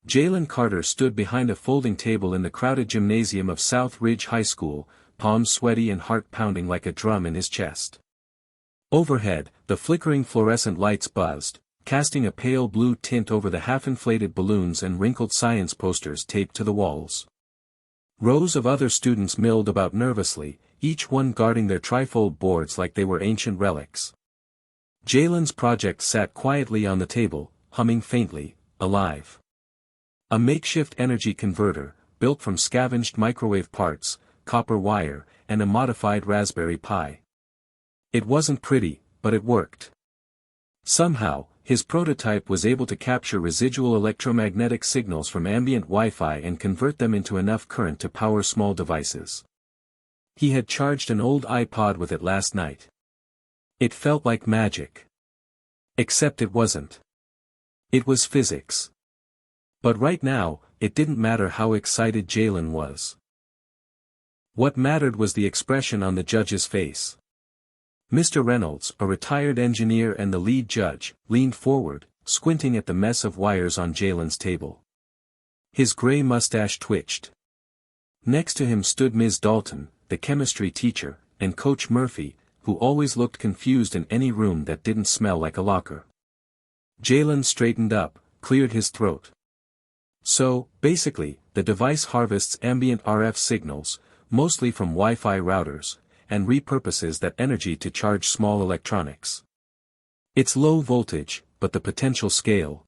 Jalen Carter stood behind a folding table in the crowded gymnasium of South Ridge High School, palms sweaty and heart pounding like a drum in his chest. Overhead, the flickering fluorescent lights buzzed, casting a pale blue tint over the half-inflated balloons and wrinkled science posters taped to the walls. Rows of other students milled about nervously, each one guarding their trifold boards like they were ancient relics. Jalen's project sat quietly on the table, humming faintly, alive. A makeshift energy converter, built from scavenged microwave parts, copper wire, and a modified Raspberry Pi. It wasn't pretty, but it worked. Somehow, his prototype was able to capture residual electromagnetic signals from ambient Wi-Fi and convert them into enough current to power small devices. He had charged an old iPod with it last night. It felt like magic. Except it wasn't. It was physics. But right now, it didn't matter how excited Jalen was. What mattered was the expression on the judge's face. Mr. Reynolds, a retired engineer and the lead judge, leaned forward, squinting at the mess of wires on Jalen's table. His gray mustache twitched. Next to him stood Ms. Dalton, the chemistry teacher, and Coach Murphy, who always looked confused in any room that didn't smell like a locker. Jalen straightened up, cleared his throat. So, basically, the device harvests ambient RF signals, mostly from Wi-Fi routers, and repurposes that energy to charge small electronics. It's low voltage, but the potential scale.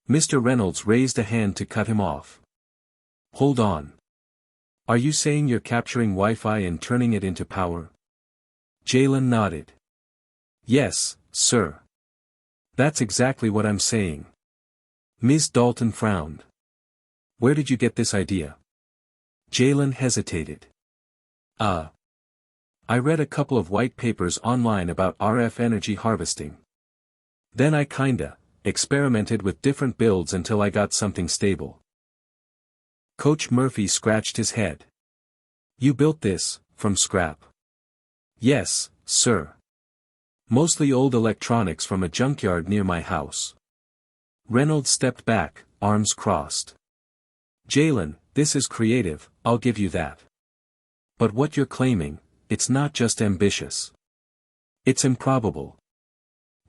Mr. Reynolds raised a hand to cut him off. Hold on. Are you saying you're capturing Wi-Fi and turning it into power? Jalen nodded. Yes, sir. That's exactly what I'm saying. Ms. Dalton frowned. Where did you get this idea? Jalen hesitated. I read a couple of white papers online about RF energy harvesting. Then I kinda experimented with different builds until I got something stable. Coach Murphy scratched his head. You built this, from scrap? Yes, sir. Mostly old electronics from a junkyard near my house. Reynolds stepped back, arms crossed. Jalen, this is creative, I'll give you that. But what you're claiming, it's not just ambitious. It's improbable.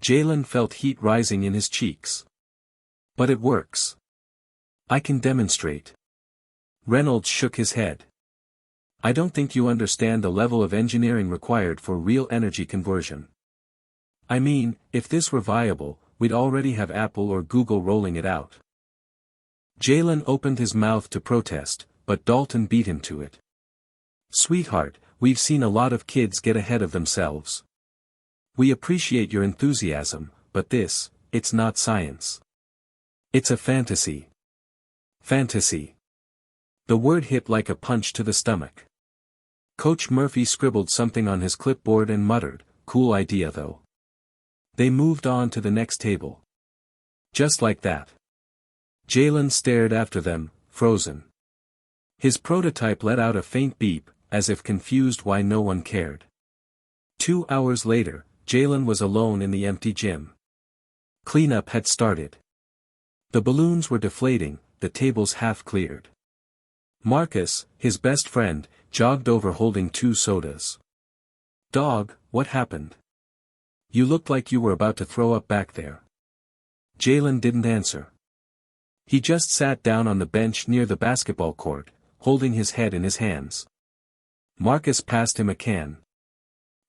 Jalen felt heat rising in his cheeks. But it works. I can demonstrate. Reynolds shook his head. I don't think you understand the level of engineering required for real energy conversion. I mean, if this were viable, we'd already have Apple or Google rolling it out. Jalen opened his mouth to protest, but Dalton beat him to it. Sweetheart, we've seen a lot of kids get ahead of themselves. We appreciate your enthusiasm, but it's not science. It's a fantasy. Fantasy. The word hit like a punch to the stomach. Coach Murphy scribbled something on his clipboard and muttered, cool idea though. They moved on to the next table. Just like that. Jalen stared after them, frozen. His prototype let out a faint beep, as if confused why no one cared. 2 hours later, Jalen was alone in the empty gym. Cleanup had started. The balloons were deflating, the tables half cleared. Marcus, his best friend, jogged over holding 2 sodas. Dog, what happened? You looked like you were about to throw up back there. Jalen didn't answer. He just sat down on the bench near the basketball court, holding his head in his hands. Marcus passed him a can.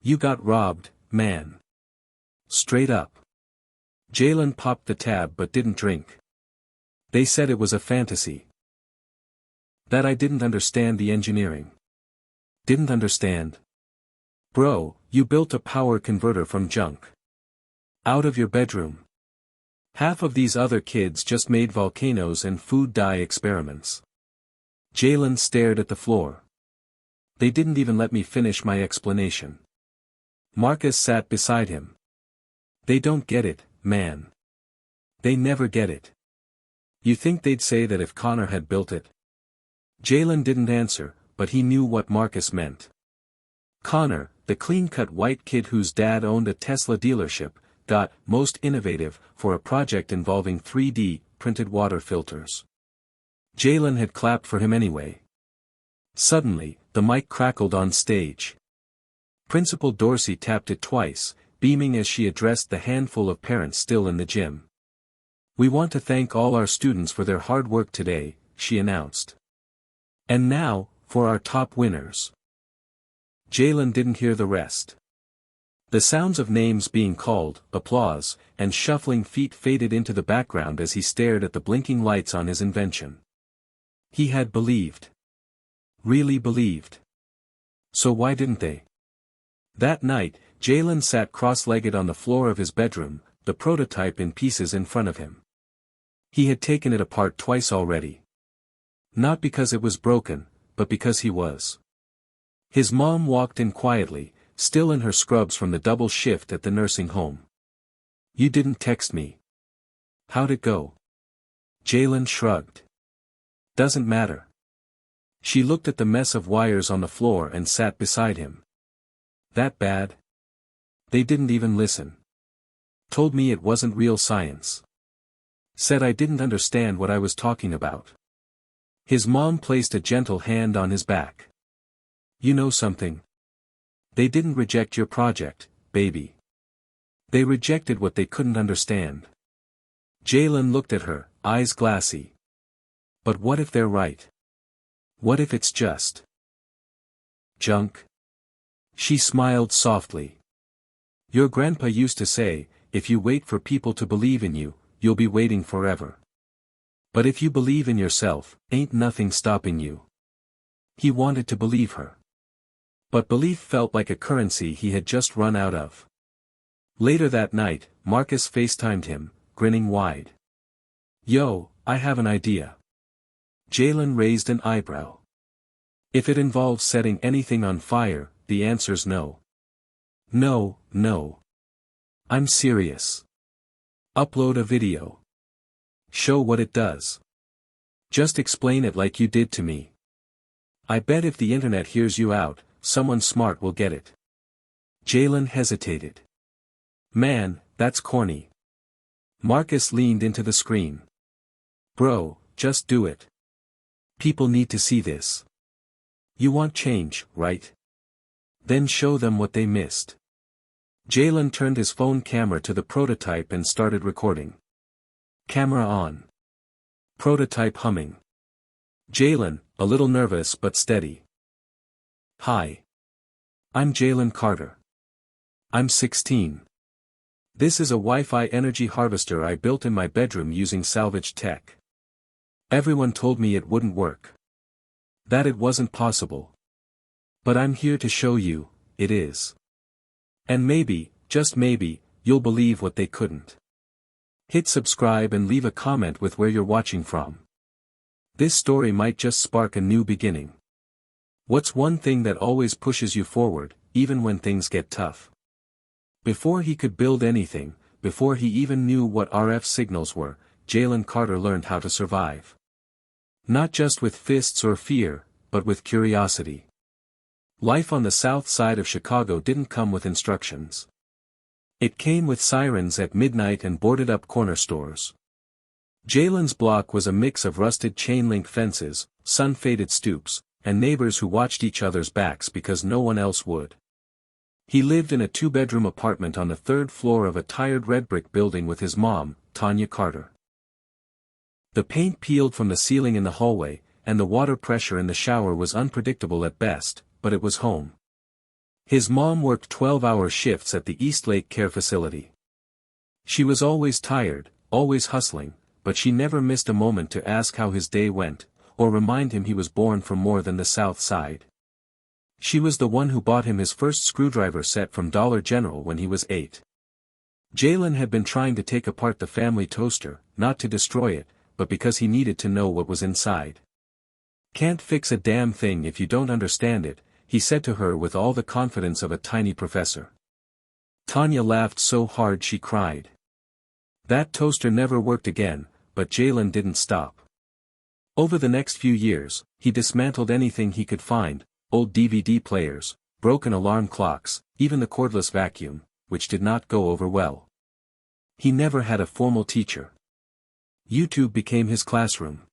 You got robbed, man. Straight up. Jalen popped the tab but didn't drink. They said it was a fantasy. That I didn't understand the engineering. Didn't understand. Bro, you built a power converter from junk. Out of your bedroom. Half of these other kids just made volcanoes and food dye experiments. Jalen stared at the floor. They didn't even let me finish my explanation. Marcus sat beside him. They don't get it, man. They never get it. You think they'd say that if Connor had built it? Jalen didn't answer, but he knew what Marcus meant. Connor, the clean-cut white kid whose dad owned a Tesla dealership, got most innovative for a project involving 3D printed water filters. Jalen had clapped for him anyway. Suddenly, the mic crackled on stage. Principal Dorsey tapped it twice, beaming as she addressed the handful of parents still in the gym. "We want to thank all our students for their hard work today," she announced. "And now, for our top winners." Jalen didn't hear the rest. The sounds of names being called, applause, and shuffling feet faded into the background as he stared at the blinking lights on his invention. He had believed. Really believed. So why didn't they? That night, Jalen sat cross-legged on the floor of his bedroom, the prototype in pieces in front of him. He had taken it apart twice already. Not because it was broken, but because he was. His mom walked in quietly, still in her scrubs from the double shift at the nursing home. "You didn't text me. How'd it go?" Jalen shrugged. "Doesn't matter." She looked at the mess of wires on the floor and sat beside him. "That bad?" "They didn't even listen. Told me it wasn't real science. Said I didn't understand what I was talking about." His mom placed a gentle hand on his back. "You know something? They didn't reject your project, baby. They rejected what they couldn't understand." Jalen looked at her, eyes glassy. "But what if they're right? What if it's just junk?" She smiled softly. "Your grandpa used to say, if you wait for people to believe in you, you'll be waiting forever. But if you believe in yourself, ain't nothing stopping you." He wanted to believe her. But belief felt like a currency he had just run out of. Later that night, Marcus FaceTimed him, grinning wide. "Yo, I have an idea." Jalen raised an eyebrow. "If it involves setting anything on fire, the answer's no." "No, no. I'm serious. Upload a video. Show what it does. Just explain it like you did to me. I bet if the internet hears you out, someone smart will get it." Jalen hesitated. "Man, that's corny." Marcus leaned into the screen. "Bro, just do it. People need to see this. You want change, right? Then show them what they missed." Jalen turned his phone camera to the prototype and started recording. Camera on. Prototype humming. Jalen, a little nervous but steady. "Hi. I'm Jalen Carter. I'm 16. This is a Wi-Fi energy harvester I built in my bedroom using salvaged tech. Everyone told me it wouldn't work. That it wasn't possible. But I'm here to show you, it is. And maybe, just maybe, you'll believe what they couldn't. Hit subscribe and leave a comment with where you're watching from. This story might just spark a new beginning. What's one thing that always pushes you forward, even when things get tough?" Before he could build anything, before he even knew what RF signals were, Jalen Carter learned how to survive. Not just with fists or fear, but with curiosity. Life on the south side of Chicago didn't come with instructions. It came with sirens at midnight and boarded-up corner stores. Jalen's block was a mix of rusted chain-link fences, sun-faded stoops, and neighbors who watched each other's backs because no one else would. He lived in a two-bedroom apartment on the third floor of a tired red-brick building with his mom, Tanya Carter. The paint peeled from the ceiling in the hallway, and the water pressure in the shower was unpredictable at best, but it was home. His mom worked 12-hour shifts at the Eastlake Care Facility. She was always tired, always hustling, but she never missed a moment to ask how his day went, or remind him he was born from more than the South Side. She was the one who bought him his first screwdriver set from Dollar General when he was 8. Jalen had been trying to take apart the family toaster, not to destroy it, but because he needed to know what was inside. "Can't fix a damn thing if you don't understand it," he said to her with all the confidence of a tiny professor. Tanya laughed so hard she cried. That toaster never worked again, but Jalen didn't stop. Over the next few years, he dismantled anything he could find, old DVD players, broken alarm clocks, even the cordless vacuum, which did not go over well. He never had a formal teacher. YouTube became his classroom.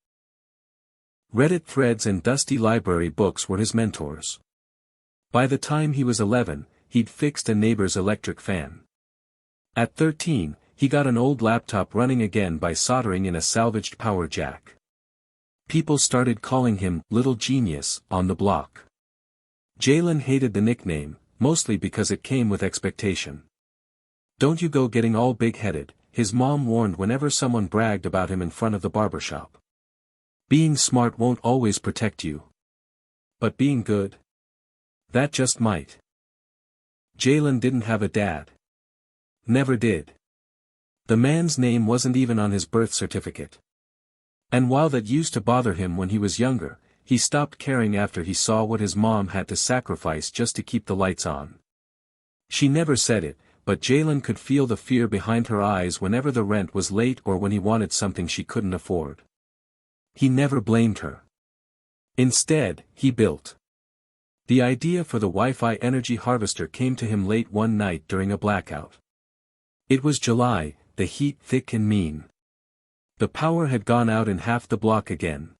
Reddit threads and dusty library books were his mentors. By the time he was 11, he'd fixed a neighbor's electric fan. At 13, he got an old laptop running again by soldering in a salvaged power jack. People started calling him Little Genius on the block. Jalen hated the nickname, mostly because it came with expectation. "Don't you go getting all big-headed," his mom warned whenever someone bragged about him in front of the barbershop. "Being smart won't always protect you. But being good? That just might." Jalen didn't have a dad. Never did. The man's name wasn't even on his birth certificate. And while that used to bother him when he was younger, he stopped caring after he saw what his mom had to sacrifice just to keep the lights on. She never said it, but Jalen could feel the fear behind her eyes whenever the rent was late or when he wanted something she couldn't afford. He never blamed her. Instead, he built. The idea for the Wi-Fi energy harvester came to him late one night during a blackout. It was July, the heat thick and mean. The power had gone out in half the block again.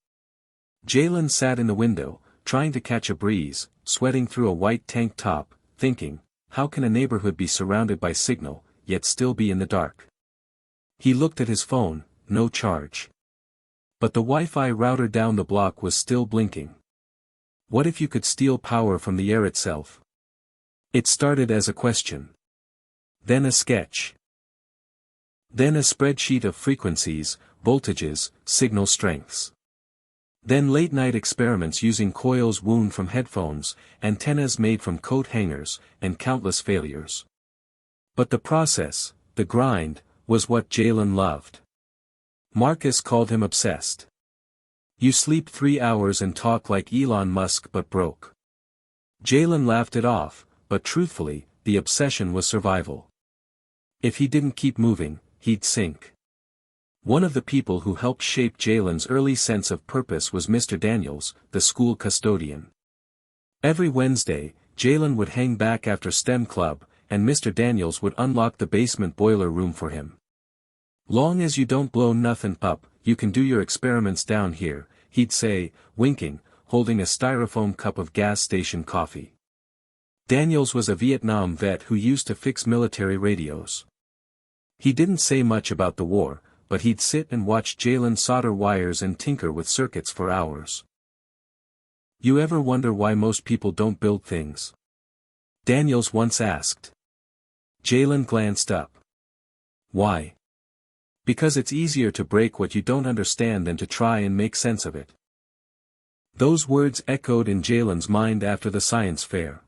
Jalen sat in the window, trying to catch a breeze, sweating through a white tank top, thinking, how can a neighborhood be surrounded by signal, yet still be in the dark? He looked at his phone, no charge. But the Wi-Fi router down the block was still blinking. What if you could steal power from the air itself? It started as a question. Then a sketch. Then a spreadsheet of frequencies, voltages, signal strengths. Then late-night experiments using coils wound from headphones, antennas made from coat hangers, and countless failures. But the process, the grind, was what Jalen loved. Marcus called him obsessed. "You sleep 3 hours and talk like Elon Musk but broke." Jalen laughed it off, but truthfully, the obsession was survival. If he didn't keep moving, he'd sink. One of the people who helped shape Jalen's early sense of purpose was Mr. Daniels, the school custodian. Every Wednesday, Jalen would hang back after STEM club, and Mr. Daniels would unlock the basement boiler room for him. "Long as you don't blow nothing up, you can do your experiments down here," he'd say, winking, holding a styrofoam cup of gas station coffee. Daniels was a Vietnam vet who used to fix military radios. He didn't say much about the war, but he'd sit and watch Jalen solder wires and tinker with circuits for hours. "You ever wonder why most people don't build things?" Daniels once asked. Jalen glanced up. "Why?" "Because it's easier to break what you don't understand than to try and make sense of it." Those words echoed in Jalen's mind after the science fair.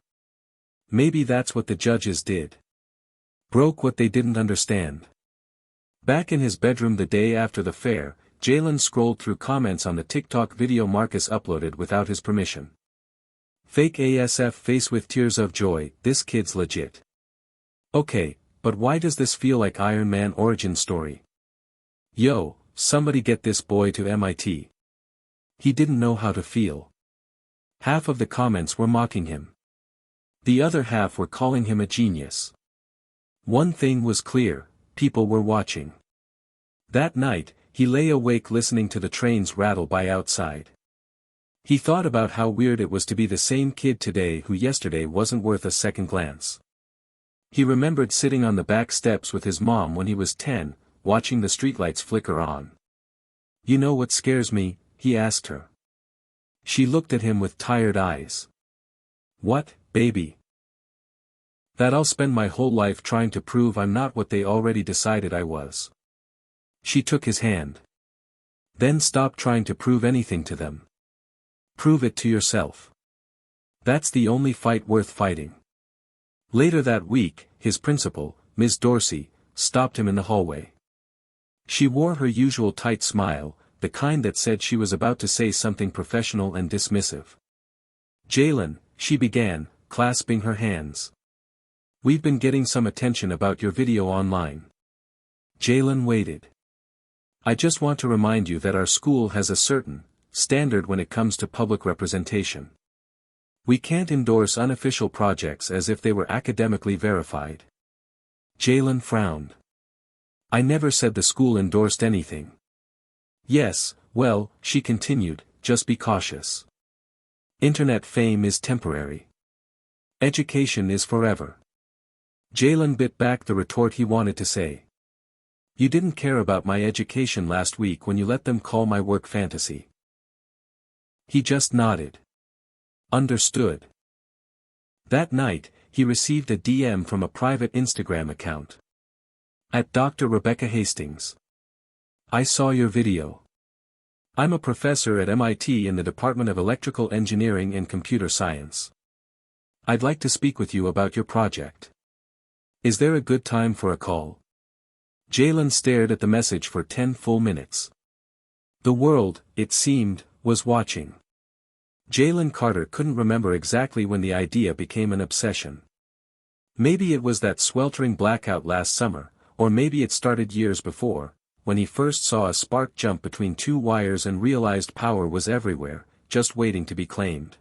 Maybe that's what the judges did. Broke what they didn't understand. Back in his bedroom the day after the fair, Jalen scrolled through comments on the TikTok video Marcus uploaded without his permission. "Fake ASF face with tears of joy, this kid's legit." Okay, but why does this feel like Iron Man origin story? Yo, somebody get this boy to MIT. He didn't know how to feel. Half of the comments were mocking him. The other half were calling him a genius. One thing was clear, people were watching. That night, he lay awake listening to the trains rattle by outside. He thought about how weird it was to be the same kid today who yesterday wasn't worth a second glance. He remembered sitting on the back steps with his mom when he was 10, watching the streetlights flicker on. "You know what scares me?" he asked her. She looked at him with tired eyes. "What, baby?" "That I'll spend my whole life trying to prove I'm not what they already decided I was." She took his hand. "Then stop trying to prove anything to them. Prove it to yourself. That's the only fight worth fighting." Later that week, his principal, Ms. Dorsey, stopped him in the hallway. She wore her usual tight smile, the kind that said she was about to say something professional and dismissive. "Jalen," she began, clasping her hands. "We've been getting some attention about your video online." Jalen waited. "I just want to remind you that our school has a certain standard when it comes to public representation. We can't endorse unofficial projects as if they were academically verified." Jalen frowned. "I never said the school endorsed anything." "Yes, well," she continued, just be cautious. Internet fame is temporary. Education is forever. Jalen bit back the retort he wanted to say. You didn't care about my education last week when you let them call my work fantasy. He just nodded. Understood. That night, he received a DM from a private Instagram account. At Dr. Rebecca Hastings. I saw your video. I'm a professor at MIT in the Department of Electrical Engineering and Computer Science. I'd like to speak with you about your project. Is there a good time for a call? Jalen stared at the message for 10 full minutes. The world, it seemed, was watching. Jalen Carter couldn't remember exactly when the idea became an obsession. Maybe it was that sweltering blackout last summer, or maybe it started years before, when he first saw a spark jump between two wires and realized power was everywhere, just waiting to be claimed.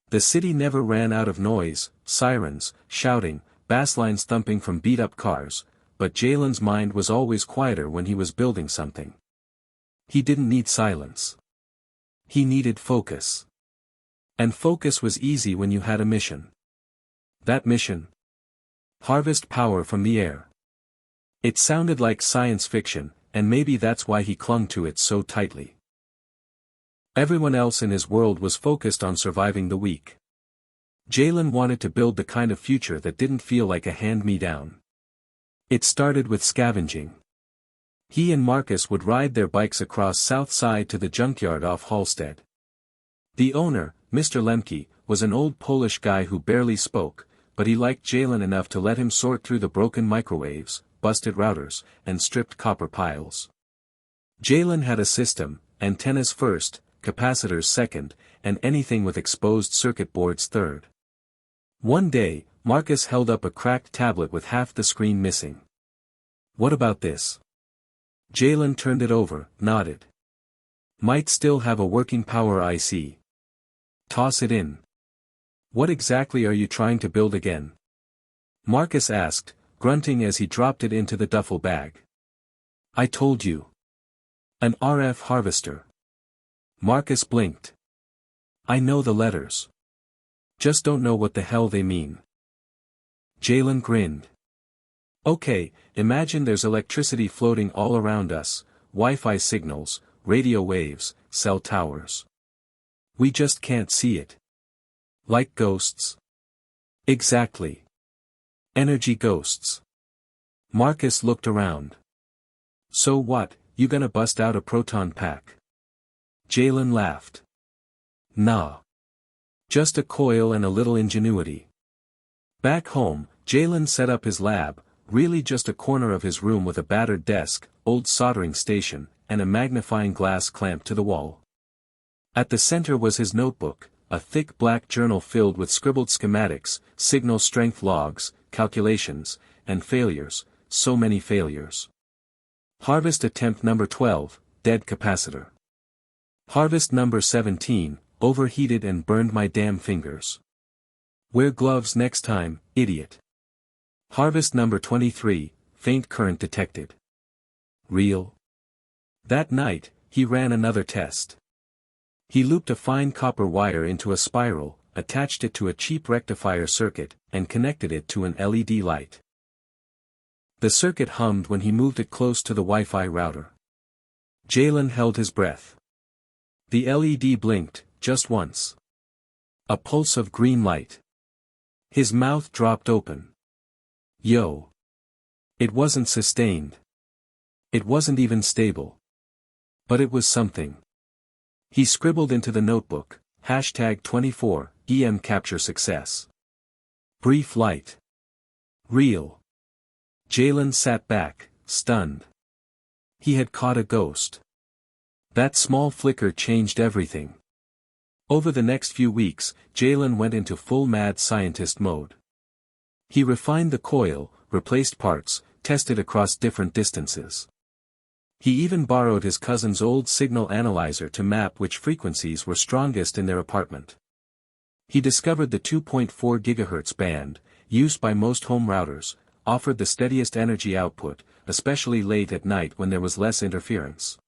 The city never ran out of noise, sirens, shouting, bass lines thumping from beat-up cars, but Jalen's mind was always quieter when he was building something. He didn't need silence. He needed focus. And focus was easy when you had a mission. That mission? Harvest power from the air. It sounded like science fiction, and maybe that's why he clung to it so tightly. Everyone else in his world was focused on surviving the week. Jalen wanted to build the kind of future that didn't feel like a hand-me-down. It started with scavenging. He and Marcus would ride their bikes across South Side to the junkyard off Halstead. The owner, Mr. Lemke, was an old Polish guy who barely spoke, but he liked Jalen enough to let him sort through the broken microwaves, busted routers, and stripped copper piles. Jalen had a system, antennas first, capacitors second, and anything with exposed circuit boards third. One day, Marcus held up a cracked tablet with half the screen missing. What about this? Jalen turned it over, nodded. Might still have a working power IC. Toss it in. What exactly are you trying to build again? Marcus asked, grunting as he dropped it into the duffel bag. I told you. An RF harvester. Marcus blinked. I know the letters. Just don't know what the hell they mean. Jalen grinned. Okay, imagine there's electricity floating all around us, Wi-Fi signals, radio waves, cell towers. We just can't see it. Like ghosts? Exactly. Energy ghosts. Marcus looked around. So what, you gonna bust out a proton pack? Jalen laughed. Nah. Just a coil and a little ingenuity. Back home, Jalen set up his lab, really just a corner of his room with a battered desk, old soldering station, and a magnifying glass clamped to the wall. At the center was his notebook, a thick black journal filled with scribbled schematics, signal strength logs, calculations, and failures, so many failures. Harvest attempt number 12, dead capacitor. Harvest number 17, overheated and burned my damn fingers. Wear gloves next time, idiot. Harvest number 23, faint current detected. Real. That night, he ran another test. He looped a fine copper wire into a spiral, attached it to a cheap rectifier circuit, and connected it to an LED light. The circuit hummed when he moved it close to the Wi-Fi router. Jalen held his breath. The LED blinked, just once. A pulse of green light. His mouth dropped open. Yo. It wasn't sustained. It wasn't even stable. But it was something. He scribbled into the notebook, #24, EM capture success. Brief light. Real. Jalen sat back, stunned. He had caught a ghost. That small flicker changed everything. Over the next few weeks, Jalen went into full mad scientist mode. He refined the coil, replaced parts, tested across different distances. He even borrowed his cousin's old signal analyzer to map which frequencies were strongest in their apartment. He discovered the 2.4 GHz band, used by most home routers, offered the steadiest energy output, especially late at night when there was less interference.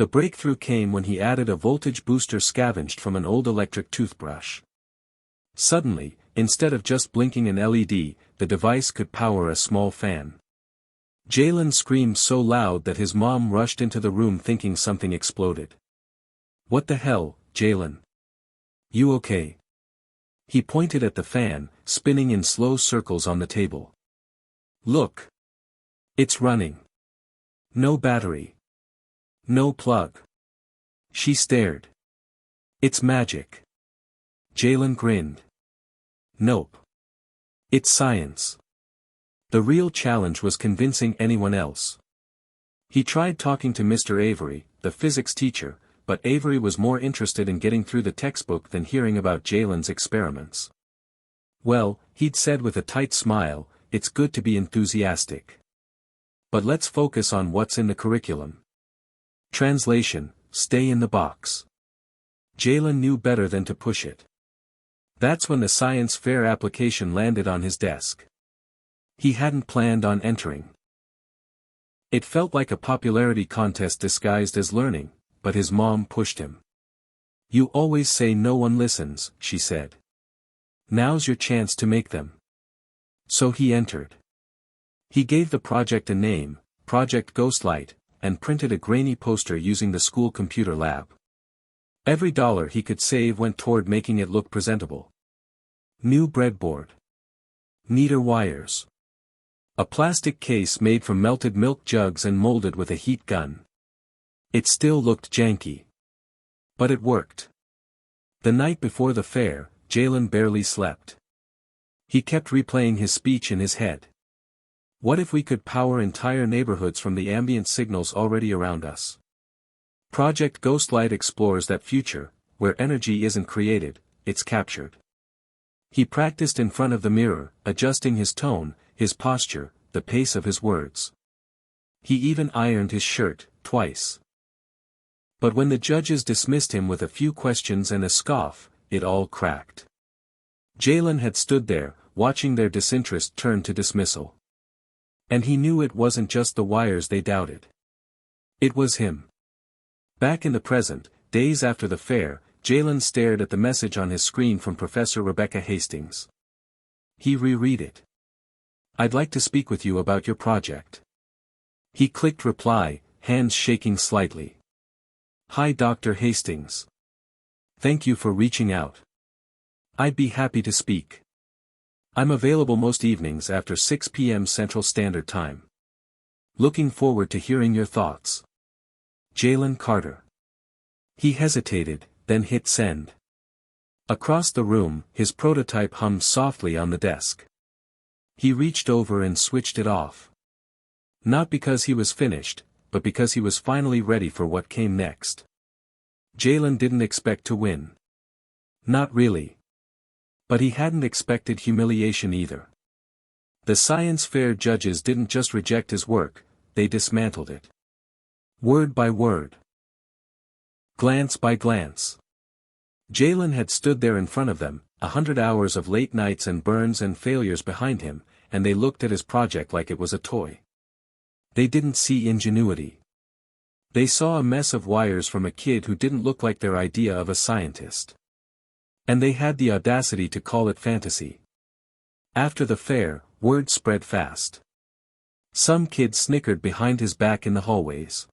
The breakthrough came when he added a voltage booster scavenged from an old electric toothbrush. Suddenly, instead of just blinking an LED, the device could power a small fan. Jalen screamed so loud that his mom rushed into the room thinking something exploded. "What the hell, Jalen? You okay?" He pointed at the fan, spinning in slow circles on the table. "Look. It's running. No battery. No plug." She stared. "It's magic." Jalen grinned. "Nope. It's science." The real challenge was convincing anyone else. He tried talking to Mr. Avery, the physics teacher, but Avery was more interested in getting through the textbook than hearing about Jalen's experiments. "Well," he'd said with a tight smile, "it's good to be enthusiastic. But let's focus on what's in the curriculum." Translation: stay in the box. Jalen knew better than to push it. That's when the science fair application landed on his desk. He hadn't planned on entering. It felt like a popularity contest disguised as learning, but his mom pushed him. "You always say no one listens," she said. "Now's your chance to make them." So he entered. He gave the project a name, Project Ghostlight, and printed a grainy poster using the school computer lab. Every dollar he could save went toward making it look presentable. New breadboard. Neater wires. A plastic case made from melted milk jugs and molded with a heat gun. It still looked janky. But it worked. The night before the fair, Jalen barely slept. He kept replaying his speech in his head. What if we could power entire neighborhoods from the ambient signals already around us? Project Ghostlight explores that future, where energy isn't created, it's captured. He practiced in front of the mirror, adjusting his tone, his posture, the pace of his words. He even ironed his shirt, twice. But when the judges dismissed him with a few questions and a scoff, it all cracked. Jalen had stood there, watching their disinterest turn to dismissal. And he knew it wasn't just the wires they doubted. It was him. Back in the present, days after the fair, Jalen stared at the message on his screen from Professor Rebecca Hastings. He reread it. "I'd like to speak with you about your project." He clicked reply, hands shaking slightly. "Hi Dr. Hastings. Thank you for reaching out. I'd be happy to speak. I'm available most evenings after 6 p.m. Central Standard Time. Looking forward to hearing your thoughts. Jalen Carter." He hesitated, then hit send. Across the room, his prototype hummed softly on the desk. He reached over and switched it off. Not because he was finished, but because he was finally ready for what came next. Jalen didn't expect to win. Not really. But he hadn't expected humiliation either. The science fair judges didn't just reject his work, they dismantled it. Word by word. Glance by glance. Jalen had stood there in front of them, 100 hours of late nights and burns and failures behind him, and they looked at his project like it was a toy. They didn't see ingenuity. They saw a mess of wires from a kid who didn't look like their idea of a scientist. And they had the audacity to call it fantasy. After the fair, word spread fast. Some kids snickered behind his back in the hallways.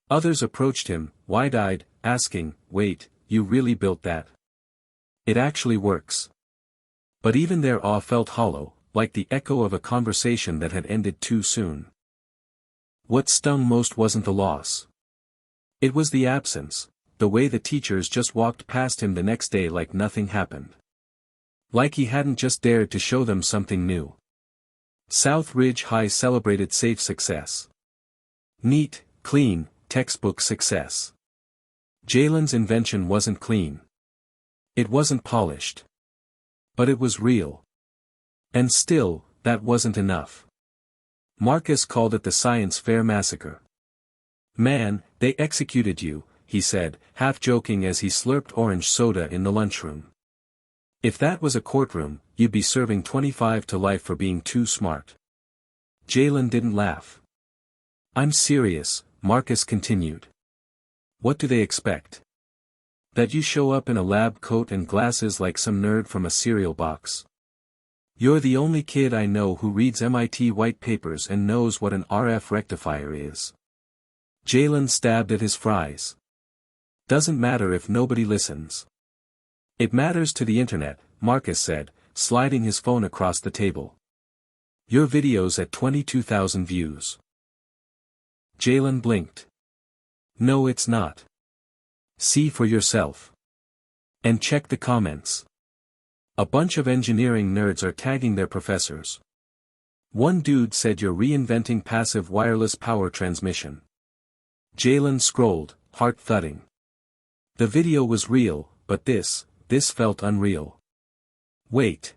Others approached him, wide-eyed, asking, "Wait, you really built that? It actually works." But even their awe felt hollow, like the echo of a conversation that had ended too soon. What stung most wasn't the loss. It was the absence, the way the teachers just walked past him the next day like nothing happened. Like he hadn't just dared to show them something new. South Ridge High celebrated safe success. Neat, clean, textbook success. Jalen's invention wasn't clean. It wasn't polished. But it was real. And still, that wasn't enough. Marcus called it the Science Fair Massacre. "Man, they executed you," he said, half joking as he slurped orange soda in the lunchroom. "If that was a courtroom, you'd be serving 25 to life for being too smart." Jalen didn't laugh. "I'm serious," Marcus continued. What do they expect? That you show up in a lab coat and glasses like some nerd from a cereal box? You're the only kid I know who reads MIT white papers and knows what an RF rectifier is. Jalen stabbed at his fries. Doesn't matter if nobody listens. It matters to the internet, Marcus said, sliding his phone across the table. Your video's at 22,000 views. Jalen blinked. No, it's not. See for yourself. And check the comments. A bunch of engineering nerds are tagging their professors. One dude said you're reinventing passive wireless power transmission. Jalen scrolled, heart thudding. The video was real, but this felt unreal. Wait.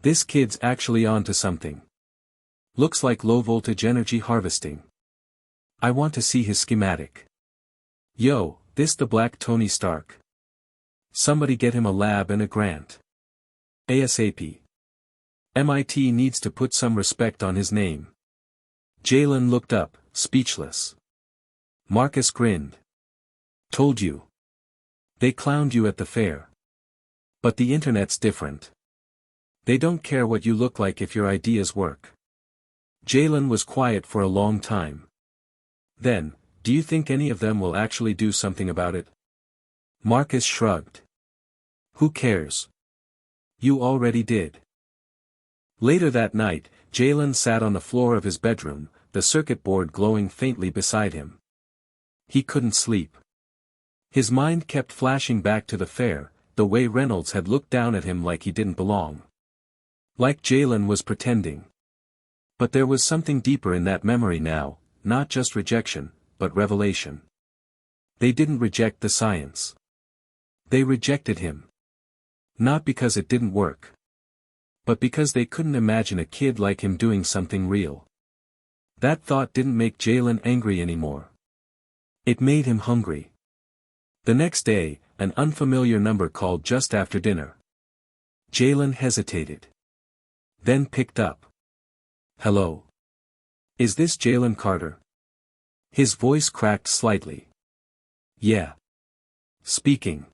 This kid's actually onto something. Looks like low-voltage energy harvesting. I want to see his schematic. Yo, this the Black Tony Stark. Somebody get him a lab and a grant. ASAP. MIT needs to put some respect on his name. Jalen looked up, speechless. Marcus grinned. Told you. They clowned you at the fair. But the internet's different. They don't care what you look like if your ideas work. Jalen was quiet for a long time. Then, do you think any of them will actually do something about it? Marcus shrugged. Who cares? You already did. Later that night, Jalen sat on the floor of his bedroom, the circuit board glowing faintly beside him. He couldn't sleep. His mind kept flashing back to the fair, the way Reynolds had looked down at him like he didn't belong. Like Jalen was pretending. But there was something deeper in that memory now, not just rejection, but revelation. They didn't reject the science. They rejected him. Not because it didn't work. But because they couldn't imagine a kid like him doing something real. That thought didn't make Jalen angry anymore. It made him hungry. The next day, an unfamiliar number called just after dinner. Jalen hesitated. Then picked up. Hello. Is this Jalen Carter? His voice cracked slightly. Yeah. Speaking.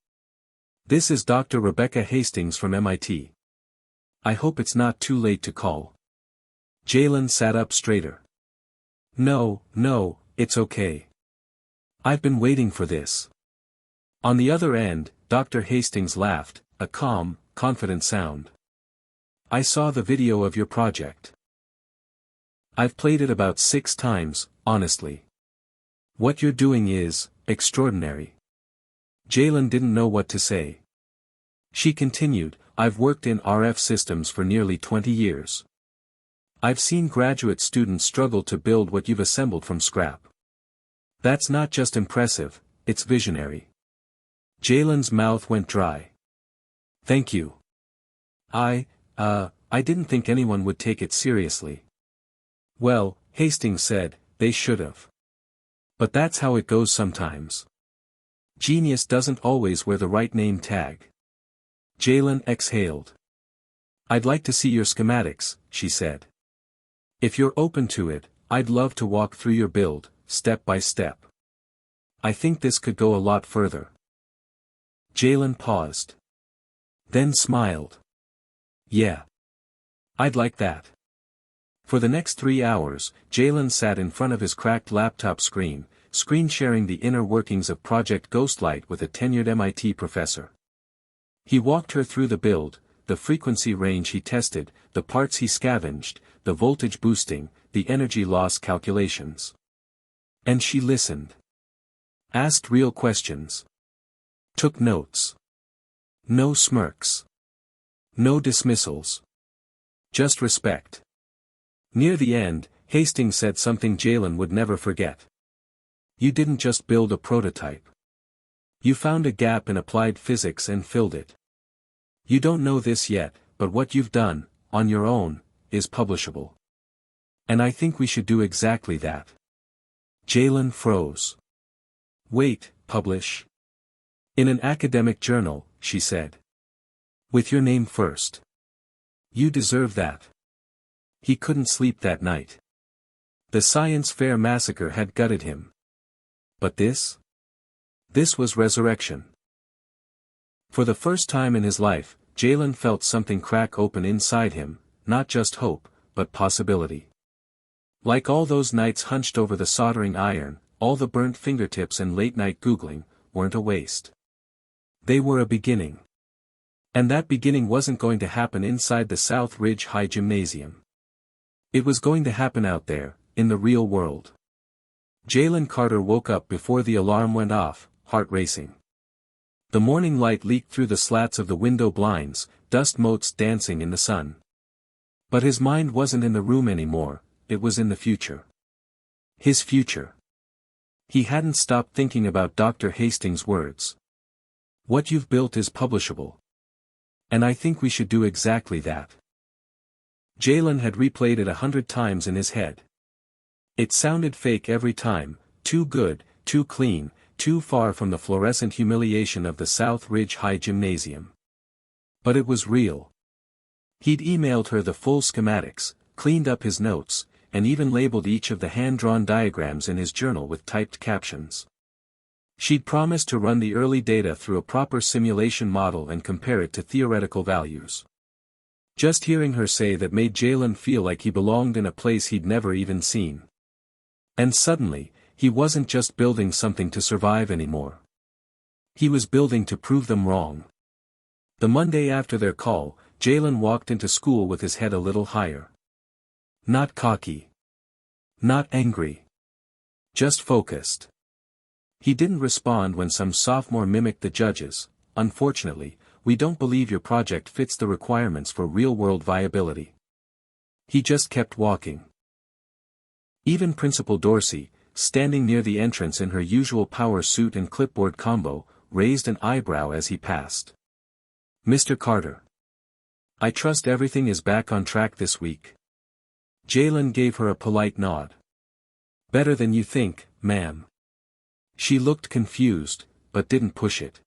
This is Dr. Rebecca Hastings from MIT. I hope it's not too late to call. Jalen sat up straighter. No, it's okay. I've been waiting for this. On the other end, Dr. Hastings laughed, a calm, confident sound. I saw the video of your project. I've played it about 6 times, honestly. What you're doing is extraordinary. Jalen didn't know what to say. She continued, I've worked in RF systems for nearly 20 years. I've seen graduate students struggle to build what you've assembled from scrap. That's not just impressive, it's visionary. Jalen's mouth went dry. Thank you. I didn't think anyone would take it seriously. Well, Hastings said, they should've. But that's how it goes sometimes. Genius doesn't always wear the right name tag. Jalen exhaled. I'd like to see your schematics, she said. If you're open to it, I'd love to walk through your build, step by step. I think this could go a lot further. Jalen paused. Then smiled. Yeah. I'd like that. For the next 3 hours, Jalen sat in front of his cracked laptop screen sharing the inner workings of Project Ghostlight with a tenured MIT professor. He walked her through the build, the frequency range he tested, the parts he scavenged, the voltage boosting, the energy loss calculations. And she listened. Asked real questions. Took notes. No smirks. No dismissals. Just respect. Near the end, Hastings said something Jalen would never forget. You didn't just build a prototype. You found a gap in applied physics and filled it. You don't know this yet, but what you've done, on your own, is publishable. And I think we should do exactly that. Jalen froze. Wait, publish? In an academic journal, she said. With your name first. You deserve that. He couldn't sleep that night. The science fair massacre had gutted him. But this? This was resurrection. For the first time in his life, Jalen felt something crack open inside him, not just hope, but possibility. Like all those nights hunched over the soldering iron, all the burnt fingertips and late-night Googling, weren't a waste. They were a beginning. And that beginning wasn't going to happen inside the South Ridge High Gymnasium. It was going to happen out there, in the real world. Jalen Carter woke up before the alarm went off, heart racing. The morning light leaked through the slats of the window blinds, dust motes dancing in the sun. But his mind wasn't in the room anymore, it was in the future. His future. He hadn't stopped thinking about Dr. Hastings' words. What you've built is publishable. And I think we should do exactly that. Jalen had replayed it 100 times in his head. It sounded fake every time, too good, too clean, too far from the fluorescent humiliation of the South Ridge High Gymnasium. But it was real. He'd emailed her the full schematics, cleaned up his notes, and even labeled each of the hand-drawn diagrams in his journal with typed captions. She'd promised to run the early data through a proper simulation model and compare it to theoretical values. Just hearing her say that made Jalen feel like he belonged in a place he'd never even seen. And suddenly, he wasn't just building something to survive anymore. He was building to prove them wrong. The Monday after their call, Jalen walked into school with his head a little higher. Not cocky. Not angry. Just focused. He didn't respond when some sophomore mimicked the judges. Unfortunately, we don't believe your project fits the requirements for real-world viability. He just kept walking. Even Principal Dorsey, standing near the entrance in her usual power suit and clipboard combo, raised an eyebrow as he passed. Mr. Carter. I trust everything is back on track this week. Jalen gave her a polite nod. Better than you think, ma'am. She looked confused, but didn't push it.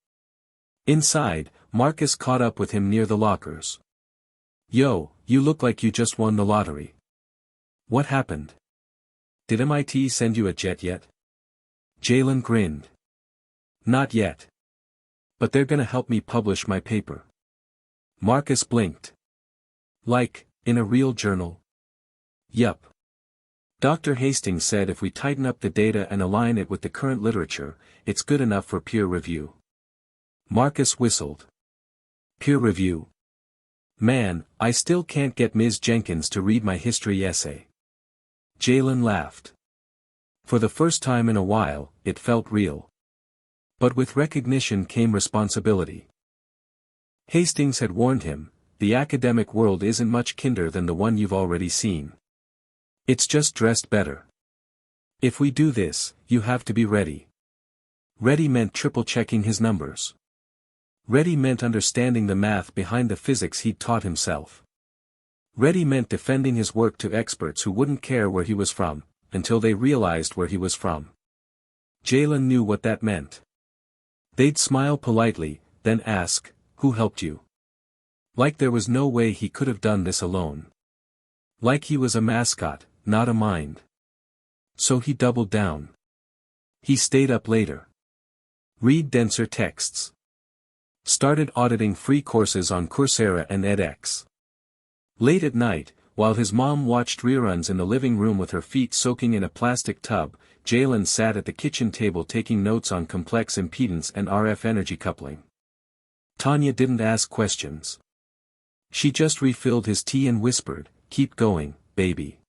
Inside, Marcus caught up with him near the lockers. Yo, you look like you just won the lottery. What happened? Did MIT send you a jet yet? Jalen grinned. Not yet. But they're gonna help me publish my paper. Marcus blinked. Like, in a real journal? Yup. Dr. Hastings said if we tighten up the data and align it with the current literature, it's good enough for peer review. Marcus whistled. Peer review? Man, I still can't get Ms. Jenkins to read my history essay. Jalen laughed. For the first time in a while, it felt real. But with recognition came responsibility. Hastings had warned him, the academic world isn't much kinder than the one you've already seen. It's just dressed better. If we do this, you have to be ready. Ready meant triple-checking his numbers. Ready meant understanding the math behind the physics he'd taught himself. Ready meant defending his work to experts who wouldn't care where he was from, until they realized where he was from. Jalen knew what that meant. They'd smile politely, then ask, who helped you? Like there was no way he could have done this alone. Like he was a mascot, not a mind. So he doubled down. He stayed up later. Read denser texts. Started auditing free courses on Coursera and edX. Late at night, while his mom watched reruns in the living room with her feet soaking in a plastic tub, Jalen sat at the kitchen table taking notes on complex impedance and RF energy coupling. Tanya didn't ask questions. She just refilled his tea and whispered, "Keep going, baby."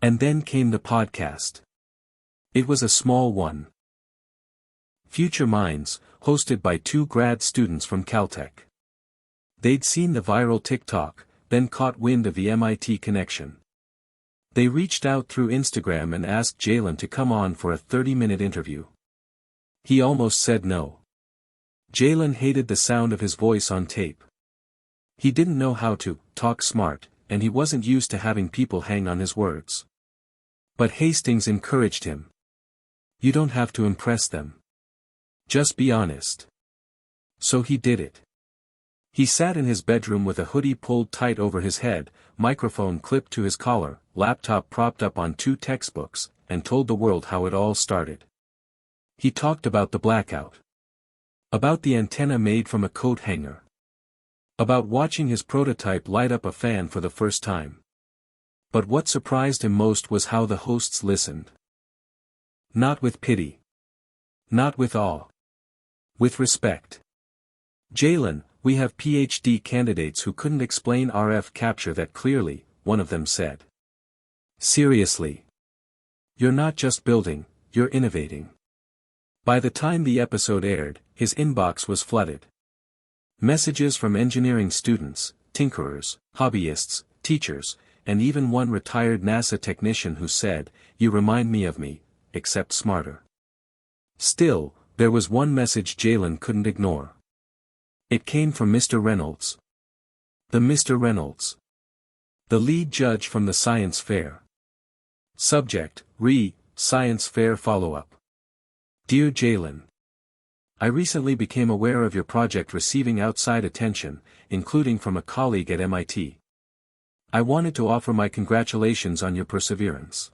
And then came the podcast. It was a small one. Future Minds, hosted by two grad students from Caltech. They'd seen the viral TikTok, then caught wind of the MIT connection. They reached out through Instagram and asked Jalen to come on for a 30-minute interview. He almost said no. Jalen hated the sound of his voice on tape. He didn't know how to talk smart, and he wasn't used to having people hang on his words. But Hastings encouraged him. You don't have to impress them. Just be honest. So he did it. He sat in his bedroom with a hoodie pulled tight over his head, microphone clipped to his collar, laptop propped up on two textbooks, and told the world how it all started. He talked about the blackout. About the antenna made from a coat hanger. About watching his prototype light up a fan for the first time. But what surprised him most was how the hosts listened. Not with pity. Not with awe. With respect. "Jalen, we have PhD candidates who couldn't explain RF capture that clearly," one of them said. "Seriously. You're not just building, you're innovating." By the time the episode aired, his inbox was flooded. Messages from engineering students, tinkerers, hobbyists, teachers, and even one retired NASA technician who said, "You remind me of me, except smarter." Still, there was one message Jalen couldn't ignore. It came from Mr. Reynolds. The Mr. Reynolds. The lead judge from the science fair. Subject, Science Fair Follow-up. "Dear Jalen. I recently became aware of your project receiving outside attention, including from a colleague at MIT. I wanted to offer my congratulations on your perseverance.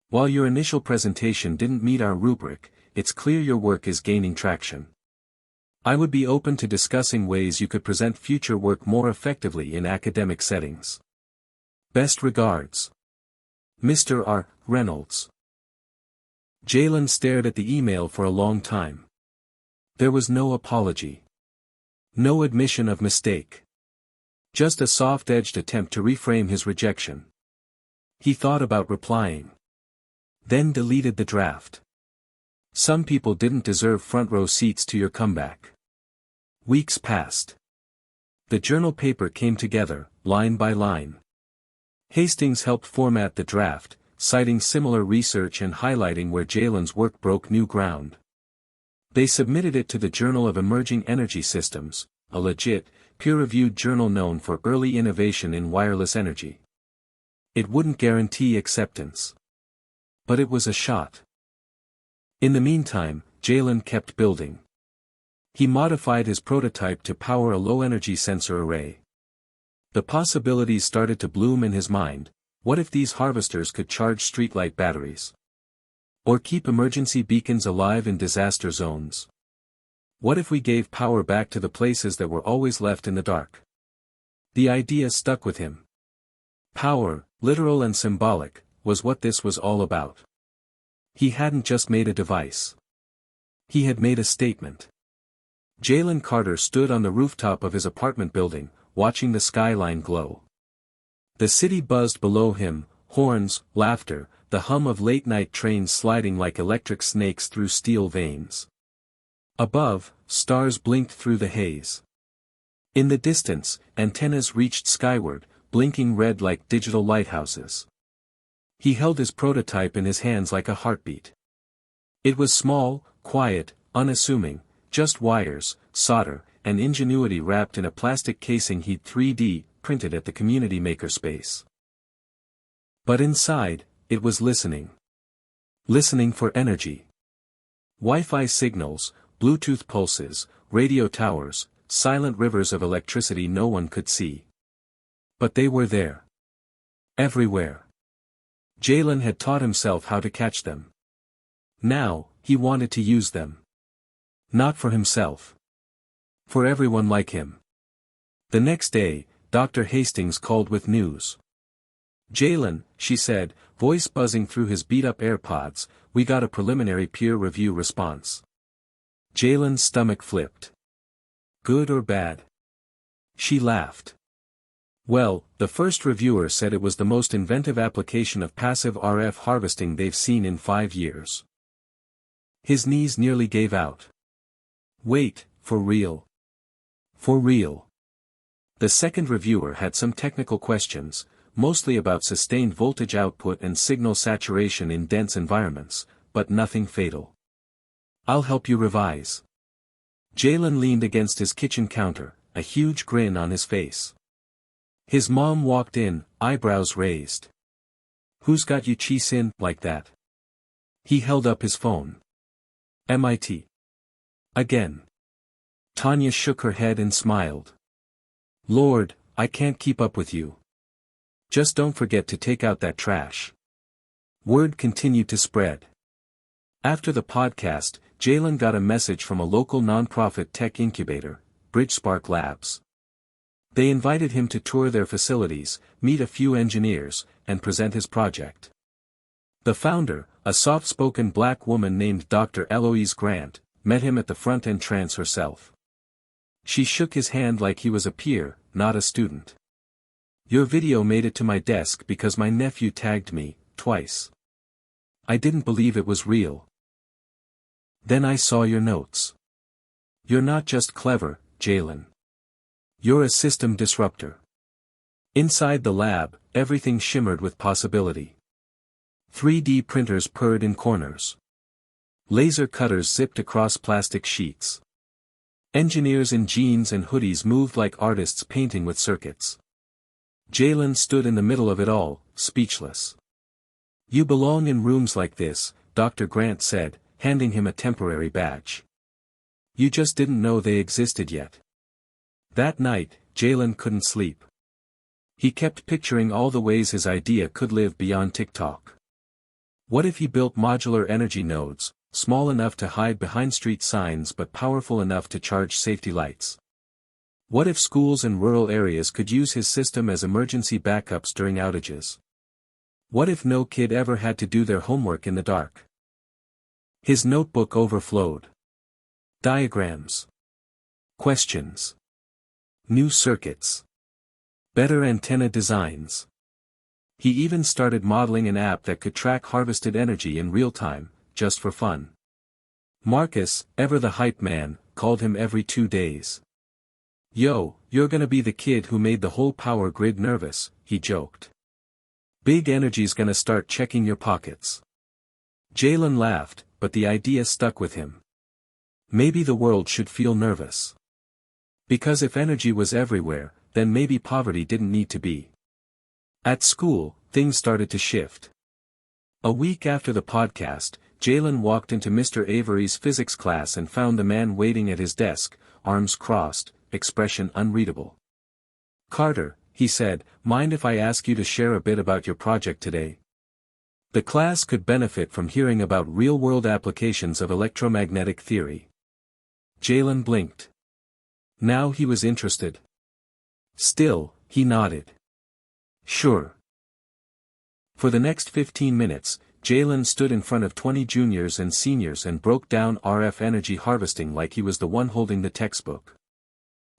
While your initial presentation didn't meet our rubric, it's clear your work is gaining traction. I would be open to discussing ways you could present future work more effectively in academic settings. Best regards. Mr. R. Reynolds." Jalen stared at the email for a long time. There was no apology. No admission of mistake. Just a soft-edged attempt to reframe his rejection. He thought about replying. Then deleted the draft. Some people didn't deserve front-row seats to your comeback. Weeks passed. The journal paper came together, line by line. Hastings helped format the draft, citing similar research and highlighting where Jalen's work broke new ground. They submitted it to the Journal of Emerging Energy Systems, a legit, peer-reviewed journal known for early innovation in wireless energy. It wouldn't guarantee acceptance. But it was a shot. In the meantime, Jalen kept building. He modified his prototype to power a low-energy sensor array. The possibilities started to bloom in his mind. What if these harvesters could charge streetlight batteries? Or keep emergency beacons alive in disaster zones? What if we gave power back to the places that were always left in the dark? The idea stuck with him. Power, literal and symbolic, was what this was all about. He hadn't just made a device. He had made a statement. Jalen Carter stood on the rooftop of his apartment building, watching the skyline glow. The city buzzed below him, horns, laughter, the hum of late-night trains sliding like electric snakes through steel veins. Above, stars blinked through the haze. In the distance, antennas reached skyward, blinking red like digital lighthouses. He held his prototype in his hands like a heartbeat. It was small, quiet, unassuming, just wires, solder, and ingenuity wrapped in a plastic casing he'd 3D printed at the community makerspace. But inside, it was listening. Listening for energy. Wi-Fi signals, Bluetooth pulses, radio towers, silent rivers of electricity no one could see. But they were there. Everywhere. Jalen had taught himself how to catch them. Now, he wanted to use them. Not for himself. For everyone like him. The next day, Dr. Hastings called with news. "Jalen," she said, voice buzzing through his beat-up AirPods, "we got a preliminary peer review response." Jalen's stomach flipped. "Good or bad?" She laughed. "Well, the first reviewer said it was the most inventive application of passive RF harvesting they've seen in 5 years." His knees nearly gave out. "Wait, for real?" "For real." The second reviewer had some technical questions, mostly about sustained voltage output and signal saturation in dense environments, but nothing fatal. "I'll help you revise." Jalen leaned against his kitchen counter, a huge grin on his face. His mom walked in, eyebrows raised. "Who's got you cheesin' like that?" He held up his phone. "MIT. Again." Tanya shook her head and smiled. "Lord, I can't keep up with you. Just don't forget to take out that trash." Word continued to spread. After the podcast, Jalen got a message from a local nonprofit tech incubator, BridgeSpark Labs. They invited him to tour their facilities, meet a few engineers, and present his project. The founder, a soft-spoken black woman named Dr. Eloise Grant, met him at the front entrance herself. She shook his hand like he was a peer, not a student. "Your video made it to my desk because my nephew tagged me, twice. I didn't believe it was real. Then I saw your notes. You're not just clever, Jalen. You're a system disruptor." Inside the lab, everything shimmered with possibility. 3D printers purred in corners. Laser cutters zipped across plastic sheets. Engineers in jeans and hoodies moved like artists painting with circuits. Jalen stood in the middle of it all, speechless. "You belong in rooms like this," Dr. Grant said, handing him a temporary badge. "You just didn't know they existed yet." That night, Jalen couldn't sleep. He kept picturing all the ways his idea could live beyond TikTok. What if he built modular energy nodes, small enough to hide behind street signs but powerful enough to charge safety lights? What if schools in rural areas could use his system as emergency backups during outages? What if no kid ever had to do their homework in the dark? His notebook overflowed. Diagrams. Questions. New circuits. Better antenna designs. He even started modeling an app that could track harvested energy in real time, just for fun. Marcus, ever the hype man, called him every 2 days. "Yo, you're gonna be the kid who made the whole power grid nervous," he joked. "Big energy's gonna start checking your pockets." Jalen laughed, but the idea stuck with him. Maybe the world should feel nervous. Because if energy was everywhere, then maybe poverty didn't need to be. At school, things started to shift. A week after the podcast, Jalen walked into Mr. Avery's physics class and found the man waiting at his desk, arms crossed, expression unreadable. "Carter," he said, "mind if I ask you to share a bit about your project today? The class could benefit from hearing about real-world applications of electromagnetic theory." Jalen blinked. Now he was interested. Still, he nodded. "Sure." For the next 15 minutes, Jalen stood in front of 20 juniors and seniors and broke down RF energy harvesting like he was the one holding the textbook.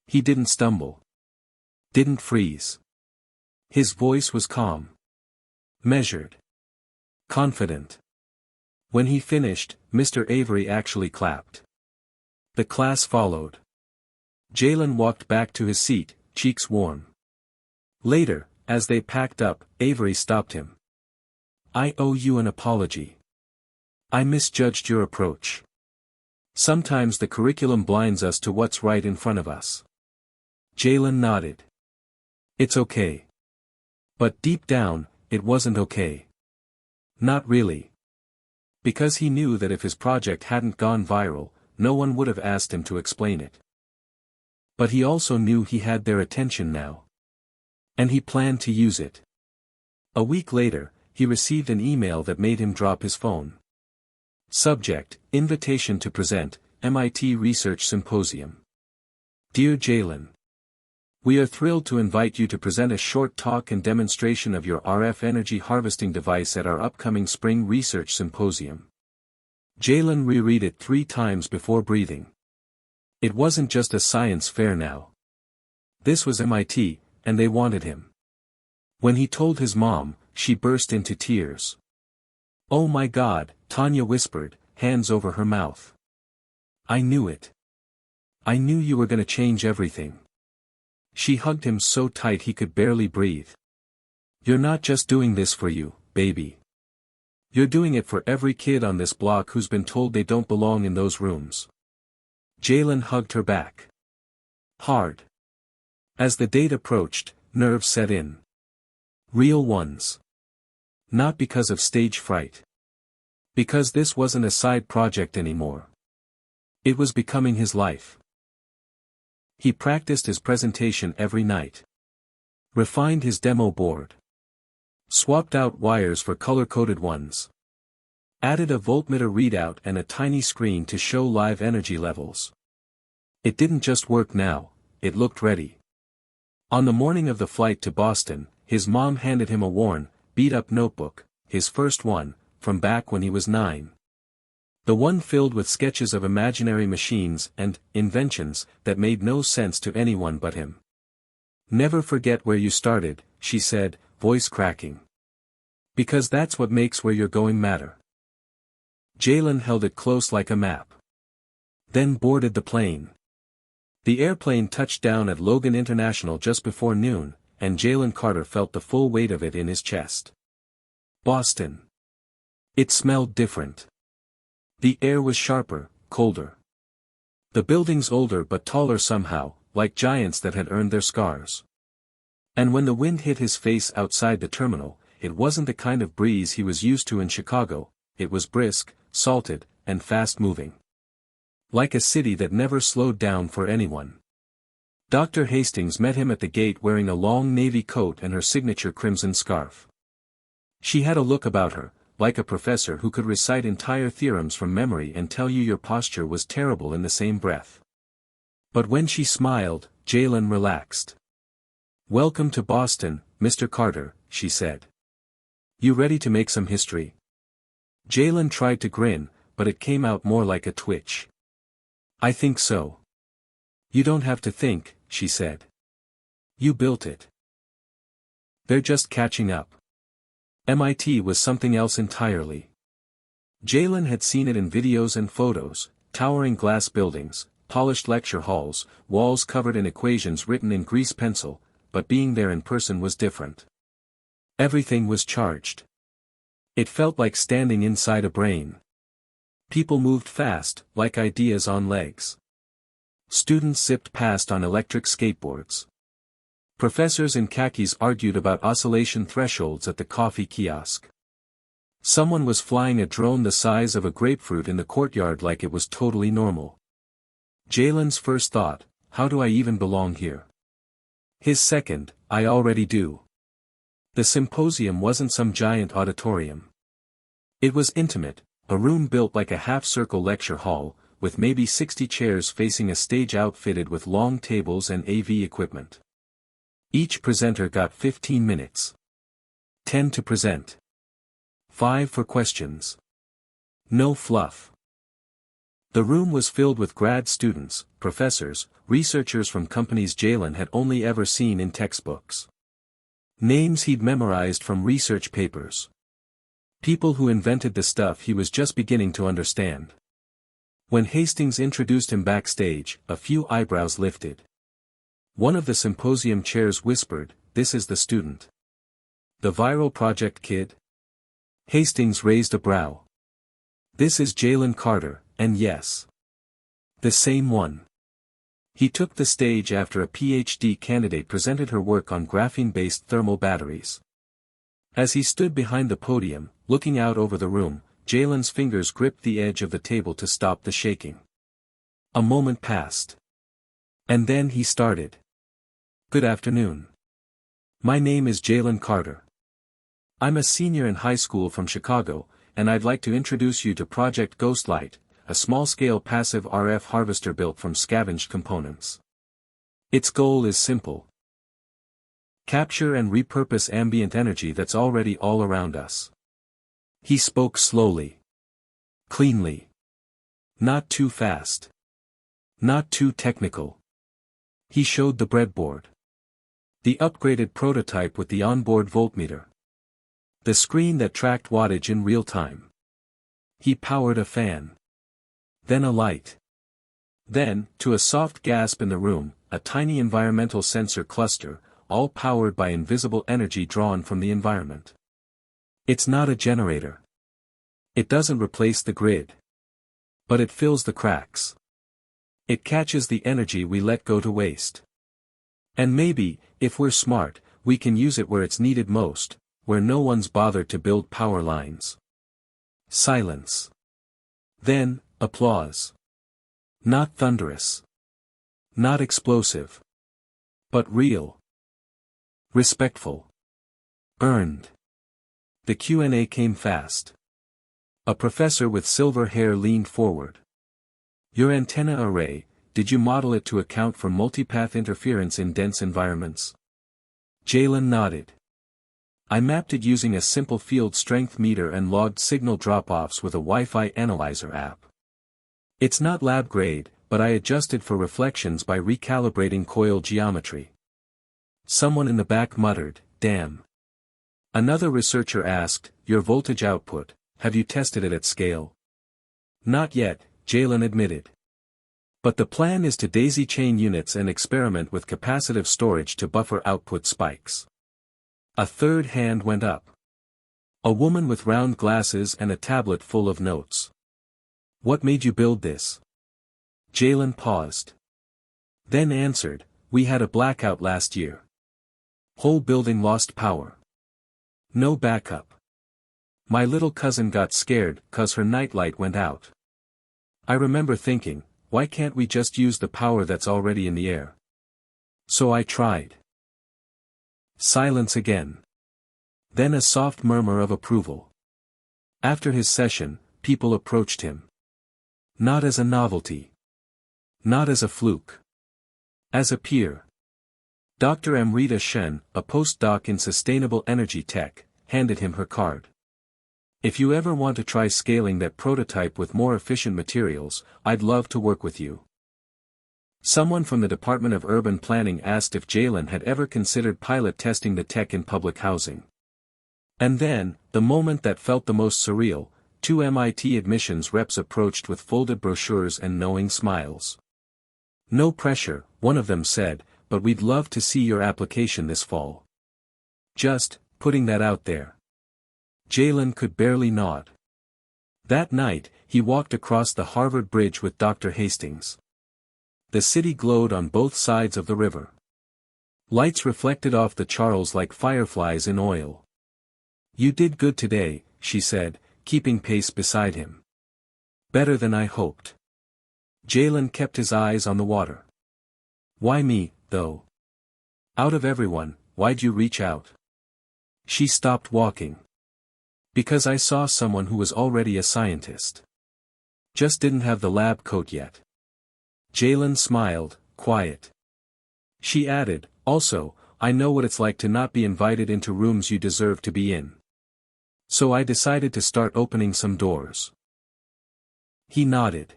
He didn't stumble. Didn't freeze. His voice was calm. Measured. Confident. When he finished, Mr. Avery actually clapped. The class followed. Jalen walked back to his seat, cheeks warm. Later, as they packed up, Avery stopped him. "I owe you an apology. I misjudged your approach. Sometimes the curriculum blinds us to what's right in front of us." Jalen nodded. "It's okay." But deep down, it wasn't okay. Not really. Because he knew that if his project hadn't gone viral, no one would have asked him to explain it. But he also knew he had their attention now. And he planned to use it. A week later, he received an email that made him drop his phone. Subject: Invitation to present, MIT Research Symposium. Dear Jalen, we are thrilled to invite you to present a short talk and demonstration of your RF energy harvesting device at our upcoming Spring Research Symposium. Jalen reread it 3 times before breathing. It wasn't just a science fair now. This was MIT, and they wanted him. When he told his mom, she burst into tears. "Oh my God," Tanya whispered, hands over her mouth. "I knew it. I knew you were gonna change everything." She hugged him so tight he could barely breathe. "You're not just doing this for you, baby. You're doing it for every kid on this block who's been told they don't belong in those rooms." Jalen hugged her back. Hard. As the date approached, nerves set in. Real ones. Not because of stage fright. Because this wasn't a side project anymore. It was becoming his life. He practiced his presentation every night. Refined his demo board. Swapped out wires for color-coded ones. Added a voltmeter readout and a tiny screen to show live energy levels. It didn't just work now, it looked ready. On the morning of the flight to Boston, his mom handed him a worn, beat-up notebook, his first one, from back when he was 9. The one filled with sketches of imaginary machines and inventions that made no sense to anyone but him. "Never forget where you started," she said, voice cracking. "Because that's what makes where you're going matter." Jalen held it close like a map. Then boarded the plane. The airplane touched down at Logan International just before noon, and Jalen Carter felt the full weight of it in his chest. Boston. It smelled different. The air was sharper, colder. The buildings older but taller somehow, like giants that had earned their scars. And when the wind hit his face outside the terminal, it wasn't the kind of breeze he was used to in Chicago, it was brisk, salted, and fast-moving. Like a city that never slowed down for anyone. Dr. Hastings met him at the gate wearing a long navy coat and her signature crimson scarf. She had a look about her, like a professor who could recite entire theorems from memory and tell you your posture was terrible in the same breath. But when she smiled, Jalen relaxed. "Welcome to Boston, Mr. Carter," she said. "You ready to make some history?" Jalen tried to grin, but it came out more like a twitch. "I think so." "You don't have to think," she said. "You built it. They're just catching up." MIT was something else entirely. Jalen had seen it in videos and photos, towering glass buildings, polished lecture halls, walls covered in equations written in grease pencil, but being there in person was different. Everything was charged. It felt like standing inside a brain. People moved fast, like ideas on legs. Students zipped past on electric skateboards. Professors in khakis argued about oscillation thresholds at the coffee kiosk. Someone was flying a drone the size of a grapefruit in the courtyard like it was totally normal. Jalen's first thought, how do I even belong here? His second, I already do. The symposium wasn't some giant auditorium. It was intimate, a room built like a half-circle lecture hall, with maybe 60 chairs facing a stage outfitted with long tables and AV equipment. Each presenter got 15 minutes. 10 to present. 5 for questions. No fluff. The room was filled with grad students, professors, researchers from companies Jalen had only ever seen in textbooks. Names he'd memorized from research papers. People who invented the stuff he was just beginning to understand. When Hastings introduced him backstage, a few eyebrows lifted. One of the symposium chairs whispered, "This is the student. The viral project kid?" Hastings raised a brow. "This is Jalen Carter, and yes. The same one." He took the stage after a PhD candidate presented her work on graphene-based thermal batteries. As he stood behind the podium, looking out over the room, Jalen's fingers gripped the edge of the table to stop the shaking. A moment passed. And then he started. "Good afternoon. My name is Jalen Carter. I'm a senior in high school from Chicago, and I'd like to introduce you to Project Ghostlight, a small-scale passive RF harvester built from scavenged components. Its goal is simple. Capture and repurpose ambient energy that's already all around us." He spoke slowly. Cleanly. Not too fast. Not too technical. He showed the breadboard. The upgraded prototype with the onboard voltmeter. The screen that tracked wattage in real time. He powered a fan. Then a light. Then, to a soft gasp in the room, a tiny environmental sensor cluster, all powered by invisible energy drawn from the environment. It's not a generator. It doesn't replace the grid. But it fills the cracks. It catches the energy we let go to waste. And maybe, if we're smart, we can use it where it's needed most, where no one's bothered to build power lines. Silence. Then, applause. Not thunderous. Not explosive. But real. Respectful. Earned. The Q&A came fast. A professor with silver hair leaned forward. Your antenna array, did you model it to account for multipath interference in dense environments? Jalen nodded. I mapped it using a simple field strength meter and logged signal drop-offs with a Wi-Fi analyzer app. It's not lab grade, but I adjusted for reflections by recalibrating coil geometry. Someone in the back muttered, damn. Another researcher asked, your voltage output, have you tested it at scale? Not yet, Jalen admitted. But the plan is to daisy chain units and experiment with capacitive storage to buffer output spikes. A third hand went up. A woman with round glasses and a tablet full of notes. What made you build this? Jalen paused. Then answered, we had a blackout last year. Whole building lost power. No backup. My little cousin got scared 'cause her nightlight went out. I remember thinking, why can't we just use the power that's already in the air? So I tried. Silence again. Then a soft murmur of approval. After his session, people approached him. Not as a novelty. Not as a fluke. As a peer. Dr. Amrita Shen, a postdoc in sustainable energy tech, handed him her card. If you ever want to try scaling that prototype with more efficient materials, I'd love to work with you. Someone from the Department of Urban Planning asked if Jalen had ever considered pilot testing the tech in public housing. And then, the moment that felt the most surreal, two MIT admissions reps approached with folded brochures and knowing smiles. No pressure, one of them said, but we'd love to see your application this fall. Just, putting that out there. Jalen could barely nod. That night, he walked across the Harvard Bridge with Dr. Hastings. The city glowed on both sides of the river. Lights reflected off the Charles like fireflies in oil. You did good today, she said, keeping pace beside him. Better than I hoped. Jalen kept his eyes on the water. Why me, though? Out of everyone, why'd you reach out? She stopped walking. Because I saw someone who was already a scientist. Just didn't have the lab coat yet. Jalen smiled, quiet. She added, also, I know what it's like to not be invited into rooms you deserve to be in. So I decided to start opening some doors. He nodded.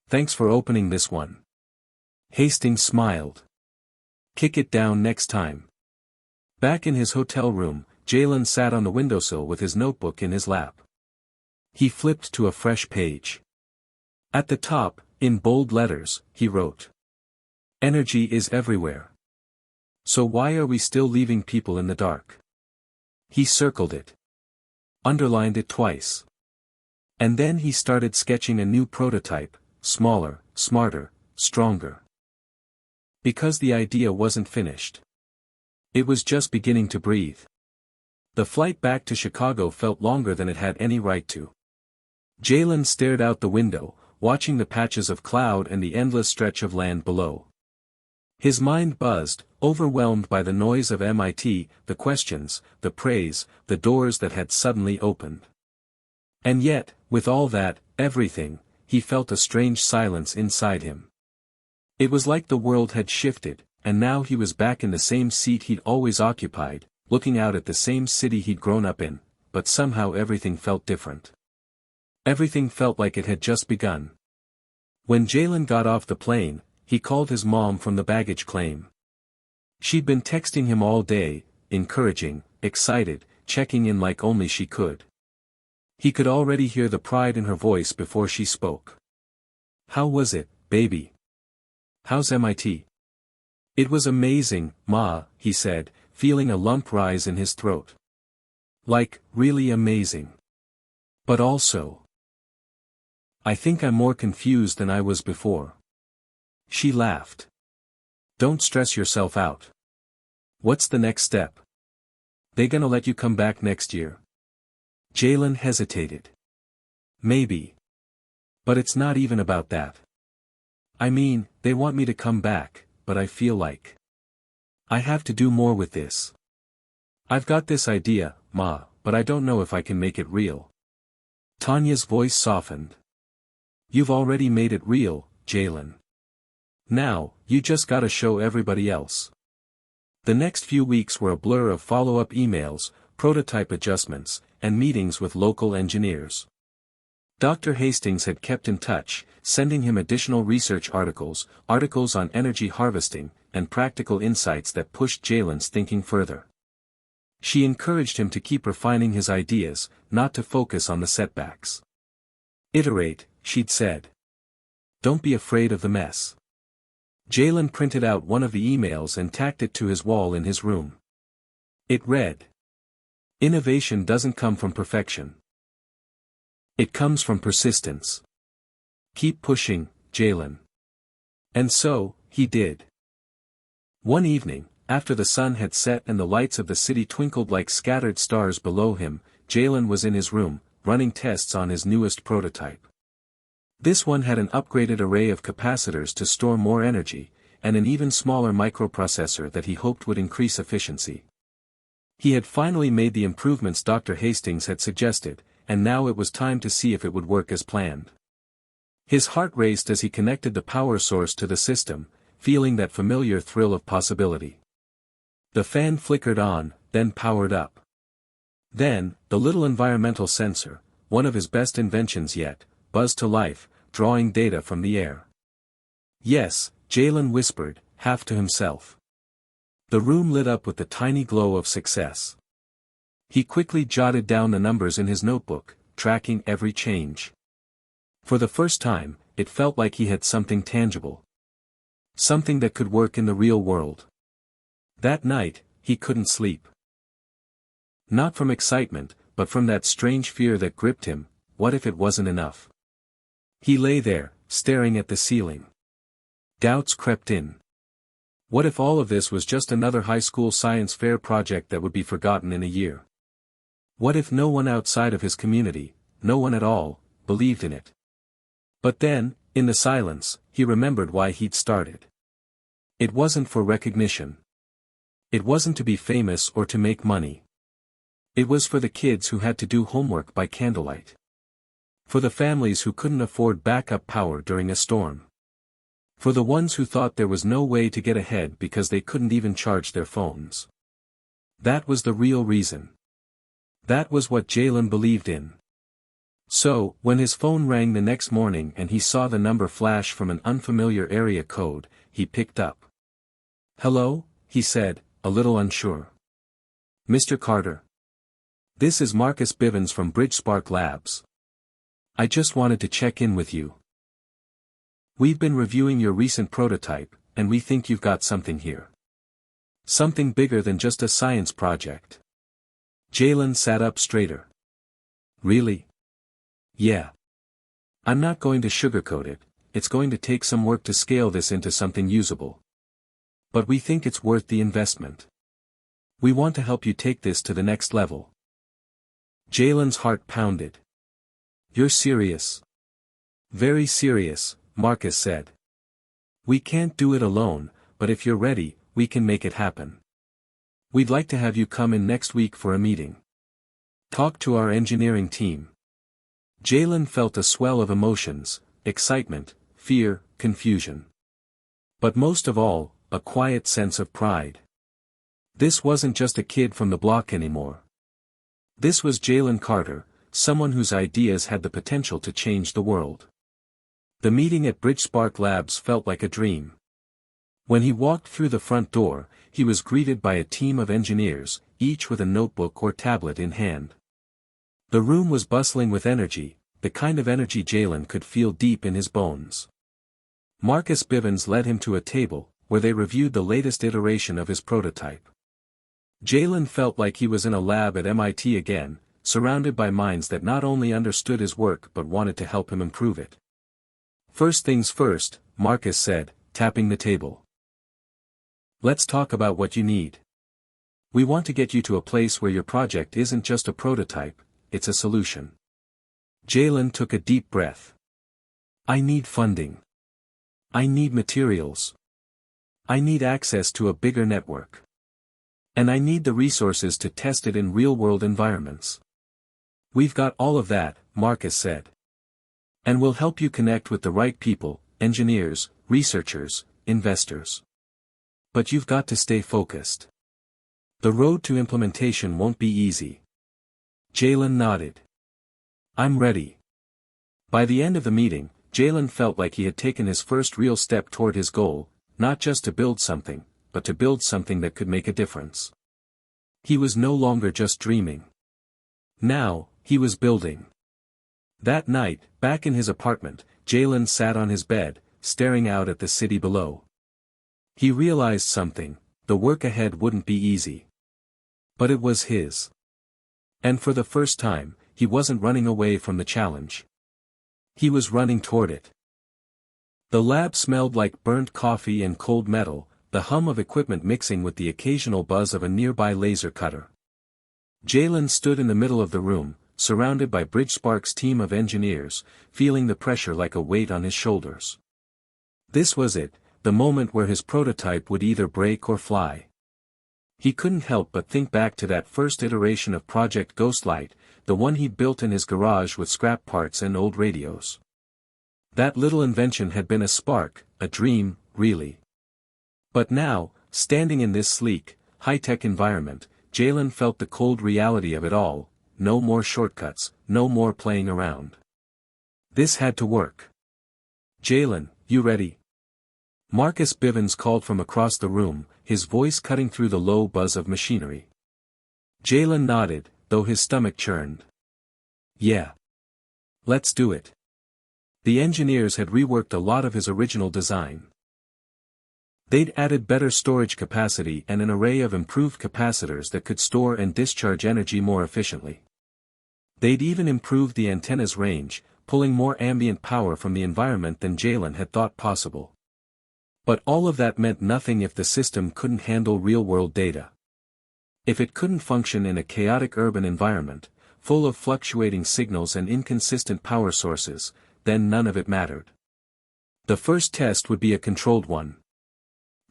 Thanks for opening this one. Hastings smiled. Kick it down next time. Back in his hotel room, Jalen sat on the windowsill with his notebook in his lap. He flipped to a fresh page. At the top, in bold letters, he wrote. Energy is everywhere. So why are we still leaving people in the dark? He circled it. Underlined it twice. And then he started sketching a new prototype, smaller, smarter, stronger. Because the idea wasn't finished. It was just beginning to breathe. The flight back to Chicago felt longer than it had any right to. Jalen stared out the window, watching the patches of cloud and the endless stretch of land below. His mind buzzed, overwhelmed by the noise of MIT, the questions, the praise, the doors that had suddenly opened. And yet, with all that, everything, he felt a strange silence inside him. It was like the world had shifted, and now he was back in the same seat he'd always occupied, looking out at the same city he'd grown up in, but somehow everything felt different. Everything felt like it had just begun. When Jalen got off the plane, he called his mom from the baggage claim. She'd been texting him all day, encouraging, excited, checking in like only she could. He could already hear the pride in her voice before she spoke. How was it, baby? How's MIT? It was amazing, Ma, he said, feeling a lump rise in his throat. Like, really amazing. But also, I think I'm more confused than I was before. She laughed. Don't stress yourself out. What's the next step? They gonna let you come back next year? Jalen hesitated. Maybe. But it's not even about that. I mean, they want me to come back, but I feel like I have to do more with this. I've got this idea, Ma, but I don't know if I can make it real. Tanya's voice softened. You've already made it real, Jalen. Now, you just gotta show everybody else. The next few weeks were a blur of follow-up emails, prototype adjustments, and meetings with local engineers. Dr. Hastings had kept in touch, sending him additional research articles on energy harvesting, and practical insights that pushed Jalen's thinking further. She encouraged him to keep refining his ideas, not to focus on the setbacks. Iterate, she'd said. Don't be afraid of the mess. Jalen printed out one of the emails and tacked it to his wall in his room. It read, "Innovation doesn't come from perfection. It comes from persistence. Keep pushing, Jalen." And so, he did. One evening, after the sun had set and the lights of the city twinkled like scattered stars below him, Jalen was in his room, running tests on his newest prototype. This one had an upgraded array of capacitors to store more energy, and an even smaller microprocessor that he hoped would increase efficiency. He had finally made the improvements Dr. Hastings had suggested, and now it was time to see if it would work as planned. His heart raced as he connected the power source to the system, feeling that familiar thrill of possibility. The fan flickered on, then powered up. Then, the little environmental sensor, one of his best inventions yet, buzzed to life, drawing data from the air. Yes, Jalen whispered, half to himself. The room lit up with the tiny glow of success. He quickly jotted down the numbers in his notebook, tracking every change. For the first time, it felt like he had something tangible. Something that could work in the real world. That night, he couldn't sleep. Not from excitement, but from that strange fear that gripped him. What if it wasn't enough? He lay there, staring at the ceiling. Doubts crept in. What if all of this was just another high school science fair project that would be forgotten in a year? What if no one outside of his community, no one at all, believed in it? But then, in the silence, he remembered why he'd started. It wasn't for recognition. It wasn't to be famous or to make money. It was for the kids who had to do homework by candlelight. For the families who couldn't afford backup power during a storm. For the ones who thought there was no way to get ahead because they couldn't even charge their phones. That was the real reason. That was what Jalen believed in. So, when his phone rang the next morning and he saw the number flash from an unfamiliar area code, he picked up. "Hello," he said, a little unsure. "Mr. Carter. This is Marcus Bivens from BridgeSpark Labs. I just wanted to check in with you. We've been reviewing your recent prototype, and we think you've got something here. Something bigger than just a science project." Jalen sat up straighter. "Really?" "Yeah. I'm not going to sugarcoat it, it's going to take some work to scale this into something usable. But we think it's worth the investment. We want to help you take this to the next level." Jalen's heart pounded. "You're serious?" "Very serious," Marcus said. "We can't do it alone, but if you're ready, we can make it happen. We'd like to have you come in next week for a meeting. Talk to our engineering team." Jalen felt a swell of emotions, excitement, fear, confusion. But most of all, a quiet sense of pride. This wasn't just a kid from the block anymore. This was Jalen Carter, someone whose ideas had the potential to change the world. The meeting at BridgeSpark Labs felt like a dream. When he walked through the front door, he was greeted by a team of engineers, each with a notebook or tablet in hand. The room was bustling with energy, the kind of energy Jalen could feel deep in his bones. Marcus Bivens led him to a table, where they reviewed the latest iteration of his prototype. Jalen felt like he was in a lab at MIT again, surrounded by minds that not only understood his work but wanted to help him improve it. "First things first," Marcus said, tapping the table. "Let's talk about what you need. We want to get you to a place where your project isn't just a prototype, it's a solution." Jalen took a deep breath. "I need funding. I need materials. I need access to a bigger network. And I need the resources to test it in real-world environments." We've got all of that, Marcus said. And we'll help you connect with the right people, engineers, researchers, investors. But you've got to stay focused. The road to implementation won't be easy. Jalen nodded. I'm ready. By the end of the meeting, Jalen felt like he had taken his first real step toward his goal, not just to build something, but to build something that could make a difference. He was no longer just dreaming. Now, he was building. That night, back in his apartment, Jalen sat on his bed, staring out at the city below. He realized something: the work ahead wouldn't be easy. But it was his. And for the first time, he wasn't running away from the challenge. He was running toward it. The lab smelled like burnt coffee and cold metal, the hum of equipment mixing with the occasional buzz of a nearby laser cutter. Jalen stood in the middle of the room, surrounded by BridgeSpark's team of engineers, feeling the pressure like a weight on his shoulders. This was it, the moment where his prototype would either break or fly. He couldn't help but think back to that first iteration of Project Ghostlight, the one he'd built in his garage with scrap parts and old radios. That little invention had been a spark, a dream, really. But now, standing in this sleek, high-tech environment, Jalen felt the cold reality of it all: no more shortcuts, no more playing around. This had to work. Jalen, you ready? Marcus Bivens called from across the room, his voice cutting through the low buzz of machinery. Jalen nodded, though his stomach churned. Yeah. Let's do it. The engineers had reworked a lot of his original design. They'd added better storage capacity and an array of improved capacitors that could store and discharge energy more efficiently. They'd even improved the antenna's range, pulling more ambient power from the environment than Jalen had thought possible. But all of that meant nothing if the system couldn't handle real-world data. If it couldn't function in a chaotic urban environment, full of fluctuating signals and inconsistent power sources, then none of it mattered. The first test would be a controlled one.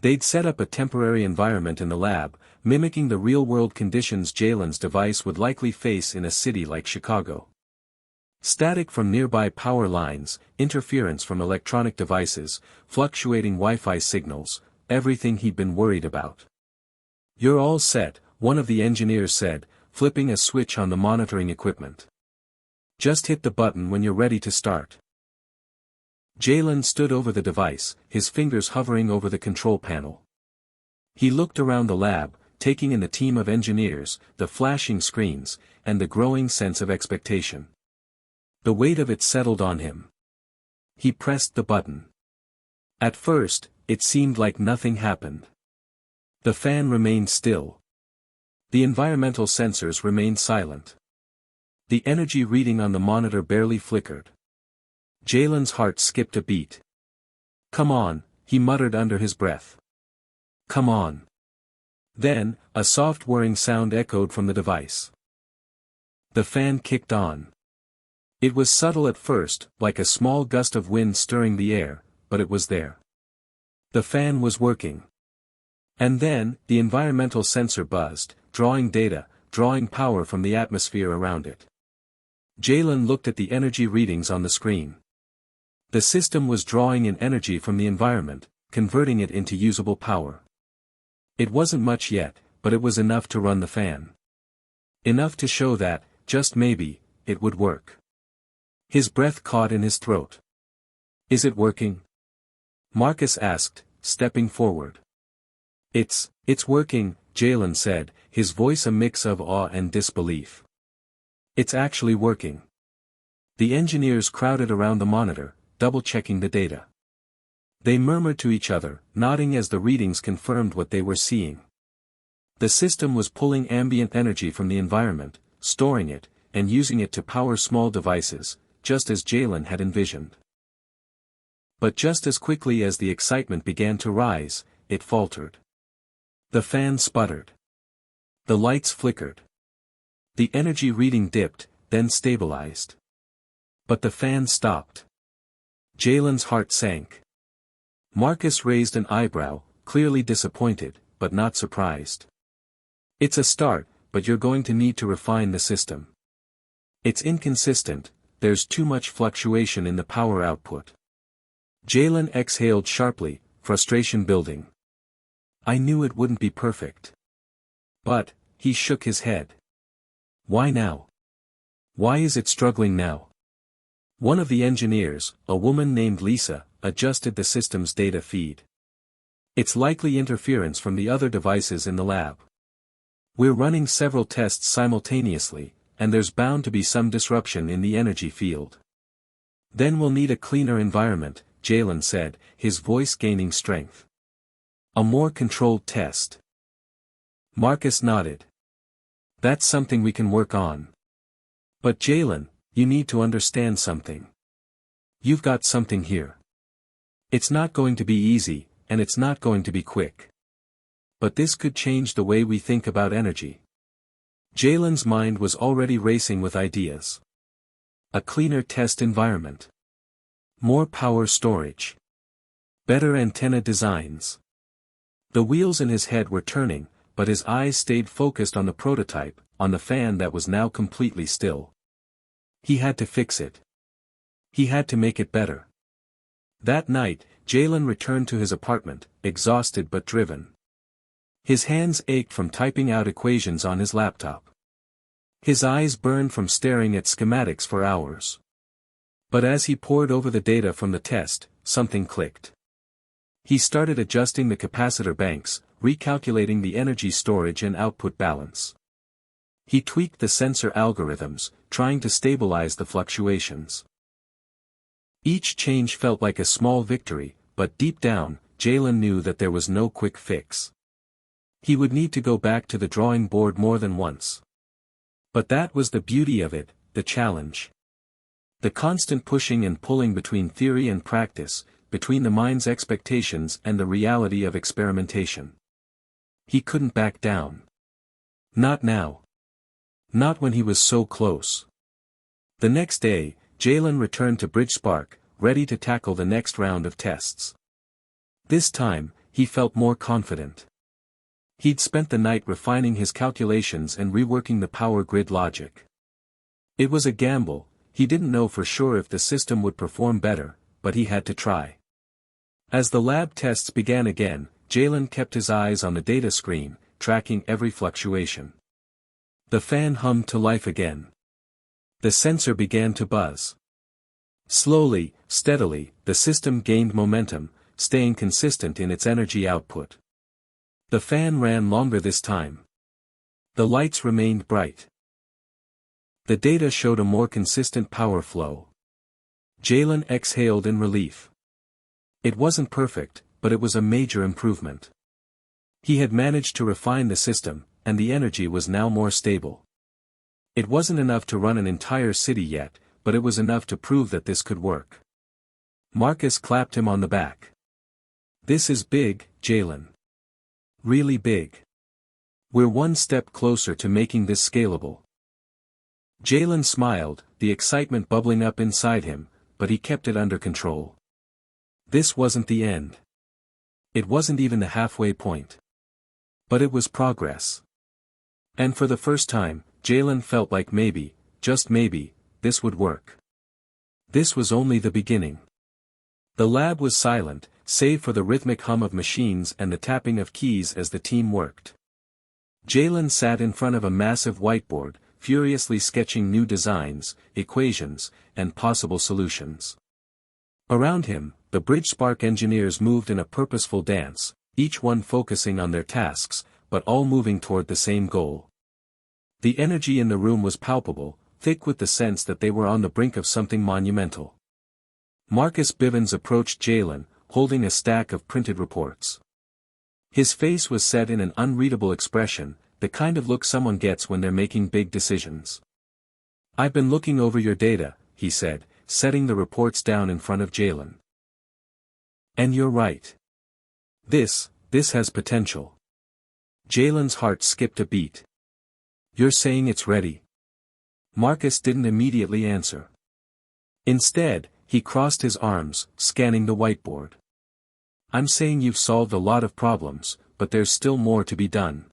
They'd set up a temporary environment in the lab, mimicking the real-world conditions Jalen's device would likely face in a city like Chicago. Static from nearby power lines, interference from electronic devices, fluctuating Wi-Fi signals, everything he'd been worried about. You're all set, one of the engineers said, flipping a switch on the monitoring equipment. Just hit the button when you're ready to start. Jalen stood over the device, his fingers hovering over the control panel. He looked around the lab, taking in the team of engineers, the flashing screens, and the growing sense of expectation. The weight of it settled on him. He pressed the button. At first, it seemed like nothing happened. The fan remained still. The environmental sensors remained silent. The energy reading on the monitor barely flickered. Jalen's heart skipped a beat. Come on, he muttered under his breath. Come on. Then, a soft whirring sound echoed from the device. The fan kicked on. It was subtle at first, like a small gust of wind stirring the air, but it was there. The fan was working. And then, the environmental sensor buzzed, drawing data, drawing power from the atmosphere around it. Jalen looked at the energy readings on the screen. The system was drawing in energy from the environment, converting it into usable power. It wasn't much yet, but it was enough to run the fan. Enough to show that, just maybe, it would work. His breath caught in his throat. Is it working? Marcus asked, stepping forward. It's working, Jalen said, his voice a mix of awe and disbelief. It's actually working. The engineers crowded around the monitor, double-checking the data. They murmured to each other, nodding as the readings confirmed what they were seeing. The system was pulling ambient energy from the environment, storing it, and using it to power small devices, just as Jalen had envisioned. But just as quickly as the excitement began to rise, it faltered. The fan sputtered. The lights flickered. The energy reading dipped, then stabilized. But the fan stopped. Jalen's heart sank. Marcus raised an eyebrow, clearly disappointed, but not surprised. It's a start, but you're going to need to refine the system. It's inconsistent, there's too much fluctuation in the power output. Jalen exhaled sharply, frustration building. I knew it wouldn't be perfect. But, he shook his head. Why now? Why is it struggling now? One of the engineers, a woman named Lisa, adjusted the system's data feed. It's likely interference from the other devices in the lab. We're running several tests simultaneously, and there's bound to be some disruption in the energy field. Then we'll need a cleaner environment, Jalen said, his voice gaining strength. A more controlled test. Marcus nodded. That's something we can work on. But Jalen, you need to understand something. You've got something here. It's not going to be easy, and it's not going to be quick. But this could change the way we think about energy. Jalen's mind was already racing with ideas. A cleaner test environment. More power storage. Better antenna designs. The wheels in his head were turning, but his eyes stayed focused on the prototype, on the fan that was now completely still. He had to fix it. He had to make it better. That night, Jalen returned to his apartment, exhausted but driven. His hands ached from typing out equations on his laptop. His eyes burned from staring at schematics for hours. But as he pored over the data from the test, something clicked. He started adjusting the capacitor banks, recalculating the energy storage and output balance. He tweaked the sensor algorithms, trying to stabilize the fluctuations. Each change felt like a small victory, but deep down, Jalen knew that there was no quick fix. He would need to go back to the drawing board more than once. But that was the beauty of it, the challenge. The constant pushing and pulling between theory and practice, between the mind's expectations and the reality of experimentation. He couldn't back down. Not now. Not when he was so close. The next day, Jalen returned to BridgeSpark, ready to tackle the next round of tests. This time, he felt more confident. He'd spent the night refining his calculations and reworking the power grid logic. It was a gamble, he didn't know for sure if the system would perform better, but he had to try. As the lab tests began again, Jalen kept his eyes on the data screen, tracking every fluctuation. The fan hummed to life again. The sensor began to buzz. Slowly, steadily, the system gained momentum, staying consistent in its energy output. The fan ran longer this time. The lights remained bright. The data showed a more consistent power flow. Jalen exhaled in relief. It wasn't perfect, but it was a major improvement. He had managed to refine the system, and the energy was now more stable. It wasn't enough to run an entire city yet, but it was enough to prove that this could work. Marcus clapped him on the back. This is big, Jalen. Really big. We're one step closer to making this scalable. Jalen smiled, the excitement bubbling up inside him, but he kept it under control. This wasn't the end. It wasn't even the halfway point. But it was progress. And for the first time, Jalen felt like maybe, just maybe, this would work. This was only the beginning. The lab was silent, save for the rhythmic hum of machines and the tapping of keys as the team worked. Jalen sat in front of a massive whiteboard, furiously sketching new designs, equations, and possible solutions. Around him, the BridgeSpark engineers moved in a purposeful dance, each one focusing on their tasks, but all moving toward the same goal. The energy in the room was palpable, thick with the sense that they were on the brink of something monumental. Marcus Bivens approached Jalen, holding a stack of printed reports. His face was set in an unreadable expression, the kind of look someone gets when they're making big decisions. I've been looking over your data, he said, setting the reports down in front of Jalen. And you're right. This has potential. Jalen's heart skipped a beat. You're saying it's ready? Marcus didn't immediately answer. Instead, he crossed his arms, scanning the whiteboard. I'm saying you've solved a lot of problems, but there's still more to be done.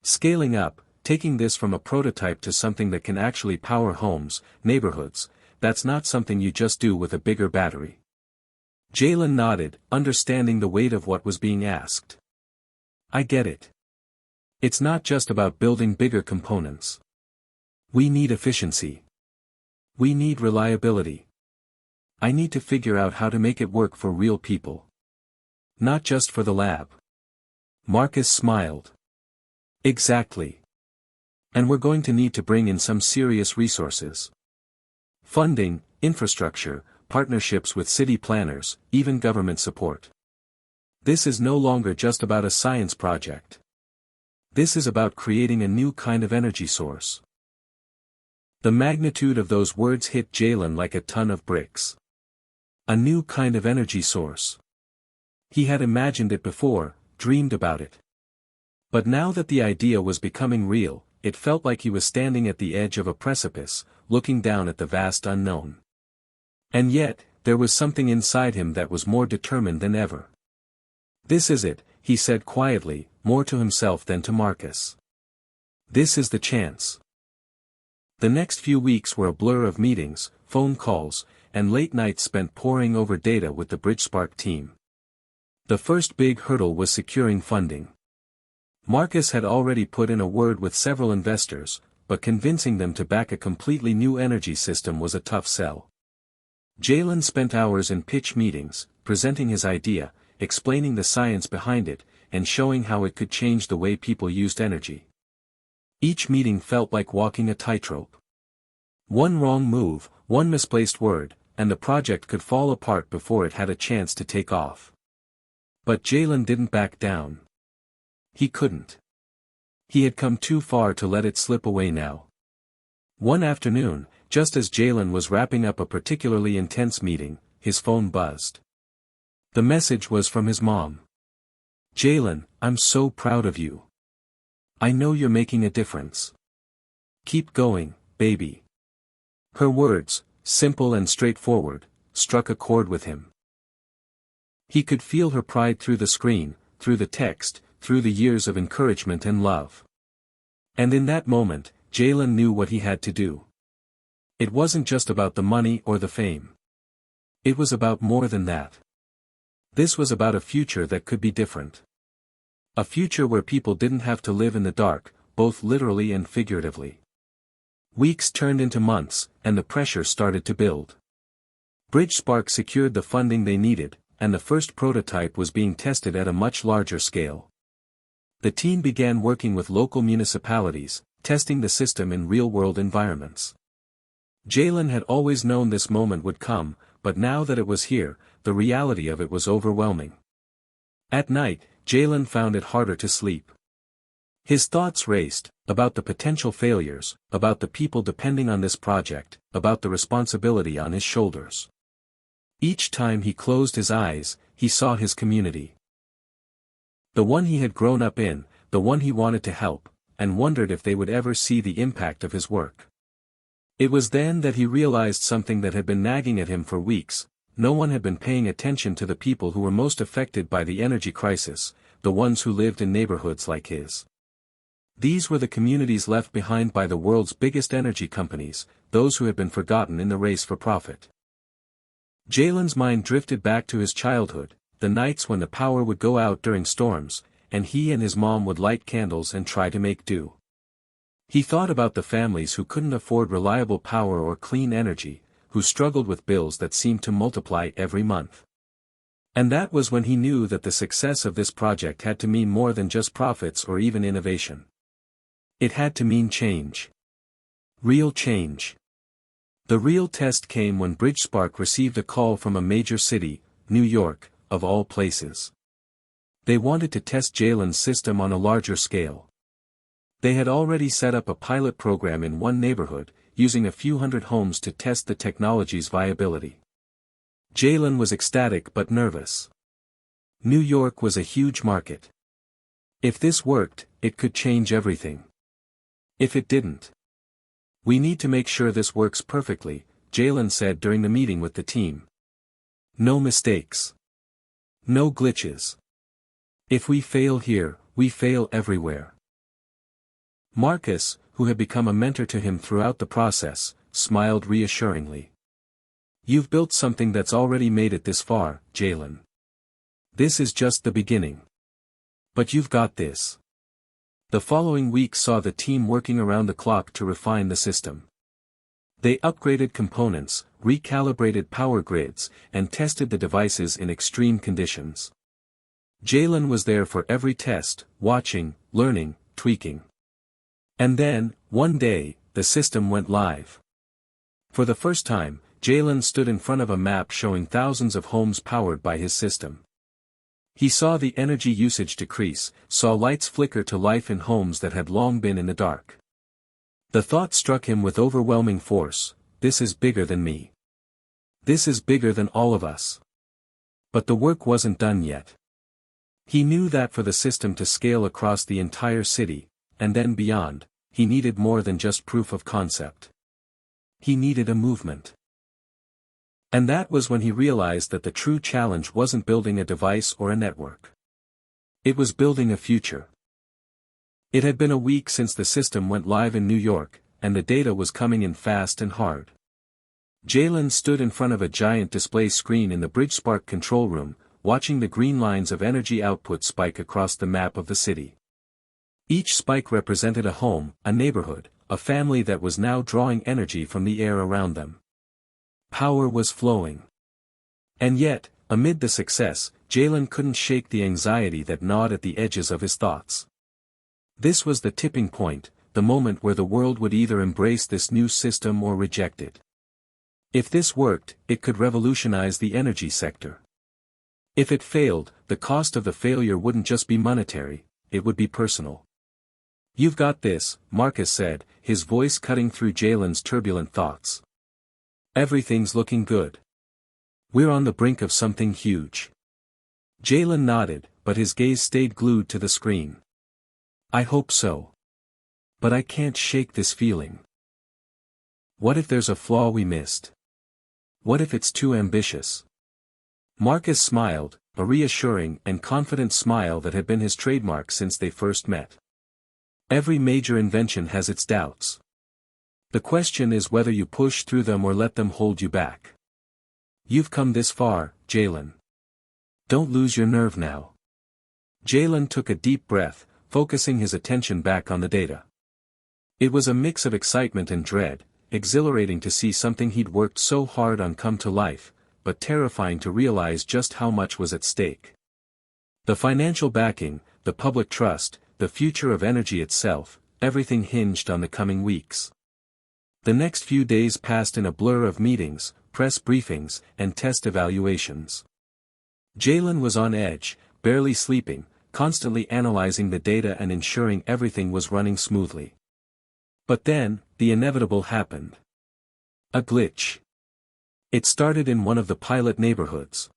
Scaling up, taking this from a prototype to something that can actually power homes, neighborhoods, that's not something you just do with a bigger battery. Jalen nodded, understanding the weight of what was being asked. I get it. It's not just about building bigger components. We need efficiency. We need reliability. I need to figure out how to make it work for real people. Not just for the lab. Marcus smiled. Exactly. And we're going to need to bring in some serious resources. Funding, infrastructure, partnerships with city planners, even government support. This is no longer just about a science project. This is about creating a new kind of energy source. The magnitude of those words hit Jalen like a ton of bricks. A new kind of energy source. He had imagined it before, dreamed about it. But now that the idea was becoming real, it felt like he was standing at the edge of a precipice, looking down at the vast unknown. And yet, there was something inside him that was more determined than ever. This is it, he said quietly, more to himself than to Marcus. This is the chance. The next few weeks were a blur of meetings, phone calls, and late nights spent poring over data with the BridgeSpark team. The first big hurdle was securing funding. Marcus had already put in a word with several investors, but convincing them to back a completely new energy system was a tough sell. Jalen spent hours in pitch meetings, presenting his idea, explaining the science behind it, and showing how it could change the way people used energy. Each meeting felt like walking a tightrope. One wrong move, one misplaced word, and the project could fall apart before it had a chance to take off. But Jalen didn't back down. He couldn't. He had come too far to let it slip away now. One afternoon, just as Jalen was wrapping up a particularly intense meeting, his phone buzzed. The message was from his mom. Jalen, I'm so proud of you. I know you're making a difference. Keep going, baby. Her words, simple and straightforward, struck a chord with him. He could feel her pride through the screen, through the text, through the years of encouragement and love. And in that moment, Jalen knew what he had to do. It wasn't just about the money or the fame. It was about more than that. This was about a future that could be different. A future where people didn't have to live in the dark, both literally and figuratively. Weeks turned into months, and the pressure started to build. BridgeSpark secured the funding they needed, and the first prototype was being tested at a much larger scale. The team began working with local municipalities, testing the system in real-world environments. Jalen had always known this moment would come, but now that it was here, the reality of it was overwhelming. At night, Jalen found it harder to sleep. His thoughts raced, about the potential failures, about the people depending on this project, about the responsibility on his shoulders. Each time he closed his eyes, he saw his community. The one he had grown up in, the one he wanted to help, and wondered if they would ever see the impact of his work. It was then that he realized something that had been nagging at him for weeks. No one had been paying attention to the people who were most affected by the energy crisis, the ones who lived in neighborhoods like his. These were the communities left behind by the world's biggest energy companies, those who had been forgotten in the race for profit. Jalen's mind drifted back to his childhood, the nights when the power would go out during storms, and he and his mom would light candles and try to make do. He thought about the families who couldn't afford reliable power or clean energy, who struggled with bills that seemed to multiply every month. And that was when he knew that the success of this project had to mean more than just profits or even innovation. It had to mean change. Real change. The real test came when BridgeSpark received a call from a major city, New York, of all places. They wanted to test Jalen's system on a larger scale. They had already set up a pilot program in one neighborhood, using a few hundred homes to test the technology's viability. Jalen was ecstatic but nervous. New York was a huge market. If this worked, it could change everything. If it didn't. We need to make sure this works perfectly, Jalen said during the meeting with the team. No mistakes. No glitches. If we fail here, we fail everywhere. Marcus, who had become a mentor to him throughout the process, smiled reassuringly. You've built something that's already made it this far, Jalen. This is just the beginning. But you've got this. The following week saw the team working around the clock to refine the system. They upgraded components, recalibrated power grids, and tested the devices in extreme conditions. Jalen was there for every test, watching, learning, tweaking. And then, one day, the system went live. For the first time, Jalen stood in front of a map showing thousands of homes powered by his system. He saw the energy usage decrease, saw lights flicker to life in homes that had long been in the dark. The thought struck him with overwhelming force: this is bigger than me. This is bigger than all of us. But the work wasn't done yet. He knew that for the system to scale across the entire city, and then beyond, he needed more than just proof of concept. He needed a movement. And that was when he realized that the true challenge wasn't building a device or a network. It was building a future. It had been a week since the system went live in New York, and the data was coming in fast and hard. Jalen stood in front of a giant display screen in the BridgeSpark control room, watching the green lines of energy output spike across the map of the city. Each spike represented a home, a neighborhood, a family that was now drawing energy from the air around them. Power was flowing. And yet, amid the success, Jalen couldn't shake the anxiety that gnawed at the edges of his thoughts. This was the tipping point, the moment where the world would either embrace this new system or reject it. If this worked, it could revolutionize the energy sector. If it failed, the cost of the failure wouldn't just be monetary, it would be personal. You've got this, Marcus said, his voice cutting through Jalen's turbulent thoughts. Everything's looking good. We're on the brink of something huge. Jalen nodded, but his gaze stayed glued to the screen. I hope so. But I can't shake this feeling. What if there's a flaw we missed? What if it's too ambitious? Marcus smiled, a reassuring and confident smile that had been his trademark since they first met. Every major invention has its doubts. The question is whether you push through them or let them hold you back. You've come this far, Jalen. Don't lose your nerve now. Jalen took a deep breath, focusing his attention back on the data. It was a mix of excitement and dread, exhilarating to see something he'd worked so hard on come to life, but terrifying to realize just how much was at stake. The financial backing, the public trust, the future of energy itself, everything hinged on the coming weeks. The next few days passed in a blur of meetings, press briefings, and test evaluations. Jalen was on edge, barely sleeping, constantly analyzing the data and ensuring everything was running smoothly. But then, the inevitable happened. A glitch. It started in one of the pilot neighborhoods.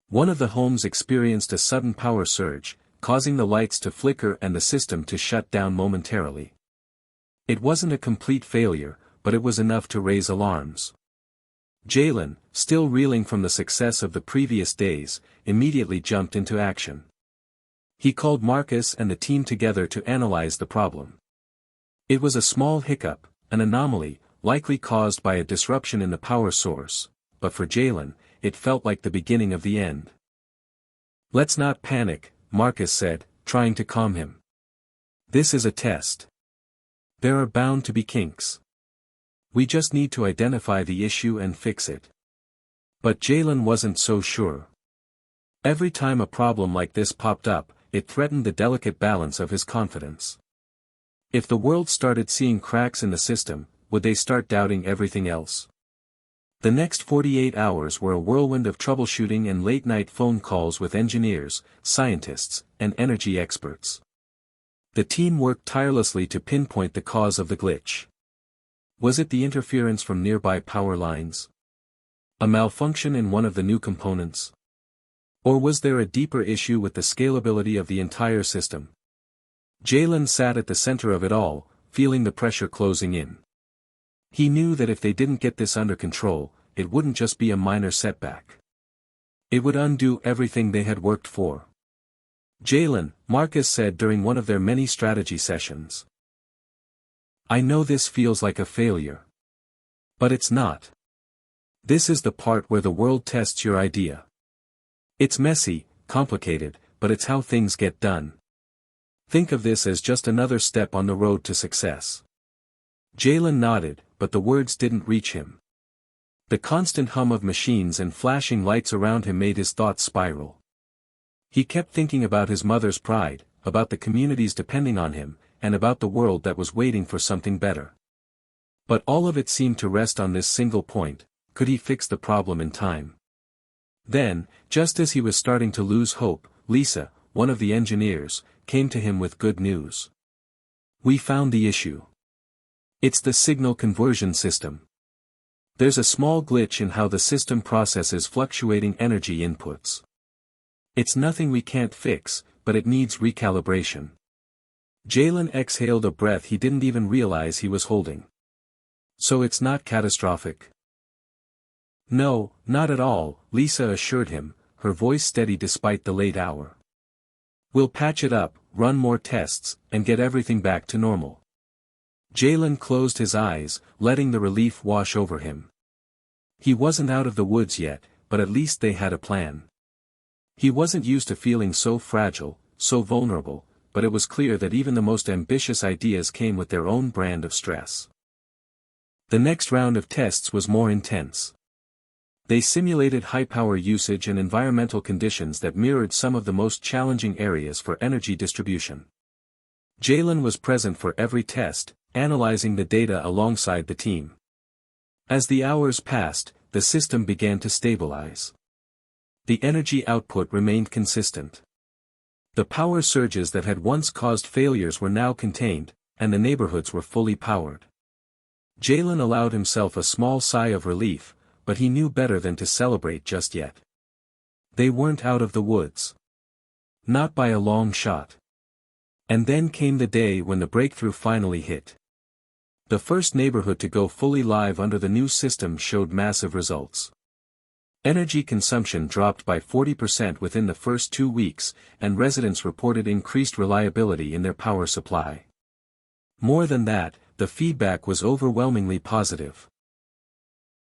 One of the homes experienced a sudden power surge, causing the lights to flicker and the system to shut down momentarily. It wasn't a complete failure, but it was enough to raise alarms. Jalen, still reeling from the success of the previous days, immediately jumped into action. He called Marcus and the team together to analyze the problem. It was a small hiccup, an anomaly, likely caused by a disruption in the power source, but for Jalen, it felt like the beginning of the end. Let's not panic, Marcus said, trying to calm him. This is a test. There are bound to be kinks. We just need to identify the issue and fix it. But Jalen wasn't so sure. Every time a problem like this popped up, it threatened the delicate balance of his confidence. If the world started seeing cracks in the system, would they start doubting everything else? The next 48 hours were a whirlwind of troubleshooting and late-night phone calls with engineers, scientists, and energy experts. The team worked tirelessly to pinpoint the cause of the glitch. Was it the interference from nearby power lines? A malfunction in one of the new components? Or was there a deeper issue with the scalability of the entire system? Jalen sat at the center of it all, feeling the pressure closing in. He knew that if they didn't get this under control, it wouldn't just be a minor setback. It would undo everything they had worked for. Jalen, Marcus said during one of their many strategy sessions. I know this feels like a failure. But it's not. This is the part where the world tests your idea. It's messy, complicated, but it's how things get done. Think of this as just another step on the road to success. Jalen nodded, but the words didn't reach him. The constant hum of machines and flashing lights around him made his thoughts spiral. He kept thinking about his mother's pride, about the communities depending on him, and about the world that was waiting for something better. But all of it seemed to rest on this single point: could he fix the problem in time? Then, just as he was starting to lose hope, Lisa, one of the engineers, came to him with good news. We found the issue. It's the signal conversion system. There's a small glitch in how the system processes fluctuating energy inputs. It's nothing we can't fix, but it needs recalibration. Jalen exhaled a breath he didn't even realize he was holding. So it's not catastrophic? No, not at all, Lisa assured him, her voice steady despite the late hour. We'll patch it up, run more tests, and get everything back to normal. Jalen closed his eyes, letting the relief wash over him. He wasn't out of the woods yet, but at least they had a plan. He wasn't used to feeling so fragile, so vulnerable, but it was clear that even the most ambitious ideas came with their own brand of stress. The next round of tests was more intense. They simulated high power usage and environmental conditions that mirrored some of the most challenging areas for energy distribution. Jalen was present for every test, analyzing the data alongside the team. As the hours passed, the system began to stabilize. The energy output remained consistent. The power surges that had once caused failures were now contained, and the neighborhoods were fully powered. Jalen allowed himself a small sigh of relief, but he knew better than to celebrate just yet. They weren't out of the woods. Not by a long shot. And then came the day when the breakthrough finally hit. The first neighborhood to go fully live under the new system showed massive results. Energy consumption dropped by 40% within the first 2 weeks, and residents reported increased reliability in their power supply. More than that, the feedback was overwhelmingly positive.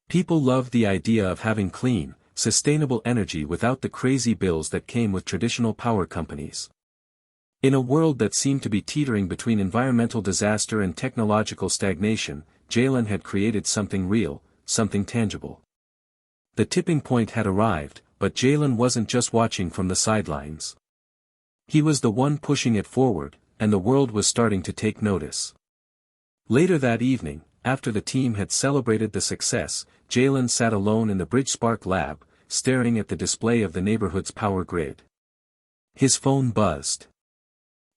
People loved the idea of having clean, sustainable energy without the crazy bills that came with traditional power companies. In a world that seemed to be teetering between environmental disaster and technological stagnation, Jalen had created something real, something tangible. The tipping point had arrived, but Jalen wasn't just watching from the sidelines. He was the one pushing it forward, and the world was starting to take notice. Later that evening, after the team had celebrated the success, Jalen sat alone in the BridgeSpark lab, staring at the display of the neighborhood's power grid. His phone buzzed.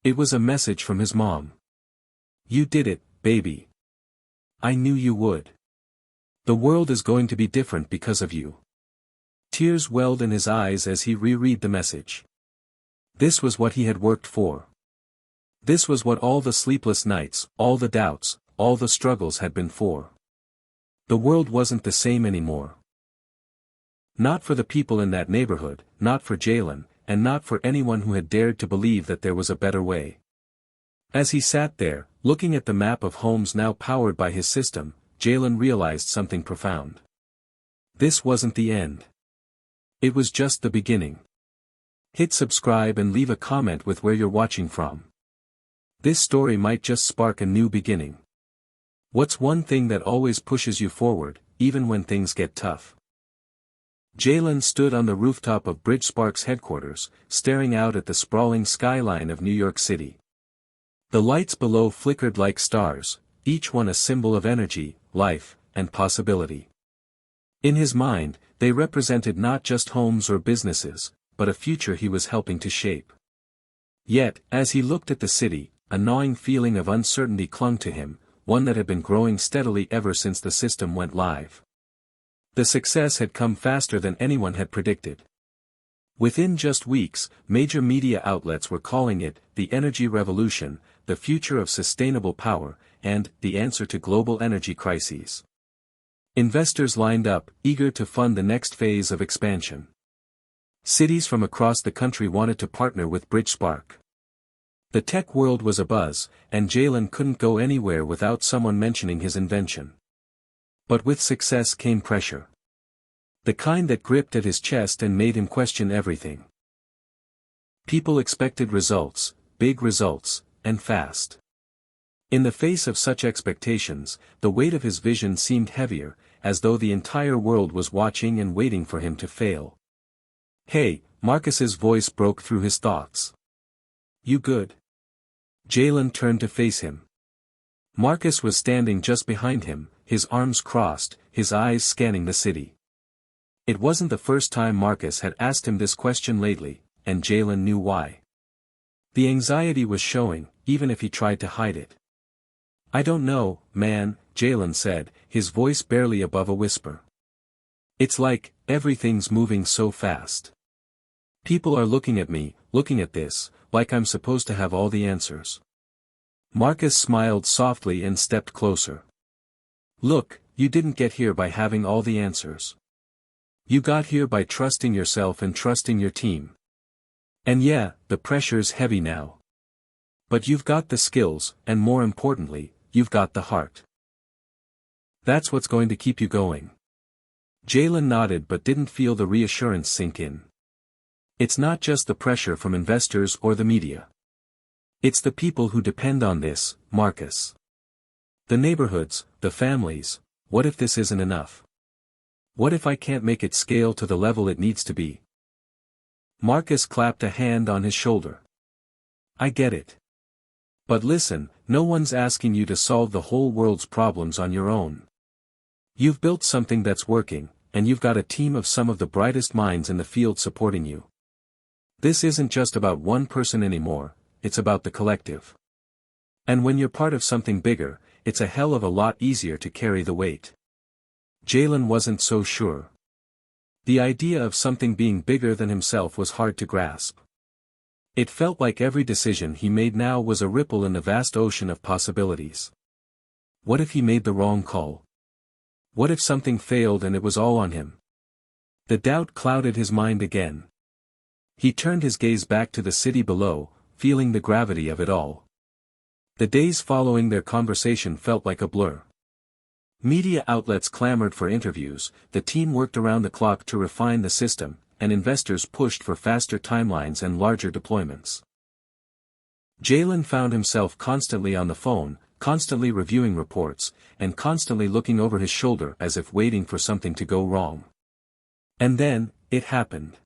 It was a message from his mom. You did it, baby. I knew you would. The world is going to be different because of you. Tears welled in his eyes as he reread the message. This was what he had worked for. This was what all the sleepless nights, all the doubts, all the struggles had been for. The world wasn't the same anymore. Not for the people in that neighborhood, not for Jalen, and not for anyone who had dared to believe that there was a better way. As he sat there, looking at the map of homes now powered by his system, Jalen realized something profound. This wasn't the end. It was just the beginning. Hit subscribe and leave a comment with where you're watching from. This story might just spark a new beginning. What's one thing that always pushes you forward, even when things get tough? Jalen stood on the rooftop of BridgeSpark's headquarters, staring out at the sprawling skyline of New York City. The lights below flickered like stars, each one a symbol of energy, life, and possibility. In his mind, they represented not just homes or businesses, but a future he was helping to shape. Yet, as he looked at the city, a gnawing feeling of uncertainty clung to him, one that had been growing steadily ever since the system went live. The success had come faster than anyone had predicted. Within just weeks, major media outlets were calling it the energy revolution, the future of sustainable power, and the answer to global energy crises. Investors lined up, eager to fund the next phase of expansion. Cities from across the country wanted to partner with BridgeSpark. The tech world was abuzz, and Jalen couldn't go anywhere without someone mentioning his invention. But with success came pressure. The kind that gripped at his chest and made him question everything. People expected results, big results, and fast. In the face of such expectations, the weight of his vision seemed heavier, as though the entire world was watching and waiting for him to fail. "Hey," Marcus's voice broke through his thoughts. "You good?" Jalen turned to face him. Marcus was standing just behind him, his arms crossed, his eyes scanning the city. It wasn't the first time Marcus had asked him this question lately, and Jalen knew why. The anxiety was showing, even if he tried to hide it. "I don't know, man," Jalen said, his voice barely above a whisper. "It's like, everything's moving so fast. People are looking at me, looking at this, like I'm supposed to have all the answers." Marcus smiled softly and stepped closer. "Look, you didn't get here by having all the answers. You got here by trusting yourself and trusting your team. And yeah, the pressure's heavy now. But you've got the skills, and more importantly, you've got the heart. That's what's going to keep you going." Jalen nodded but didn't feel the reassurance sink in. It's not just the pressure from investors or the media. It's the people who depend on this, Marcus. The neighborhoods, the families. What if this isn't enough? What if I can't make it scale to the level it needs to be? Marcus clapped a hand on his shoulder. "I get it. But listen, no one's asking you to solve the whole world's problems on your own. You've built something that's working, and you've got a team of some of the brightest minds in the field supporting you. This isn't just about one person anymore, it's about the collective. And when you're part of something bigger, it's a hell of a lot easier to carry the weight." Jalen wasn't so sure. The idea of something being bigger than himself was hard to grasp. It felt like every decision he made now was a ripple in the vast ocean of possibilities. What if he made the wrong call? What if something failed and it was all on him? The doubt clouded his mind again. He turned his gaze back to the city below, feeling the gravity of it all. The days following their conversation felt like a blur. Media outlets clamored for interviews, the team worked around the clock to refine the system, and investors pushed for faster timelines and larger deployments. Jalen found himself constantly on the phone, constantly reviewing reports, and constantly looking over his shoulder as if waiting for something to go wrong. And then, it happened.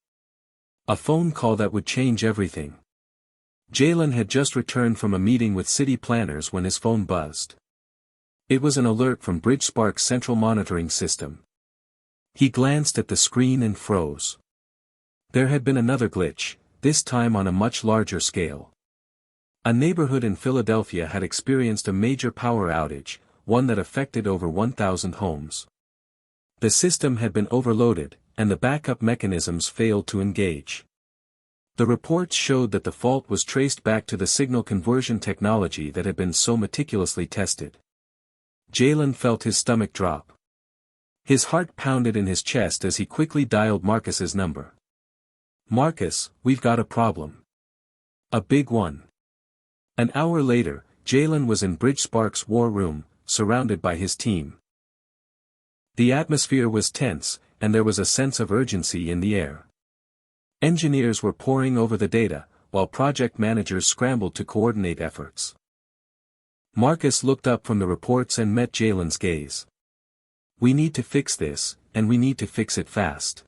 A phone call that would change everything. Jalen had just returned from a meeting with city planners when his phone buzzed. It was an alert from BridgeSpark's central monitoring system. He glanced at the screen and froze. There had been another glitch, this time on a much larger scale. A neighborhood in Philadelphia had experienced a major power outage, one that affected over 1,000 homes. The system had been overloaded, and the backup mechanisms failed to engage. The reports showed that the fault was traced back to the signal conversion technology that had been so meticulously tested. Jalen felt his stomach drop. His heart pounded in his chest as he quickly dialed Marcus's number. "Marcus, we've got a problem. A big one." An hour later, Jalen was in BridgeSpark's war room, surrounded by his team. The atmosphere was tense, and there was a sense of urgency in the air. Engineers were poring over the data, while project managers scrambled to coordinate efforts. Marcus looked up from the reports and met Jalen's gaze. "We need to fix this, and we need to fix it fast.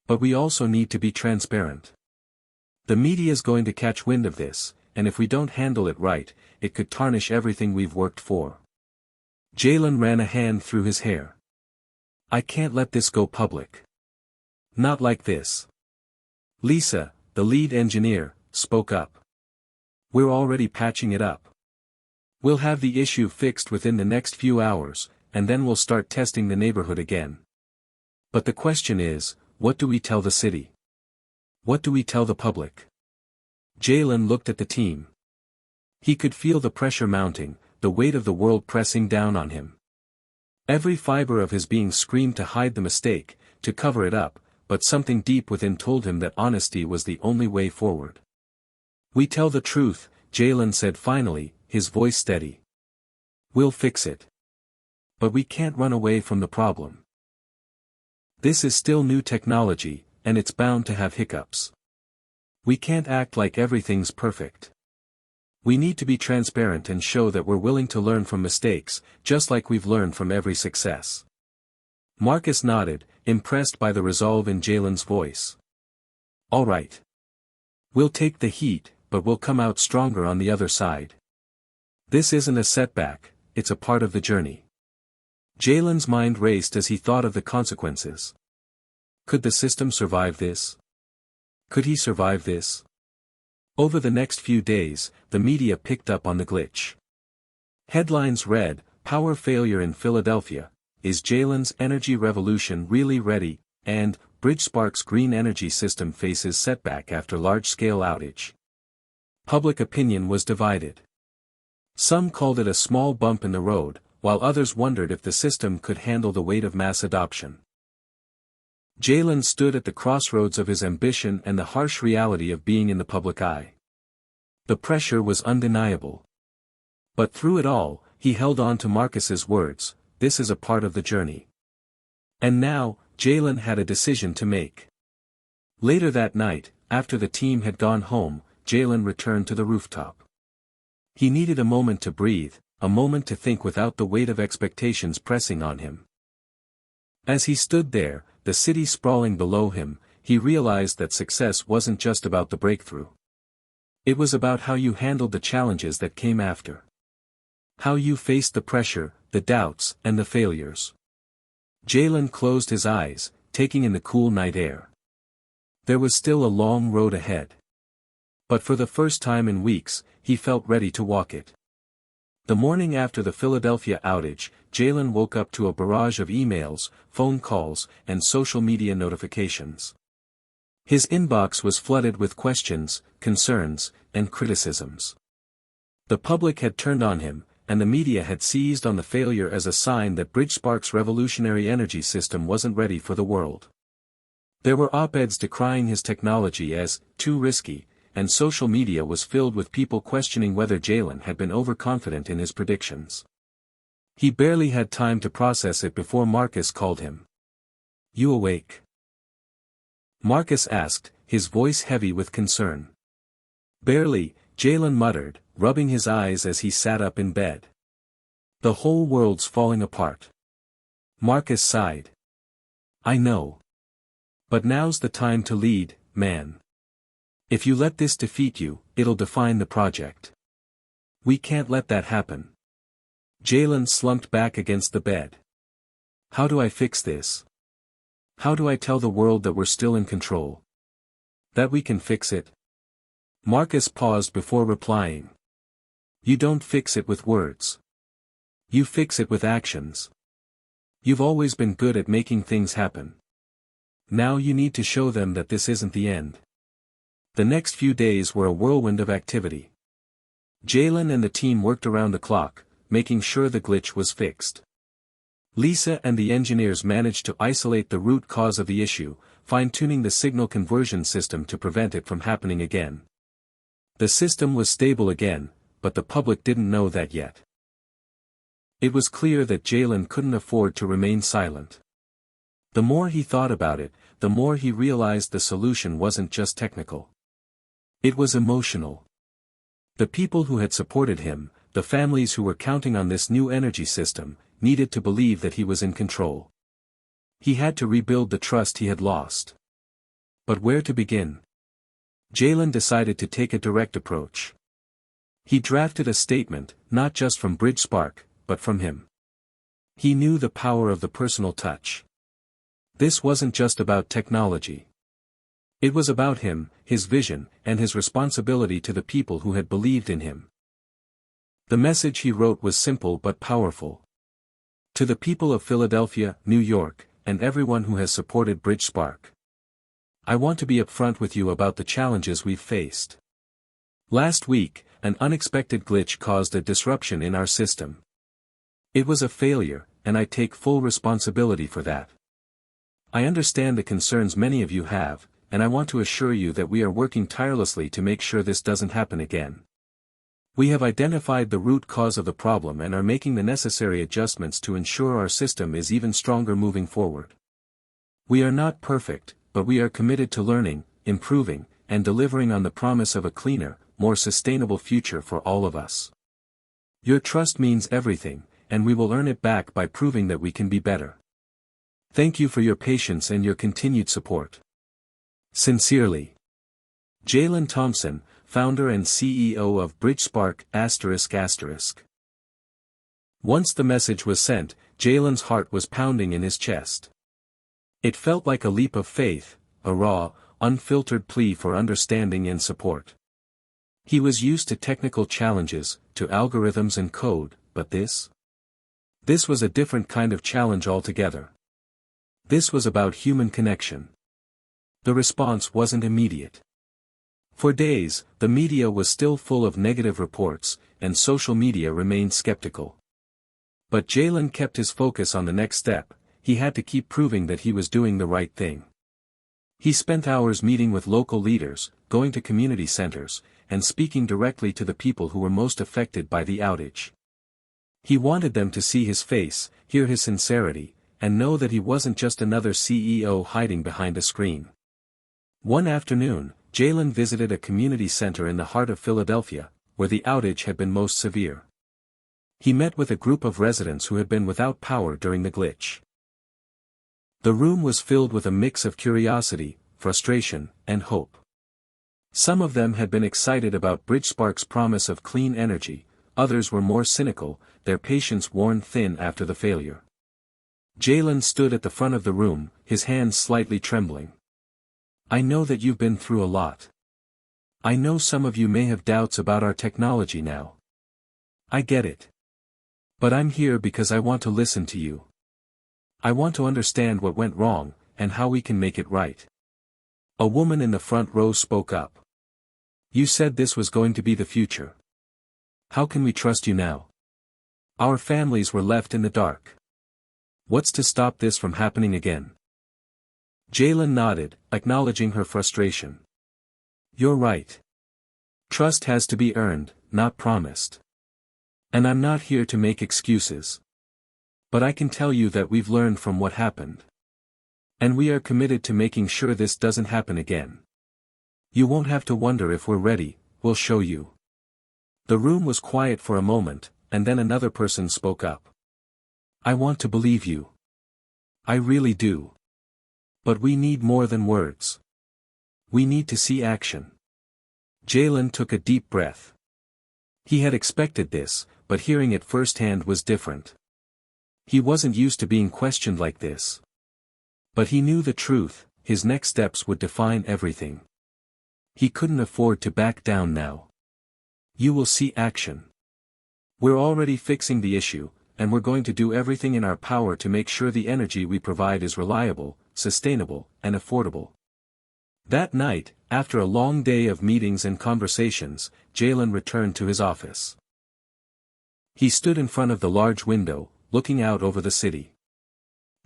But we also need to be transparent. The media's going to catch wind of this, and if we don't handle it right, it could tarnish everything we've worked for." Jalen ran a hand through his hair. "I can't let this go public. Not like this." Lisa, the lead engineer, spoke up. "We're already patching it up. We'll have the issue fixed within the next few hours, and then we'll start testing the neighborhood again. But the question is, what do we tell the city? What do we tell the public?" Jalen looked at the team. He could feel the pressure mounting, the weight of the world pressing down on him. Every fiber of his being screamed to hide the mistake, to cover it up, but something deep within told him that honesty was the only way forward. "We tell the truth," Jalen said finally, his voice steady. "We'll fix it. But we can't run away from the problem. This is still new technology, and it's bound to have hiccups. We can't act like everything's perfect. We need to be transparent and show that we're willing to learn from mistakes, just like we've learned from every success." Marcus nodded, impressed by the resolve in Jalen's voice. "All right. We'll take the heat, but we'll come out stronger on the other side. This isn't a setback, it's a part of the journey." Jalen's mind raced as he thought of the consequences. Could the system survive this? Could he survive this? Over the next few days, the media picked up on the glitch. Headlines read, "Power Failure in Philadelphia, Is Jalen's Energy Revolution Really Ready?" and "BridgeSpark's Green Energy System Faces Setback After Large-Scale Outage." Public opinion was divided. Some called it a small bump in the road, while others wondered if the system could handle the weight of mass adoption. Jalen stood at the crossroads of his ambition and the harsh reality of being in the public eye. The pressure was undeniable. But through it all, he held on to Marcus's words, "This is a part of the journey." And now, Jalen had a decision to make. Later that night, after the team had gone home, Jalen returned to the rooftop. He needed a moment to breathe, a moment to think without the weight of expectations pressing on him. As he stood there, the city sprawling below him, he realized that success wasn't just about the breakthrough. It was about how you handled the challenges that came after. How you faced the pressure, the doubts, and the failures. Jalen closed his eyes, taking in the cool night air. There was still a long road ahead. But for the first time in weeks, he felt ready to walk it. The morning after the Philadelphia outage, Jalen woke up to a barrage of emails, phone calls, and social media notifications. His inbox was flooded with questions, concerns, and criticisms. The public had turned on him, and the media had seized on the failure as a sign that BridgeSpark's revolutionary energy system wasn't ready for the world. There were op-eds decrying his technology as too risky, and social media was filled with people questioning whether Jalen had been overconfident in his predictions. He barely had time to process it before Marcus called him. "You awake?" Marcus asked, his voice heavy with concern. "Barely," Jalen muttered, rubbing his eyes as he sat up in bed. "The whole world's falling apart." Marcus sighed. "I know. But now's the time to lead, man. If you let this defeat you, it'll define the project. We can't let that happen." Jalen slumped back against the bed. "How do I fix this? How do I tell the world that we're still in control? That we can fix it?" Marcus paused before replying. "You don't fix it with words. You fix it with actions. You've always been good at making things happen. Now you need to show them that this isn't the end." The next few days were a whirlwind of activity. Jalen and the team worked around the clock, making sure the glitch was fixed. Lisa and the engineers managed to isolate the root cause of the issue, fine-tuning the signal conversion system to prevent it from happening again. The system was stable again, but the public didn't know that yet. It was clear that Jalen couldn't afford to remain silent. The more he thought about it, the more he realized the solution wasn't just technical. It was emotional. The people who had supported him, the families who were counting on this new energy system, needed to believe that he was in control. He had to rebuild the trust he had lost. But where to begin? Jalen decided to take a direct approach. He drafted a statement, not just from BridgeSpark, but from him. He knew the power of the personal touch. This wasn't just about technology. It was about him, his vision, and his responsibility to the people who had believed in him. The message he wrote was simple but powerful. To the people of Philadelphia, New York, and everyone who has supported BridgeSpark. I want to be upfront with you about the challenges we've faced. Last week, an unexpected glitch caused a disruption in our system. It was a failure, and I take full responsibility for that. I understand the concerns many of you have, and I want to assure you that we are working tirelessly to make sure this doesn't happen again. We have identified the root cause of the problem and are making the necessary adjustments to ensure our system is even stronger moving forward. We are not perfect, but we are committed to learning, improving, and delivering on the promise of a cleaner, more sustainable future for all of us. Your trust means everything, and we will earn it back by proving that we can be better. Thank you for your patience and your continued support. Sincerely. Jalen Thompson, founder and CEO of BridgeSpark ***. Once the message was sent, Jalen's heart was pounding in his chest. It felt like a leap of faith, a raw, unfiltered plea for understanding and support. He was used to technical challenges, to algorithms and code, but this was a different kind of challenge altogether. This was about human connection. The response wasn't immediate. For days, the media was still full of negative reports, and social media remained skeptical. But Jalen kept his focus on the next step. He had to keep proving that he was doing the right thing. He spent hours meeting with local leaders, going to community centers, and speaking directly to the people who were most affected by the outage. He wanted them to see his face, hear his sincerity, and know that he wasn't just another CEO hiding behind a screen. One afternoon, Jalen visited a community center in the heart of Philadelphia, where the outage had been most severe. He met with a group of residents who had been without power during the glitch. The room was filled with a mix of curiosity, frustration, and hope. Some of them had been excited about BridgeSpark's promise of clean energy, others were more cynical, their patience worn thin after the failure. Jalen stood at the front of the room, his hands slightly trembling. I know that you've been through a lot. I know some of you may have doubts about our technology now. I get it. But I'm here because I want to listen to you. I want to understand what went wrong, and how we can make it right. A woman in the front row spoke up. You said this was going to be the future. How can we trust you now? Our families were left in the dark. What's to stop this from happening again? Jalen nodded, acknowledging her frustration. You're right. Trust has to be earned, not promised. And I'm not here to make excuses. But I can tell you that we've learned from what happened. And we are committed to making sure this doesn't happen again. You won't have to wonder if we're ready, we'll show you. The room was quiet for a moment, and then another person spoke up. I want to believe you. I really do. But we need more than words. We need to see action. Jalen took a deep breath. He had expected this, but hearing it firsthand was different. He wasn't used to being questioned like this. But he knew the truth, his next steps would define everything. He couldn't afford to back down now. You will see action. We're already fixing the issue, and we're going to do everything in our power to make sure the energy we provide is reliable, sustainable, and affordable. That night, after a long day of meetings and conversations, Jalen returned to his office. He stood in front of the large window, looking out over the city.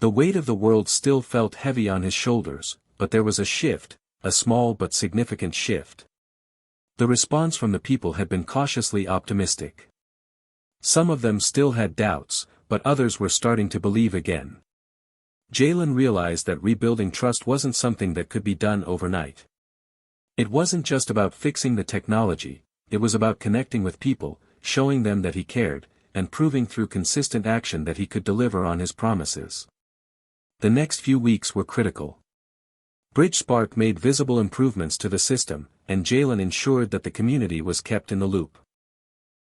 The weight of the world still felt heavy on his shoulders, but there was a shift, a small but significant shift. The response from the people had been cautiously optimistic. Some of them still had doubts, but others were starting to believe again. Jalen realized that rebuilding trust wasn't something that could be done overnight. It wasn't just about fixing the technology, it was about connecting with people, showing them that he cared, and proving through consistent action that he could deliver on his promises. The next few weeks were critical. BridgeSpark made visible improvements to the system, and Jalen ensured that the community was kept in the loop.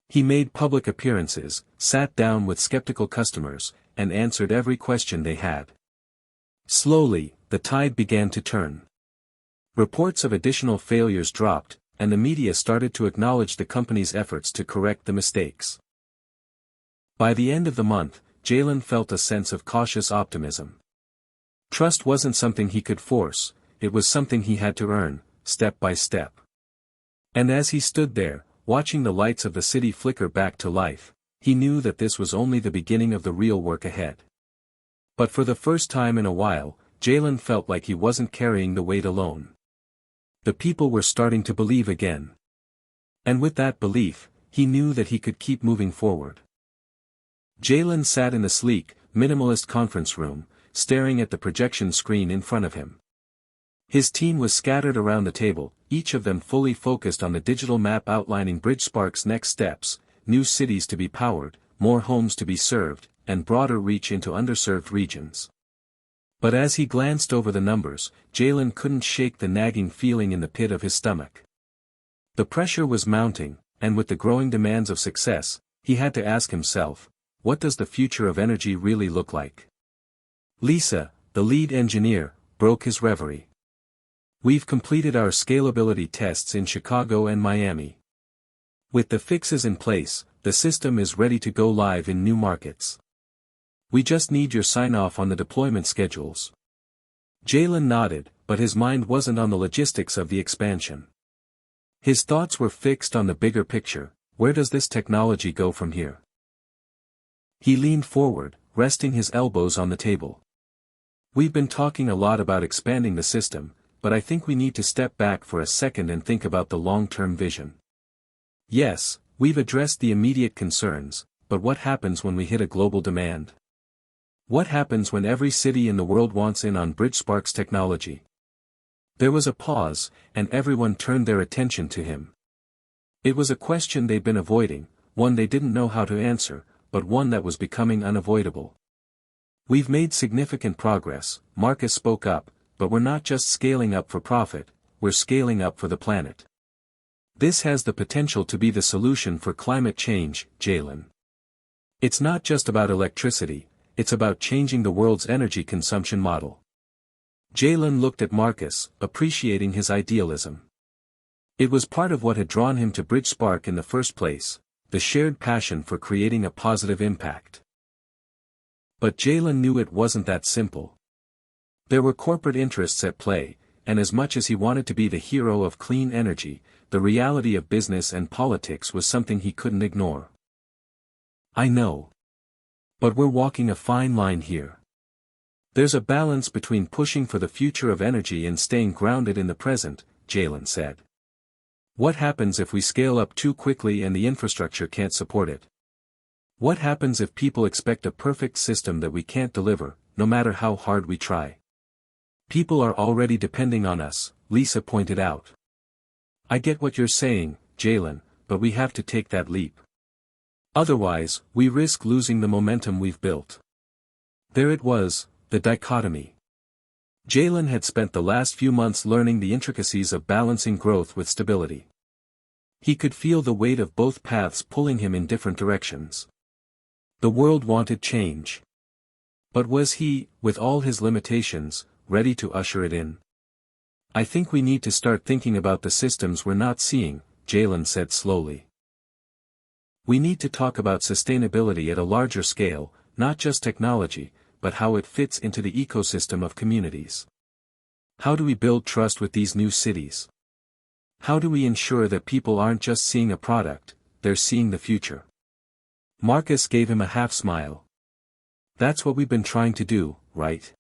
He made public appearances, sat down with skeptical customers, and answered every question they had. Slowly, the tide began to turn. Reports of additional failures dropped, and the media started to acknowledge the company's efforts to correct the mistakes. By the end of the month, Jalen felt a sense of cautious optimism. Trust wasn't something he could force, it was something he had to earn, step by step. And as he stood there, watching the lights of the city flicker back to life, he knew that this was only the beginning of the real work ahead. But for the first time in a while, Jalen felt like he wasn't carrying the weight alone. The people were starting to believe again. And with that belief, he knew that he could keep moving forward. Jalen sat in the sleek, minimalist conference room, staring at the projection screen in front of him. His team was scattered around the table, each of them fully focused on the digital map outlining BridgeSpark's next steps, new cities to be powered, more homes to be served, and broader reach into underserved regions. But as he glanced over the numbers, Jalen couldn't shake the nagging feeling in the pit of his stomach. The pressure was mounting, and with the growing demands of success, he had to ask himself, what does the future of energy really look like? Lisa, the lead engineer, broke his reverie. We've completed our scalability tests in Chicago and Miami. With the fixes in place, the system is ready to go live in new markets. We just need your sign-off on the deployment schedules. Jalen nodded, but his mind wasn't on the logistics of the expansion. His thoughts were fixed on the bigger picture. Where does this technology go from here? He leaned forward, resting his elbows on the table. We've been talking a lot about expanding the system, but I think we need to step back for a second and think about the long-term vision. Yes, we've addressed the immediate concerns, but what happens when we hit a global demand? What happens when every city in the world wants in on BridgeSpark's technology? There was a pause, and everyone turned their attention to him. It was a question they'd been avoiding, one they didn't know how to answer, but one that was becoming unavoidable. We've made significant progress, Marcus spoke up, but we're not just scaling up for profit, we're scaling up for the planet. This has the potential to be the solution for climate change, Jalen. It's not just about electricity, it's about changing the world's energy consumption model. Jalen looked at Marcus, appreciating his idealism. It was part of what had drawn him to BridgeSpark in the first place, the shared passion for creating a positive impact. But Jalen knew it wasn't that simple. There were corporate interests at play, and as much as he wanted to be the hero of clean energy, the reality of business and politics was something he couldn't ignore. I know. But we're walking a fine line here. There's a balance between pushing for the future of energy and staying grounded in the present, Jalen said. What happens if we scale up too quickly and the infrastructure can't support it? What happens if people expect a perfect system that we can't deliver, no matter how hard we try? People are already depending on us, Lisa pointed out. I get what you're saying, Jalen, but we have to take that leap. Otherwise, we risk losing the momentum we've built. There it was, the dichotomy. Jalen had spent the last few months learning the intricacies of balancing growth with stability. He could feel the weight of both paths pulling him in different directions. The world wanted change. But was he, with all his limitations, ready to usher it in? I think we need to start thinking about the systems we're not seeing, Jalen said slowly. We need to talk about sustainability at a larger scale, not just technology, but how it fits into the ecosystem of communities. How do we build trust with these new cities? How do we ensure that people aren't just seeing a product, they're seeing the future? Marcus gave him a half smile. That's what we've been trying to do, right?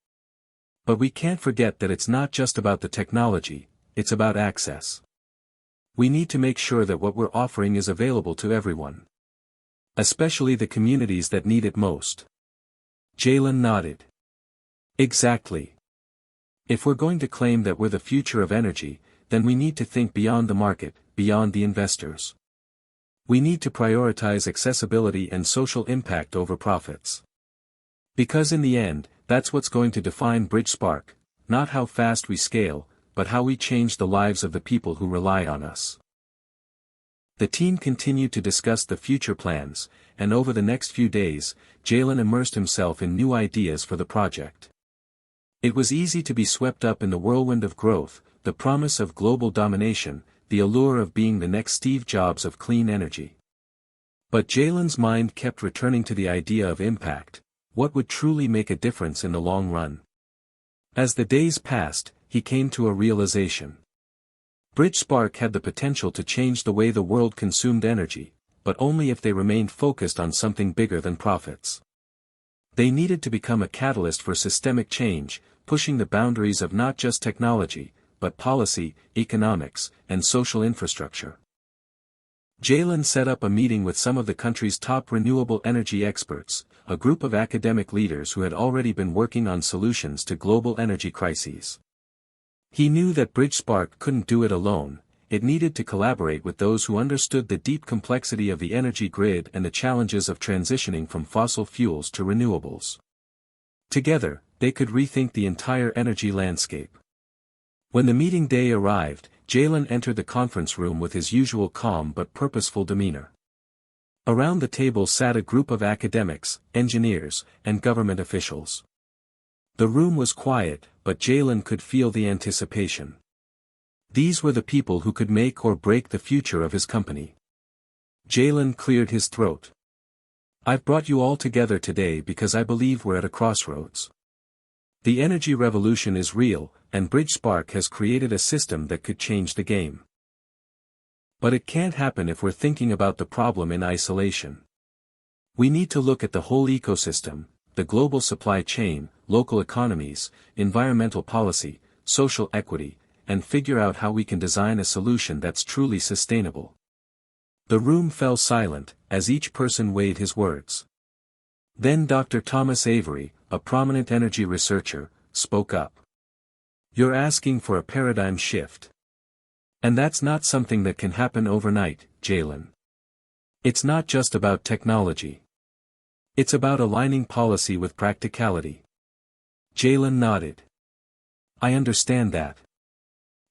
But we can't forget that it's not just about the technology, it's about access. We need to make sure that what we're offering is available to everyone. Especially the communities that need it most. Jalen nodded. Exactly. If we're going to claim that we're the future of energy, then we need to think beyond the market, beyond the investors. We need to prioritize accessibility and social impact over profits. Because in the end, that's what's going to define BridgeSpark, not how fast we scale, but how we change the lives of the people who rely on us. The team continued to discuss the future plans, and over the next few days, Jalen immersed himself in new ideas for the project. It was easy to be swept up in the whirlwind of growth, the promise of global domination, the allure of being the next Steve Jobs of clean energy. But Jalen's mind kept returning to the idea of impact. What would truly make a difference in the long run? As the days passed, he came to a realization. BridgeSpark had the potential to change the way the world consumed energy, but only if they remained focused on something bigger than profits. They needed to become a catalyst for systemic change, pushing the boundaries of not just technology, but policy, economics, and social infrastructure. Jalen set up a meeting with some of the country's top renewable energy experts, a group of academic leaders who had already been working on solutions to global energy crises. He knew that BridgeSpark couldn't do it alone. It needed to collaborate with those who understood the deep complexity of the energy grid and the challenges of transitioning from fossil fuels to renewables. Together, they could rethink the entire energy landscape. When the meeting day arrived, Jalen entered the conference room with his usual calm but purposeful demeanor. Around the table sat a group of academics, engineers, and government officials. The room was quiet, but Jalen could feel the anticipation. These were the people who could make or break the future of his company. Jalen cleared his throat. "I've brought you all together today because I believe we're at a crossroads. The energy revolution is real, and BridgeSpark has created a system that could change the game. But it can't happen if we're thinking about the problem in isolation. We need to look at the whole ecosystem, the global supply chain, local economies, environmental policy, social equity, and figure out how we can design a solution that's truly sustainable." The room fell silent, as each person weighed his words. Then Dr. Thomas Avery, a prominent energy researcher, spoke up. "You're asking for a paradigm shift. And that's not something that can happen overnight, Jalen. It's not just about technology. It's about aligning policy with practicality." Jalen nodded. "I understand that.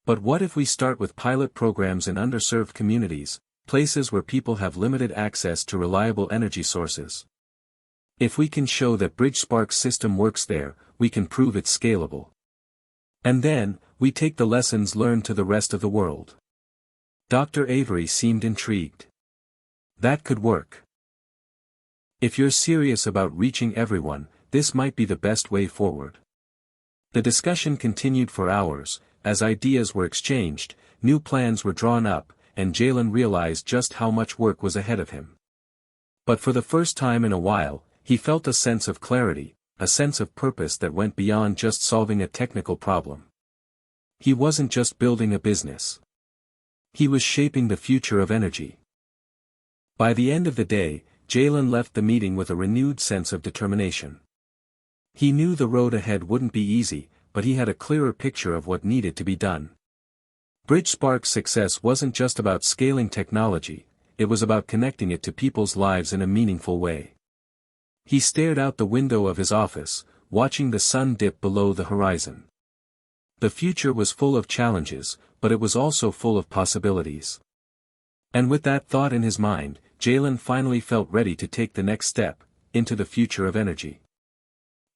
But what if we start with pilot programs in underserved communities, places where people have limited access to reliable energy sources? If we can show that BridgeSpark's system works there, we can prove it's scalable. And then, we take the lessons learned to the rest of the world." Dr. Avery seemed intrigued. "That could work. If you're serious about reaching everyone, this might be the best way forward." The discussion continued for hours. As ideas were exchanged, new plans were drawn up, and Jalen realized just how much work was ahead of him. But for the first time in a while, he felt a sense of clarity, a sense of purpose that went beyond just solving a technical problem. He wasn't just building a business. He was shaping the future of energy. By the end of the day, Jalen left the meeting with a renewed sense of determination. He knew the road ahead wouldn't be easy, but he had a clearer picture of what needed to be done. BridgeSpark's success wasn't just about scaling technology, it was about connecting it to people's lives in a meaningful way. He stared out the window of his office, watching the sun dip below the horizon. The future was full of challenges, but it was also full of possibilities. And with that thought in his mind, Jalen finally felt ready to take the next step, into the future of energy.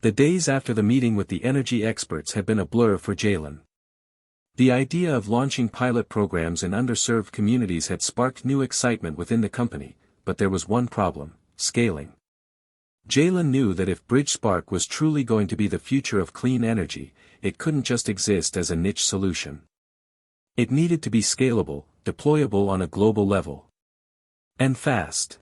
The days after the meeting with the energy experts had been a blur for Jalen. The idea of launching pilot programs in underserved communities had sparked new excitement within the company, but there was one problem: scaling. Jalen knew that if BridgeSpark was truly going to be the future of clean energy, it couldn't just exist as a niche solution. It needed to be scalable, deployable on a global level. And fast.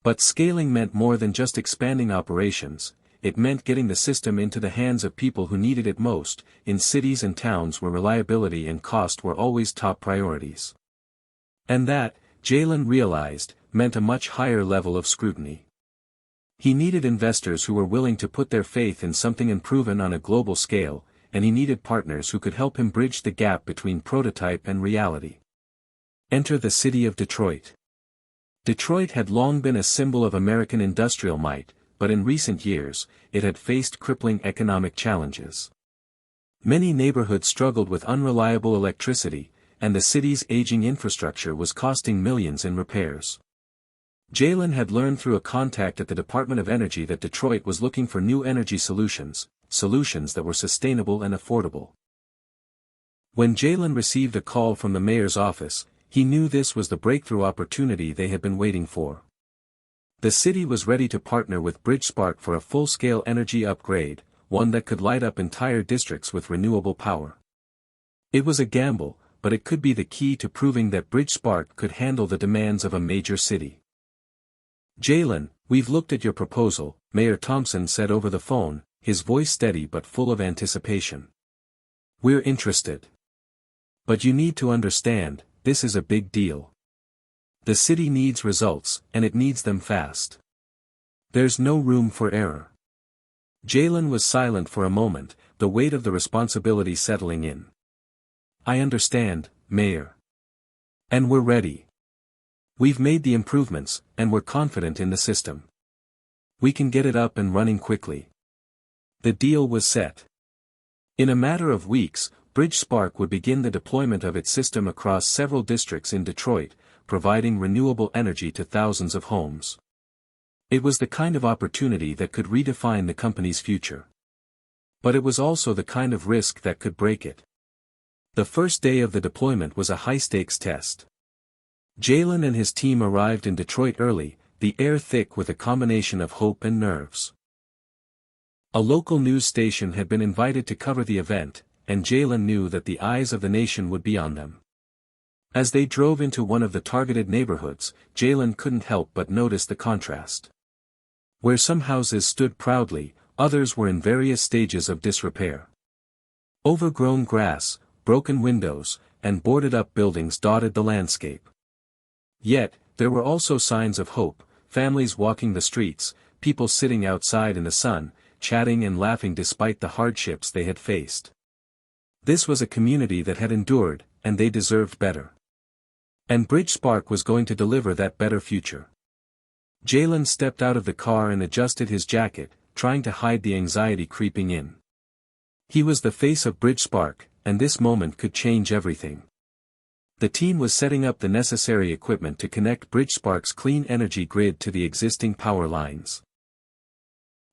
But scaling meant more than just expanding operations. It meant getting the system into the hands of people who needed it most, in cities and towns where reliability and cost were always top priorities. And that, Jalen realized, meant a much higher level of scrutiny. He needed investors who were willing to put their faith in something unproven on a global scale, and he needed partners who could help him bridge the gap between prototype and reality. Enter the city of Detroit. Detroit had long been a symbol of American industrial might, but in recent years, it had faced crippling economic challenges. Many neighborhoods struggled with unreliable electricity, and the city's aging infrastructure was costing millions in repairs. Jalen had learned through a contact at the Department of Energy that Detroit was looking for new energy solutions that were sustainable and affordable. When Jalen received a call from the mayor's office, he knew this was the breakthrough opportunity they had been waiting for. The city was ready to partner with BridgeSpark for a full-scale energy upgrade, one that could light up entire districts with renewable power. It was a gamble, but it could be the key to proving that BridgeSpark could handle the demands of a major city. "Jalen, we've looked at your proposal," Mayor Thompson said over the phone, his voice steady but full of anticipation. "We're interested. But you need to understand, this is a big deal. The city needs results, and it needs them fast. There's no room for error." Jalen was silent for a moment, the weight of the responsibility settling in. "I understand, Mayor. And we're ready. We've made the improvements, and we're confident in the system. We can get it up and running quickly." The deal was set. In a matter of weeks, BridgeSpark would begin the deployment of its system across several districts in Detroit, providing renewable energy to thousands of homes. It was the kind of opportunity that could redefine the company's future. But it was also the kind of risk that could break it. The first day of the deployment was a high-stakes test. Jalen and his team arrived in Detroit early, the air thick with a combination of hope and nerves. A local news station had been invited to cover the event, and Jalen knew that the eyes of the nation would be on them. As they drove into one of the targeted neighborhoods, Jalen couldn't help but notice the contrast. Where some houses stood proudly, others were in various stages of disrepair. Overgrown grass, broken windows, and boarded-up buildings dotted the landscape. Yet, there were also signs of hope, families walking the streets, people sitting outside in the sun, chatting and laughing despite the hardships they had faced. This was a community that had endured, and they deserved better. And BridgeSpark was going to deliver that better future. Jalen stepped out of the car and adjusted his jacket, trying to hide the anxiety creeping in. He was the face of BridgeSpark, and this moment could change everything. The team was setting up the necessary equipment to connect BridgeSpark's clean energy grid to the existing power lines.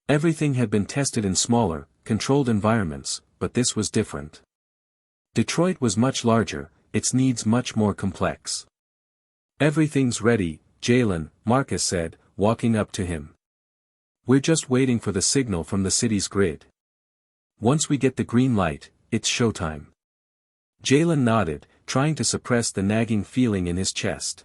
Everything had been tested in smaller, controlled environments, but this was different. Detroit was much larger, its needs much more complex. "Everything's ready, Jalen," Marcus said, walking up to him. "We're just waiting for the signal from the city's grid. Once we get the green light, it's showtime." Jalen nodded, trying to suppress the nagging feeling in his chest.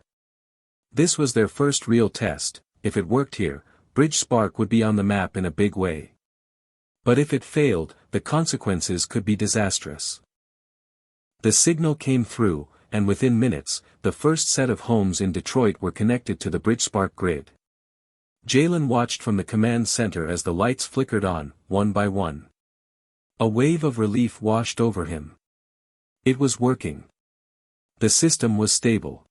This was their first real test. If it worked here, BridgeSpark would be on the map in a big way. But if it failed, the consequences could be disastrous. The signal came through, and within minutes, the first set of homes in Detroit were connected to the BridgeSpark grid. Jalen watched from the command center as the lights flickered on, one by one. A wave of relief washed over him. It was working. The system was stable.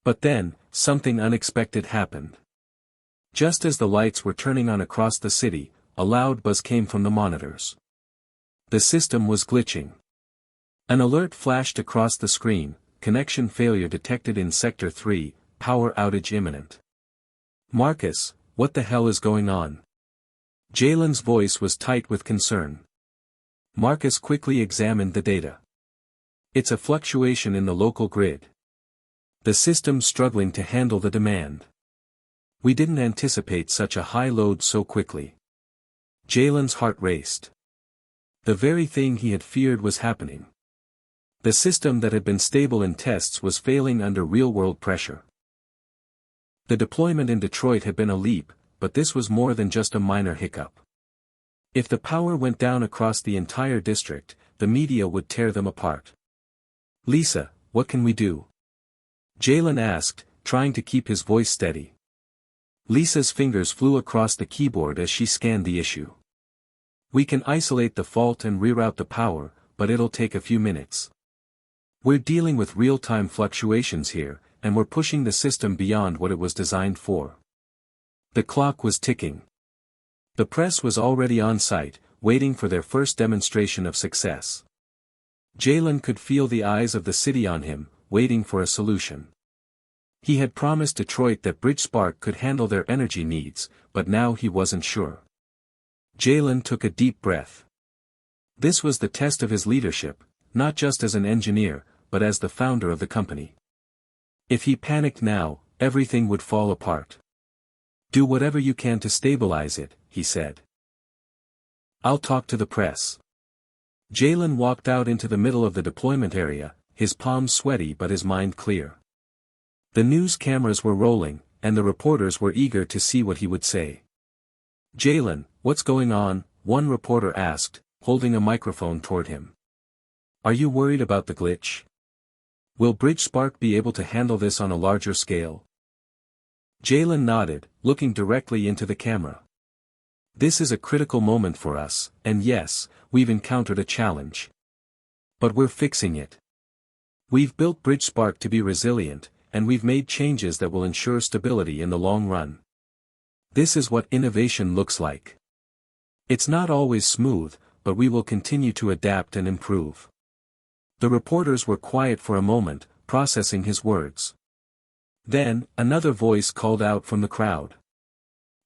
But then, something unexpected happened. Just as the lights were turning on across the city, a loud buzz came from the monitors. The system was glitching. An alert flashed across the screen: connection failure detected in Sector 3, power outage imminent. "Marcus, what the hell is going on?" Jalen's voice was tight with concern. Marcus quickly examined the data. "It's a fluctuation in the local grid. The system's struggling to handle the demand. We didn't anticipate such a high load so quickly." Jalen's heart raced. The very thing he had feared was happening. The system that had been stable in tests was failing under real-world pressure. The deployment in Detroit had been a leap, but this was more than just a minor hiccup. If the power went down across the entire district, the media would tear them apart. "Lisa, what can we do?" Jalen asked, trying to keep his voice steady. Lisa's fingers flew across the keyboard as she scanned the issue. "We can isolate the fault and reroute the power, but it'll take a few minutes. We're dealing with real-time fluctuations here, and we're pushing the system beyond what it was designed for." The clock was ticking. The press was already on site, waiting for their first demonstration of success. Jalen could feel the eyes of the city on him, waiting for a solution. He had promised Detroit that BridgeSpark could handle their energy needs, but now he wasn't sure. Jalen took a deep breath. This was the test of his leadership, not just as an engineer, but as the founder of the company. If he panicked now, everything would fall apart. "Do whatever you can to stabilize it," he said. "I'll talk to the press." Jalen walked out into the middle of the deployment area, his palms sweaty but his mind clear. The news cameras were rolling, and the reporters were eager to see what he would say. "Jalen, what's going on?" one reporter asked, holding a microphone toward him. Are you worried about the glitch? Will BridgeSpark be able to handle this on a larger scale? Jalen nodded, looking directly into the camera. This is a critical moment for us, and yes, we've encountered a challenge. But we're fixing it. We've built BridgeSpark to be resilient, and we've made changes that will ensure stability in the long run. This is what innovation looks like. It's not always smooth, but we will continue to adapt and improve. The reporters were quiet for a moment, processing his words. Then, another voice called out from the crowd.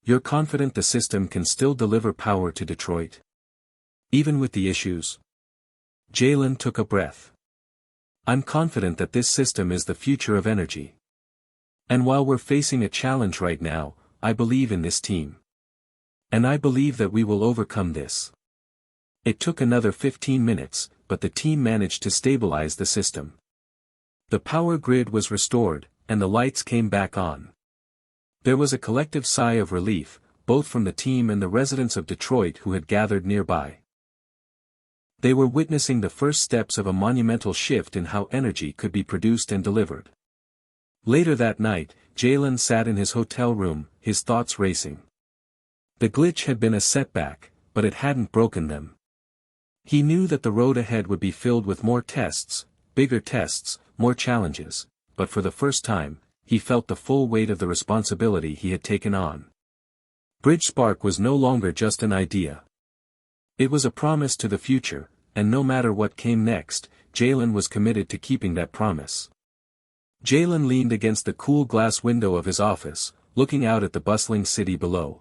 You're confident the system can still deliver power to Detroit? Even with the issues? Jalen took a breath. I'm confident that this system is the future of energy. And while we're facing a challenge right now, I believe in this team. And I believe that we will overcome this. It took another 15 minutes, but the team managed to stabilize the system. The power grid was restored, and the lights came back on. There was a collective sigh of relief, both from the team and the residents of Detroit who had gathered nearby. They were witnessing the first steps of a monumental shift in how energy could be produced and delivered. Later that night, Jalen sat in his hotel room, his thoughts racing. The glitch had been a setback, but it hadn't broken them. He knew that the road ahead would be filled with more tests, bigger tests, more challenges, but for the first time, he felt the full weight of the responsibility he had taken on. BridgeSpark was no longer just an idea. It was a promise to the future, and no matter what came next, Jalen was committed to keeping that promise. Jalen leaned against the cool glass window of his office, looking out at the bustling city below.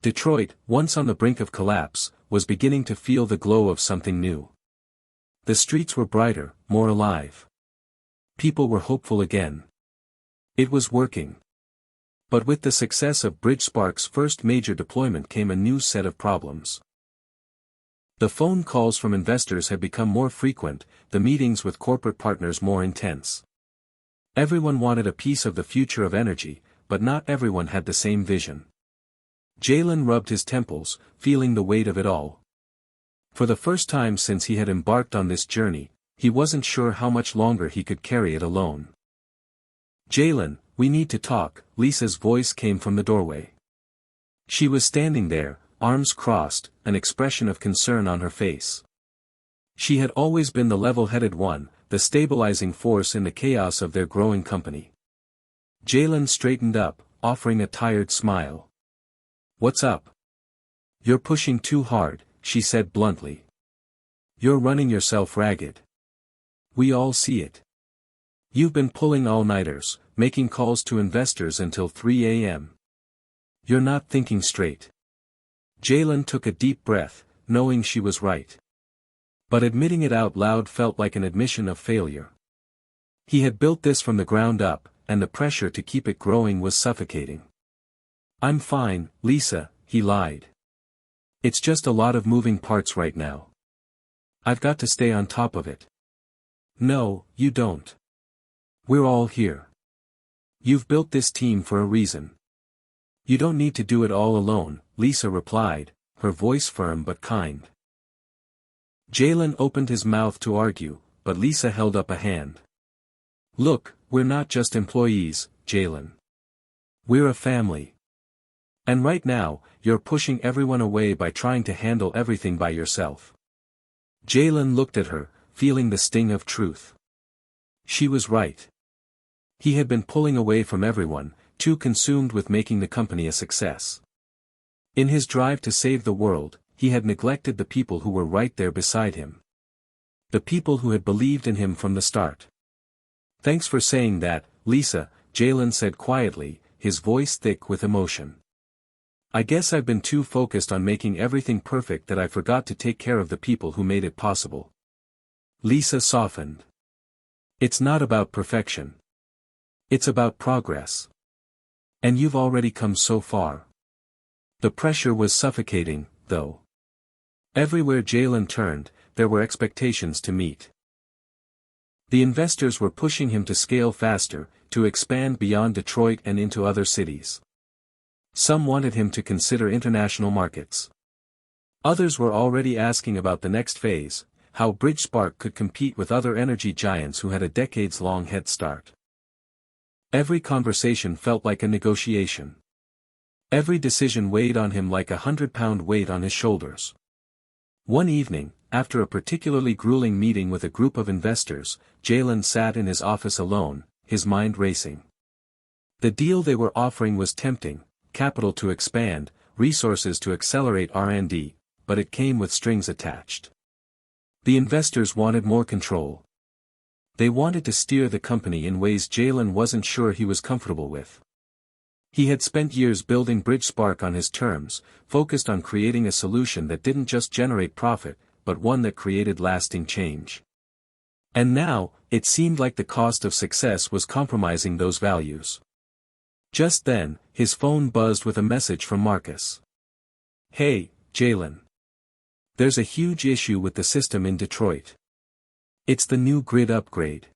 Detroit, once on the brink of collapse, was beginning to feel the glow of something new. The streets were brighter, more alive. People were hopeful again. It was working. But with the success of BridgeSpark's first major deployment came a new set of problems. The phone calls from investors had become more frequent, the meetings with corporate partners more intense. Everyone wanted a piece of the future of energy, but not everyone had the same vision. Jalen rubbed his temples, feeling the weight of it all. For the first time since he had embarked on this journey, he wasn't sure how much longer he could carry it alone. Jalen, we need to talk, Lisa's voice came from the doorway. She was standing there, arms crossed, an expression of concern on her face. She had always been the level-headed one, the stabilizing force in the chaos of their growing company. Jalen straightened up, offering a tired smile. What's up? You're pushing too hard, she said bluntly. You're running yourself ragged. We all see it. You've been pulling all-nighters, making calls to investors until 3 a.m. You're not thinking straight. Jalen took a deep breath, knowing she was right. But admitting it out loud felt like an admission of failure. He had built this from the ground up, and the pressure to keep it growing was suffocating. I'm fine, Lisa, he lied. It's just a lot of moving parts right now. I've got to stay on top of it. No, you don't. We're all here. You've built this team for a reason. You don't need to do it all alone, Lisa replied, her voice firm but kind. Jalen opened his mouth to argue, but Lisa held up a hand. Look, we're not just employees, Jalen. We're a family. And right now, you're pushing everyone away by trying to handle everything by yourself. Jalen looked at her, feeling the sting of truth. She was right. He had been pulling away from everyone, too consumed with making the company a success. In his drive to save the world, he had neglected the people who were right there beside him. The people who had believed in him from the start. Thanks for saying that, Lisa, Jalen said quietly, his voice thick with emotion. I guess I've been too focused on making everything perfect that I forgot to take care of the people who made it possible. Lisa softened. It's not about perfection. It's about progress. And you've already come so far. The pressure was suffocating, though. Everywhere Jalen turned, there were expectations to meet. The investors were pushing him to scale faster, to expand beyond Detroit and into other cities. Some wanted him to consider international markets. Others were already asking about the next phase, how BridgeSpark could compete with other energy giants who had a decades-long head start. Every conversation felt like a negotiation. Every decision weighed on him like a 100-pound weight on his shoulders. One evening, after a particularly grueling meeting with a group of investors, Jalen sat in his office alone, his mind racing. The deal they were offering was tempting, capital to expand, resources to accelerate R&D, but it came with strings attached. The investors wanted more control. They wanted to steer the company in ways Jalen wasn't sure he was comfortable with. He had spent years building BridgeSpark on his terms, focused on creating a solution that didn't just generate profit, but one that created lasting change. And now, it seemed like the cost of success was compromising those values. Just then, his phone buzzed with a message from Marcus. "Hey, Jalen. There's a huge issue with the system in Detroit. It's the new grid upgrade.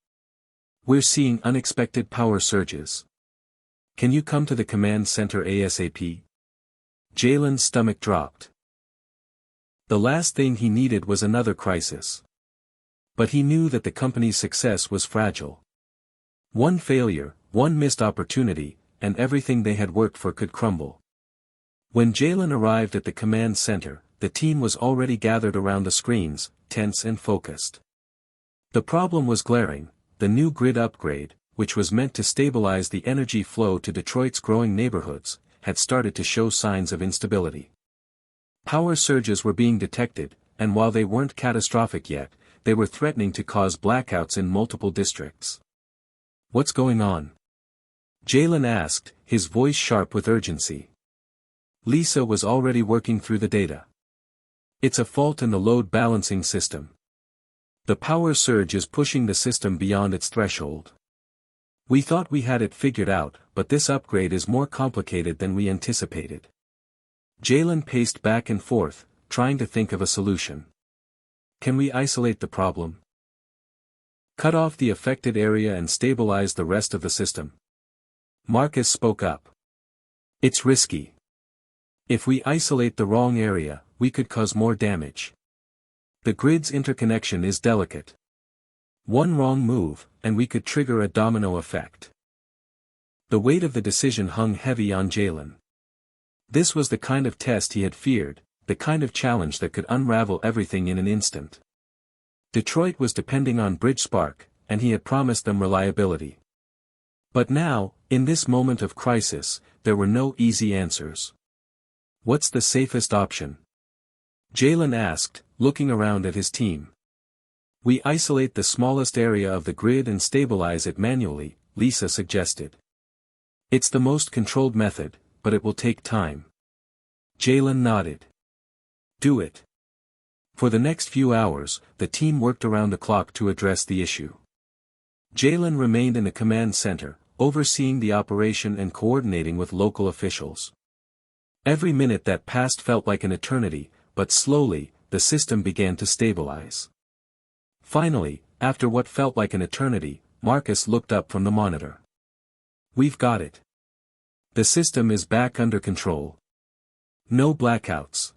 We're seeing unexpected power surges. Can you come to the command center ASAP?" Jalen's stomach dropped. The last thing he needed was another crisis. But he knew that the company's success was fragile. One failure, one missed opportunity, and everything they had worked for could crumble. When Jalen arrived at the command center, the team was already gathered around the screens, tense and focused. The problem was glaring: the new grid upgrade, which was meant to stabilize the energy flow to Detroit's growing neighborhoods, had started to show signs of instability. Power surges were being detected, and while they weren't catastrophic yet, they were threatening to cause blackouts in multiple districts. "What's going on?" Jalen asked, his voice sharp with urgency. Lisa was already working through the data. "It's a fault in the load balancing system. The power surge is pushing the system beyond its threshold. We thought we had it figured out, but this upgrade is more complicated than we anticipated." Jalen paced back and forth, trying to think of a solution. "Can we isolate the problem? Cut off the affected area and stabilize the rest of the system?" Marcus spoke up. "It's risky. If we isolate the wrong area, we could cause more damage. The grid's interconnection is delicate. One wrong move, and we could trigger a domino effect." The weight of the decision hung heavy on Jalen. This was the kind of test he had feared, the kind of challenge that could unravel everything in an instant. Detroit was depending on BridgeSpark, and he had promised them reliability. But now, in this moment of crisis, there were no easy answers. "What's the safest option?" Jalen asked, looking around at his team. "We isolate the smallest area of the grid and stabilize it manually," Lisa suggested. "It's the most controlled method, but it will take time." Jalen nodded. "Do it." For the next few hours, the team worked around the clock to address the issue. Jalen remained in the command center, overseeing the operation and coordinating with local officials. Every minute that passed felt like an eternity, but slowly, the system began to stabilize. Finally, after what felt like an eternity, Marcus looked up from the monitor. "We've got it. The system is back under control. No blackouts."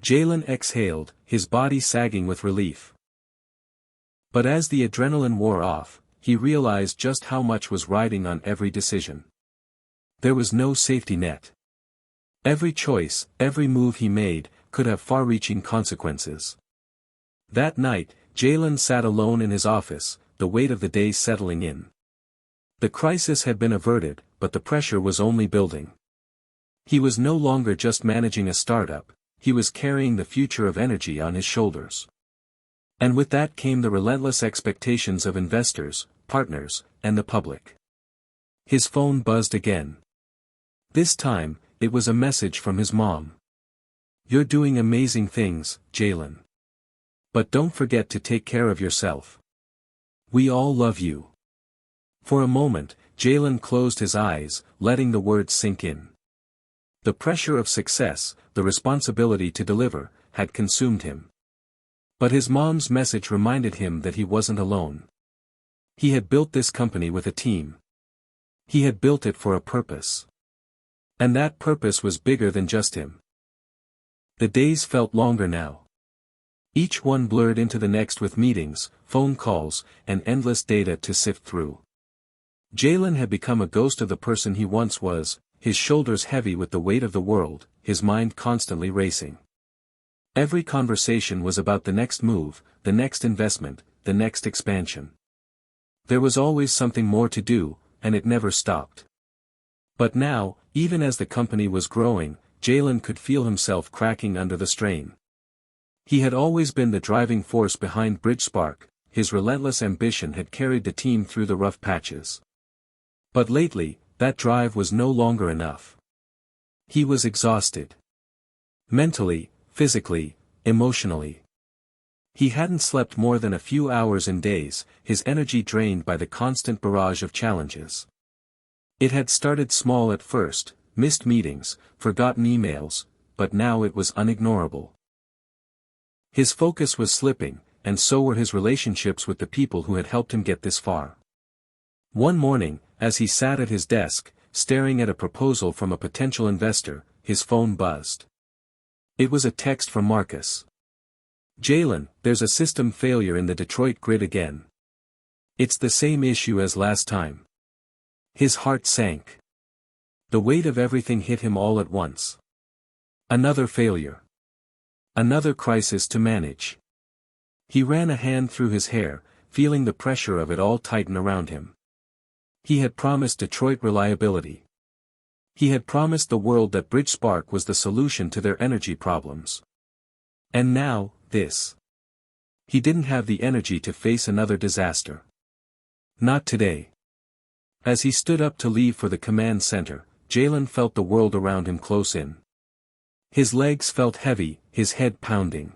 Jalen exhaled, his body sagging with relief. But as the adrenaline wore off, he realized just how much was riding on every decision. There was no safety net. Every choice, every move he made, could have far-reaching consequences. That night, Jalen sat alone in his office, the weight of the day settling in. The crisis had been averted, but the pressure was only building. He was no longer just managing a startup, he was carrying the future of energy on his shoulders. And with that came the relentless expectations of investors, partners, and the public. His phone buzzed again. This time, it was a message from his mom. "You're doing amazing things, Jalen. But don't forget to take care of yourself. We all love you." For a moment, Jalen closed his eyes, letting the words sink in. The pressure of success, the responsibility to deliver, had consumed him. But his mom's message reminded him that he wasn't alone. He had built this company with a team. He had built it for a purpose. And that purpose was bigger than just him. The days felt longer now. Each one blurred into the next with meetings, phone calls, and endless data to sift through. Jalen had become a ghost of the person he once was, his shoulders heavy with the weight of the world, his mind constantly racing. Every conversation was about the next move, the next investment, the next expansion. There was always something more to do, and it never stopped. But now, even as the company was growing, Jalen could feel himself cracking under the strain. He had always been the driving force behind BridgeSpark, his relentless ambition had carried the team through the rough patches. But lately, that drive was no longer enough. He was exhausted. Mentally, physically, emotionally. He hadn't slept more than a few hours in days, his energy drained by the constant barrage of challenges. It had started small at first, missed meetings, forgotten emails, but now it was unignorable. His focus was slipping, and so were his relationships with the people who had helped him get this far. One morning, as he sat at his desk, staring at a proposal from a potential investor, his phone buzzed. It was a text from Marcus. "Jalen, there's a system failure in the Detroit grid again. It's the same issue as last time." His heart sank. The weight of everything hit him all at once. Another failure. Another crisis to manage. He ran a hand through his hair, feeling the pressure of it all tighten around him. He had promised Detroit reliability. He had promised the world that BridgeSpark was the solution to their energy problems. And now, this. He didn't have the energy to face another disaster. Not today. As he stood up to leave for the command center, Jalen felt the world around him close in. His legs felt heavy, his head pounding.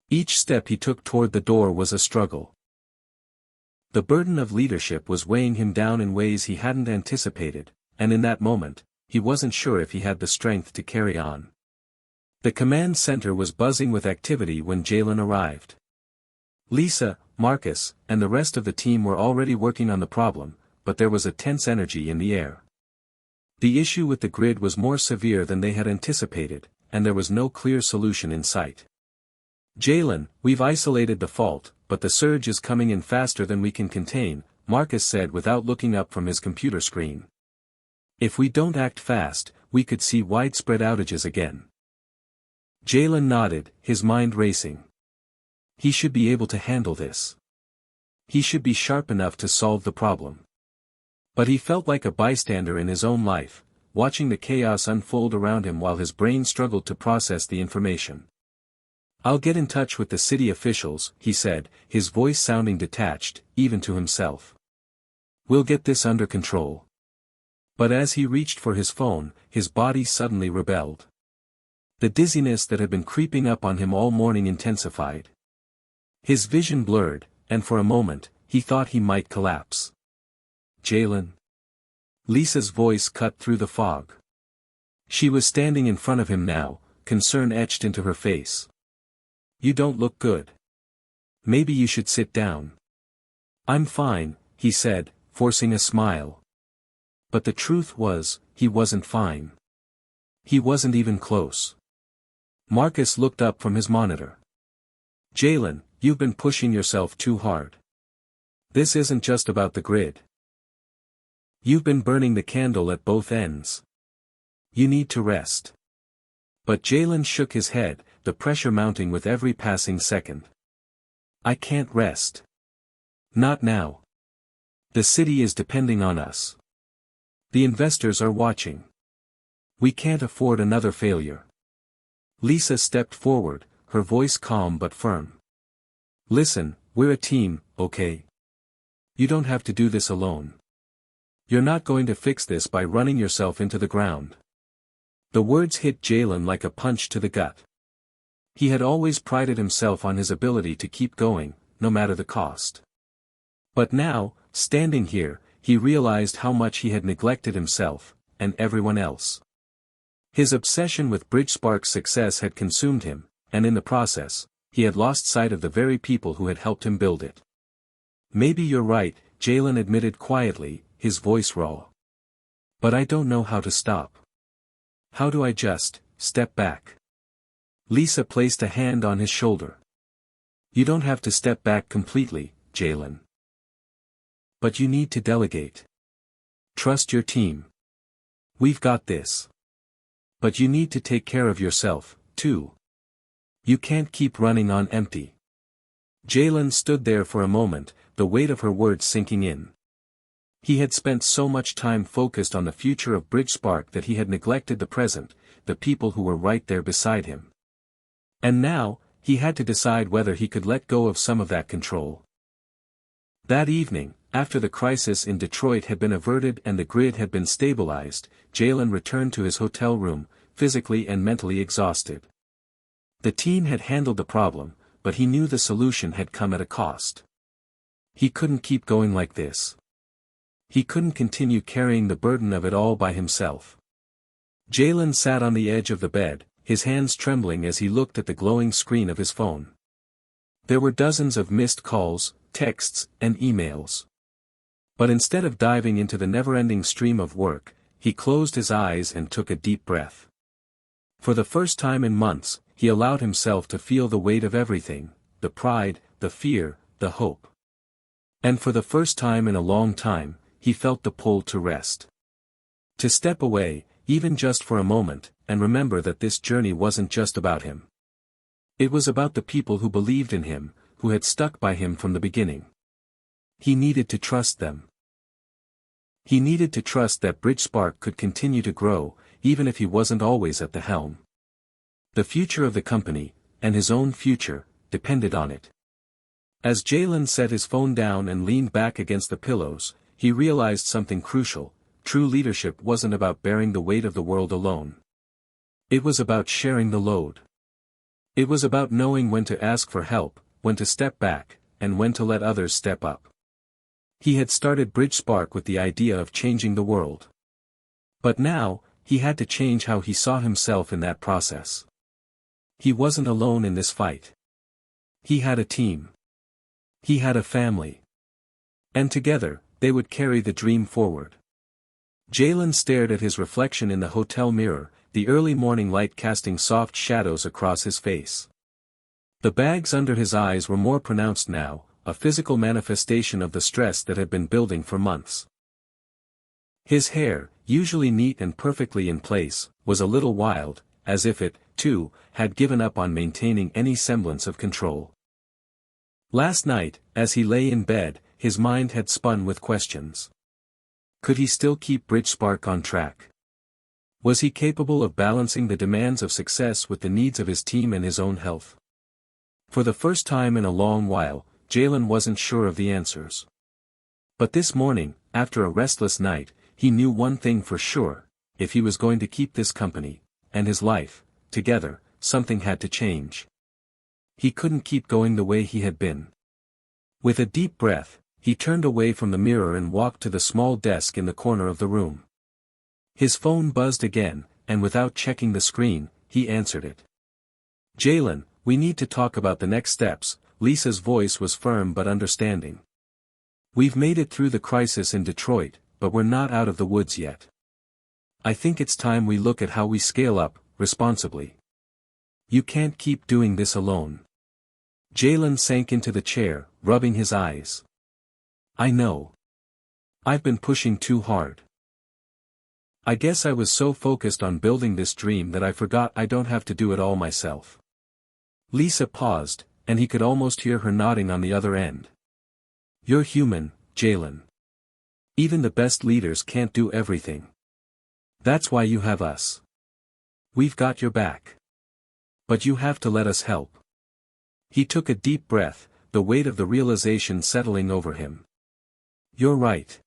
Each step he took toward the door was a struggle. The burden of leadership was weighing him down in ways he hadn't anticipated, and in that moment, he wasn't sure if he had the strength to carry on. The command center was buzzing with activity when Jalen arrived. Lisa, Marcus, and the rest of the team were already working on the problem, but there was a tense energy in the air. The issue with the grid was more severe than they had anticipated, and there was no clear solution in sight. "Jalen, we've isolated the fault, but the surge is coming in faster than we can contain," Marcus said without looking up from his computer screen. "If we don't act fast, we could see widespread outages again." Jalen nodded, his mind racing. He should be able to handle this. He should be sharp enough to solve the problem. But he felt like a bystander in his own life, watching the chaos unfold around him while his brain struggled to process the information. "I'll get in touch with the city officials," he said, his voice sounding detached, even to himself. "We'll get this under control." But as he reached for his phone, his body suddenly rebelled. The dizziness that had been creeping up on him all morning intensified. His vision blurred, and for a moment, he thought he might collapse. "Jalen?" Lisa's voice cut through the fog. She was standing in front of him now, concern etched into her face. "You don't look good. Maybe you should sit down." "I'm fine," he said, forcing a smile. But the truth was, he wasn't fine. He wasn't even close. Marcus looked up from his monitor. "Jalen, you've been pushing yourself too hard. This isn't just about the grid. You've been burning the candle at both ends. You need to rest." But Jalen shook his head, the pressure mounting with every passing second. "I can't rest. Not now. The city is depending on us. The investors are watching. We can't afford another failure." Lisa stepped forward, her voice calm but firm. "Listen, we're a team, okay? You don't have to do this alone. You're not going to fix this by running yourself into the ground." The words hit Jalen like a punch to the gut. He had always prided himself on his ability to keep going, no matter the cost. But now, standing here, he realized how much he had neglected himself, and everyone else. His obsession with BridgeSpark's success had consumed him, and in the process, he had lost sight of the very people who had helped him build it. "Maybe you're right," Jalen admitted quietly, his voice raw. "But I don't know how to stop. How do I just step back?" Lisa placed a hand on his shoulder. You don't have to step back completely, Jalen. But you need to delegate. Trust your team. We've got this. But you need to take care of yourself, too. You can't keep running on empty. Jalen stood there for a moment, the weight of her words sinking in. He had spent so much time focused on the future of Bridgespark that he had neglected the present, the people who were right there beside him. And now, he had to decide whether he could let go of some of that control. That evening, after the crisis in Detroit had been averted and the grid had been stabilized, Jalen returned to his hotel room, physically and mentally exhausted. The team had handled the problem, but he knew the solution had come at a cost. He couldn't keep going like this. He couldn't continue carrying the burden of it all by himself. Jalen sat on the edge of the bed, his hands trembling as he looked at the glowing screen of his phone. There were dozens of missed calls, texts, and emails. But instead of diving into the never-ending stream of work, he closed his eyes and took a deep breath. For the first time in months, he allowed himself to feel the weight of everything, the pride, the fear, the hope. And for the first time in a long time, he felt the pull to rest. To step away, even just for a moment, and remember that this journey wasn't just about him. It was about the people who believed in him, who had stuck by him from the beginning. He needed to trust them. He needed to trust that Bridgespark could continue to grow, even if he wasn't always at the helm. The future of the company, and his own future, depended on it. As Jalen set his phone down and leaned back against the pillows, he realized something crucial: true leadership wasn't about bearing the weight of the world alone. It was about sharing the load. It was about knowing when to ask for help, when to step back, and when to let others step up. He had started Bridgespark with the idea of changing the world. But now, he had to change how he saw himself in that process. He wasn't alone in this fight. He had a team. He had a family. And together, they would carry the dream forward. Jalen stared at his reflection in the hotel mirror, the early morning light casting soft shadows across his face. The bags under his eyes were more pronounced now, a physical manifestation of the stress that had been building for months. His hair, usually neat and perfectly in place, was a little wild, as if it, too, had given up on maintaining any semblance of control. Last night, as he lay in bed, his mind had spun with questions. Could he still keep Bridgespark on track? Was he capable of balancing the demands of success with the needs of his team and his own health? For the first time in a long while, Jalen wasn't sure of the answers. But this morning, after a restless night, he knew one thing for sure: if he was going to keep this company, and his life, together, something had to change. He couldn't keep going the way he had been. With a deep breath, he turned away from the mirror and walked to the small desk in the corner of the room. His phone buzzed again, and without checking the screen, he answered it. Jalen, we need to talk about the next steps. Lisa's voice was firm but understanding. We've made it through the crisis in Detroit, but we're not out of the woods yet. I think it's time we look at how we scale up, responsibly. You can't keep doing this alone. Jalen sank into the chair, rubbing his eyes. I know. I've been pushing too hard. I guess I was so focused on building this dream that I forgot I don't have to do it all myself. Lisa paused, and he could almost hear her nodding on the other end. You're human, Jalen. Even the best leaders can't do everything. That's why you have us. We've got your back. But you have to let us help. He took a deep breath, the weight of the realization settling over him. You're right.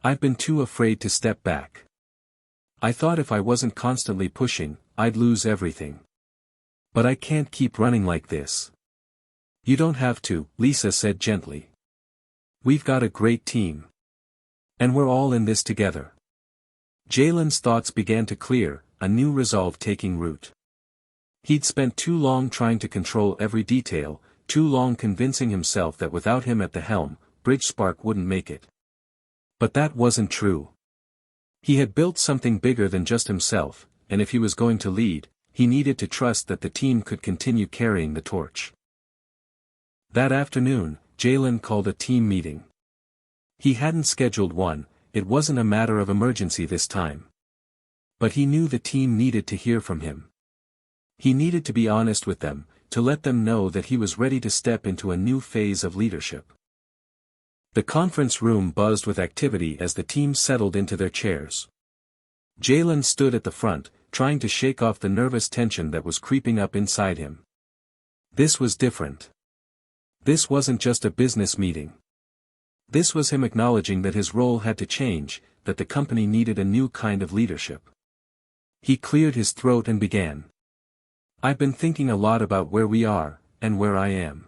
I've been too afraid to step back. I thought if I wasn't constantly pushing, I'd lose everything. But I can't keep running like this. You don't have to, Lisa said gently. We've got a great team. And we're all in this together. Jalen's thoughts began to clear, a new resolve taking root. He'd spent too long trying to control every detail, too long convincing himself that without him at the helm, Bridgespark wouldn't make it. But that wasn't true. He had built something bigger than just himself, and if he was going to lead, he needed to trust that the team could continue carrying the torch. That afternoon, Jalen called a team meeting. He hadn't scheduled one, it wasn't a matter of emergency this time. But he knew the team needed to hear from him. He needed to be honest with them, to let them know that he was ready to step into a new phase of leadership. The conference room buzzed with activity as the team settled into their chairs. Jalen stood at the front, trying to shake off the nervous tension that was creeping up inside him. This was different. This wasn't just a business meeting. This was him acknowledging that his role had to change, that the company needed a new kind of leadership. He cleared his throat and began. I've been thinking a lot about where we are, and where I am.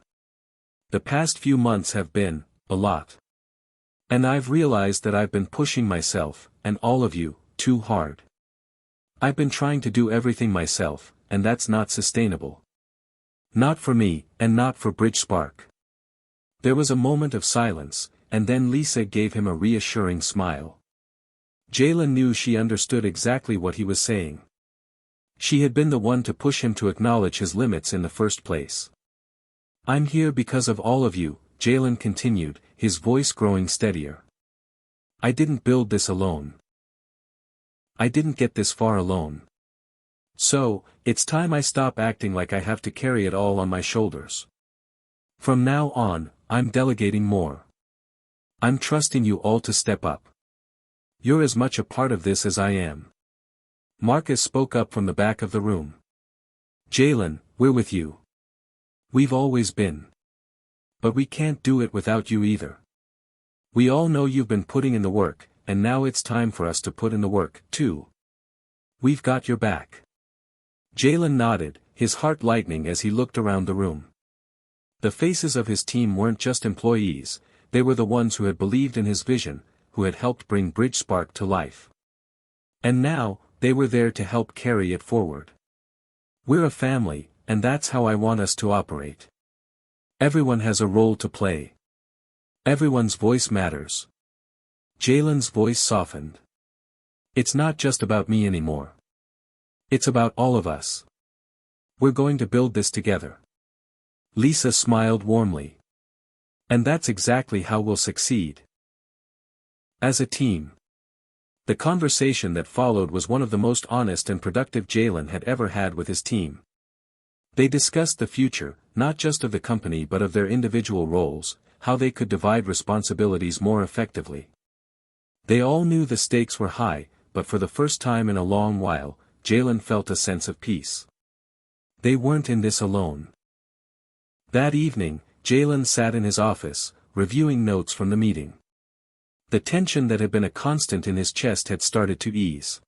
The past few months have been, a lot. And I've realized that I've been pushing myself, and all of you, too hard. I've been trying to do everything myself, and that's not sustainable. Not for me, and not for BridgeSpark. There was a moment of silence, and then Lisa gave him a reassuring smile. Jalen knew she understood exactly what he was saying. She had been the one to push him to acknowledge his limits in the first place. I'm here because of all of you, Jalen continued, his voice growing steadier. I didn't build this alone. I didn't get this far alone. So, it's time I stop acting like I have to carry it all on my shoulders. From now on, I'm delegating more. I'm trusting you all to step up. You're as much a part of this as I am. Marcus spoke up from the back of the room. Jalen, we're with you. We've always been. But we can't do it without you either. We all know you've been putting in the work, and now it's time for us to put in the work, too. We've got your back. Jalen nodded, his heart lightening as he looked around the room. The faces of his team weren't just employees, they were the ones who had believed in his vision, who had helped bring BridgeSpark to life. And now, they were there to help carry it forward. We're a family, and that's how I want us to operate. Everyone has a role to play. Everyone's voice matters. Jalen's voice softened. It's not just about me anymore. It's about all of us. We're going to build this together. Lisa smiled warmly. And that's exactly how we'll succeed. As a team. The conversation that followed was one of the most honest and productive Jalen had ever had with his team. They discussed the future, not just of the company but of their individual roles, how they could divide responsibilities more effectively. They all knew the stakes were high, but for the first time in a long while, Jalen felt a sense of peace. They weren't in this alone. That evening, Jalen sat in his office, reviewing notes from the meeting. The tension that had been a constant in his chest had started to ease.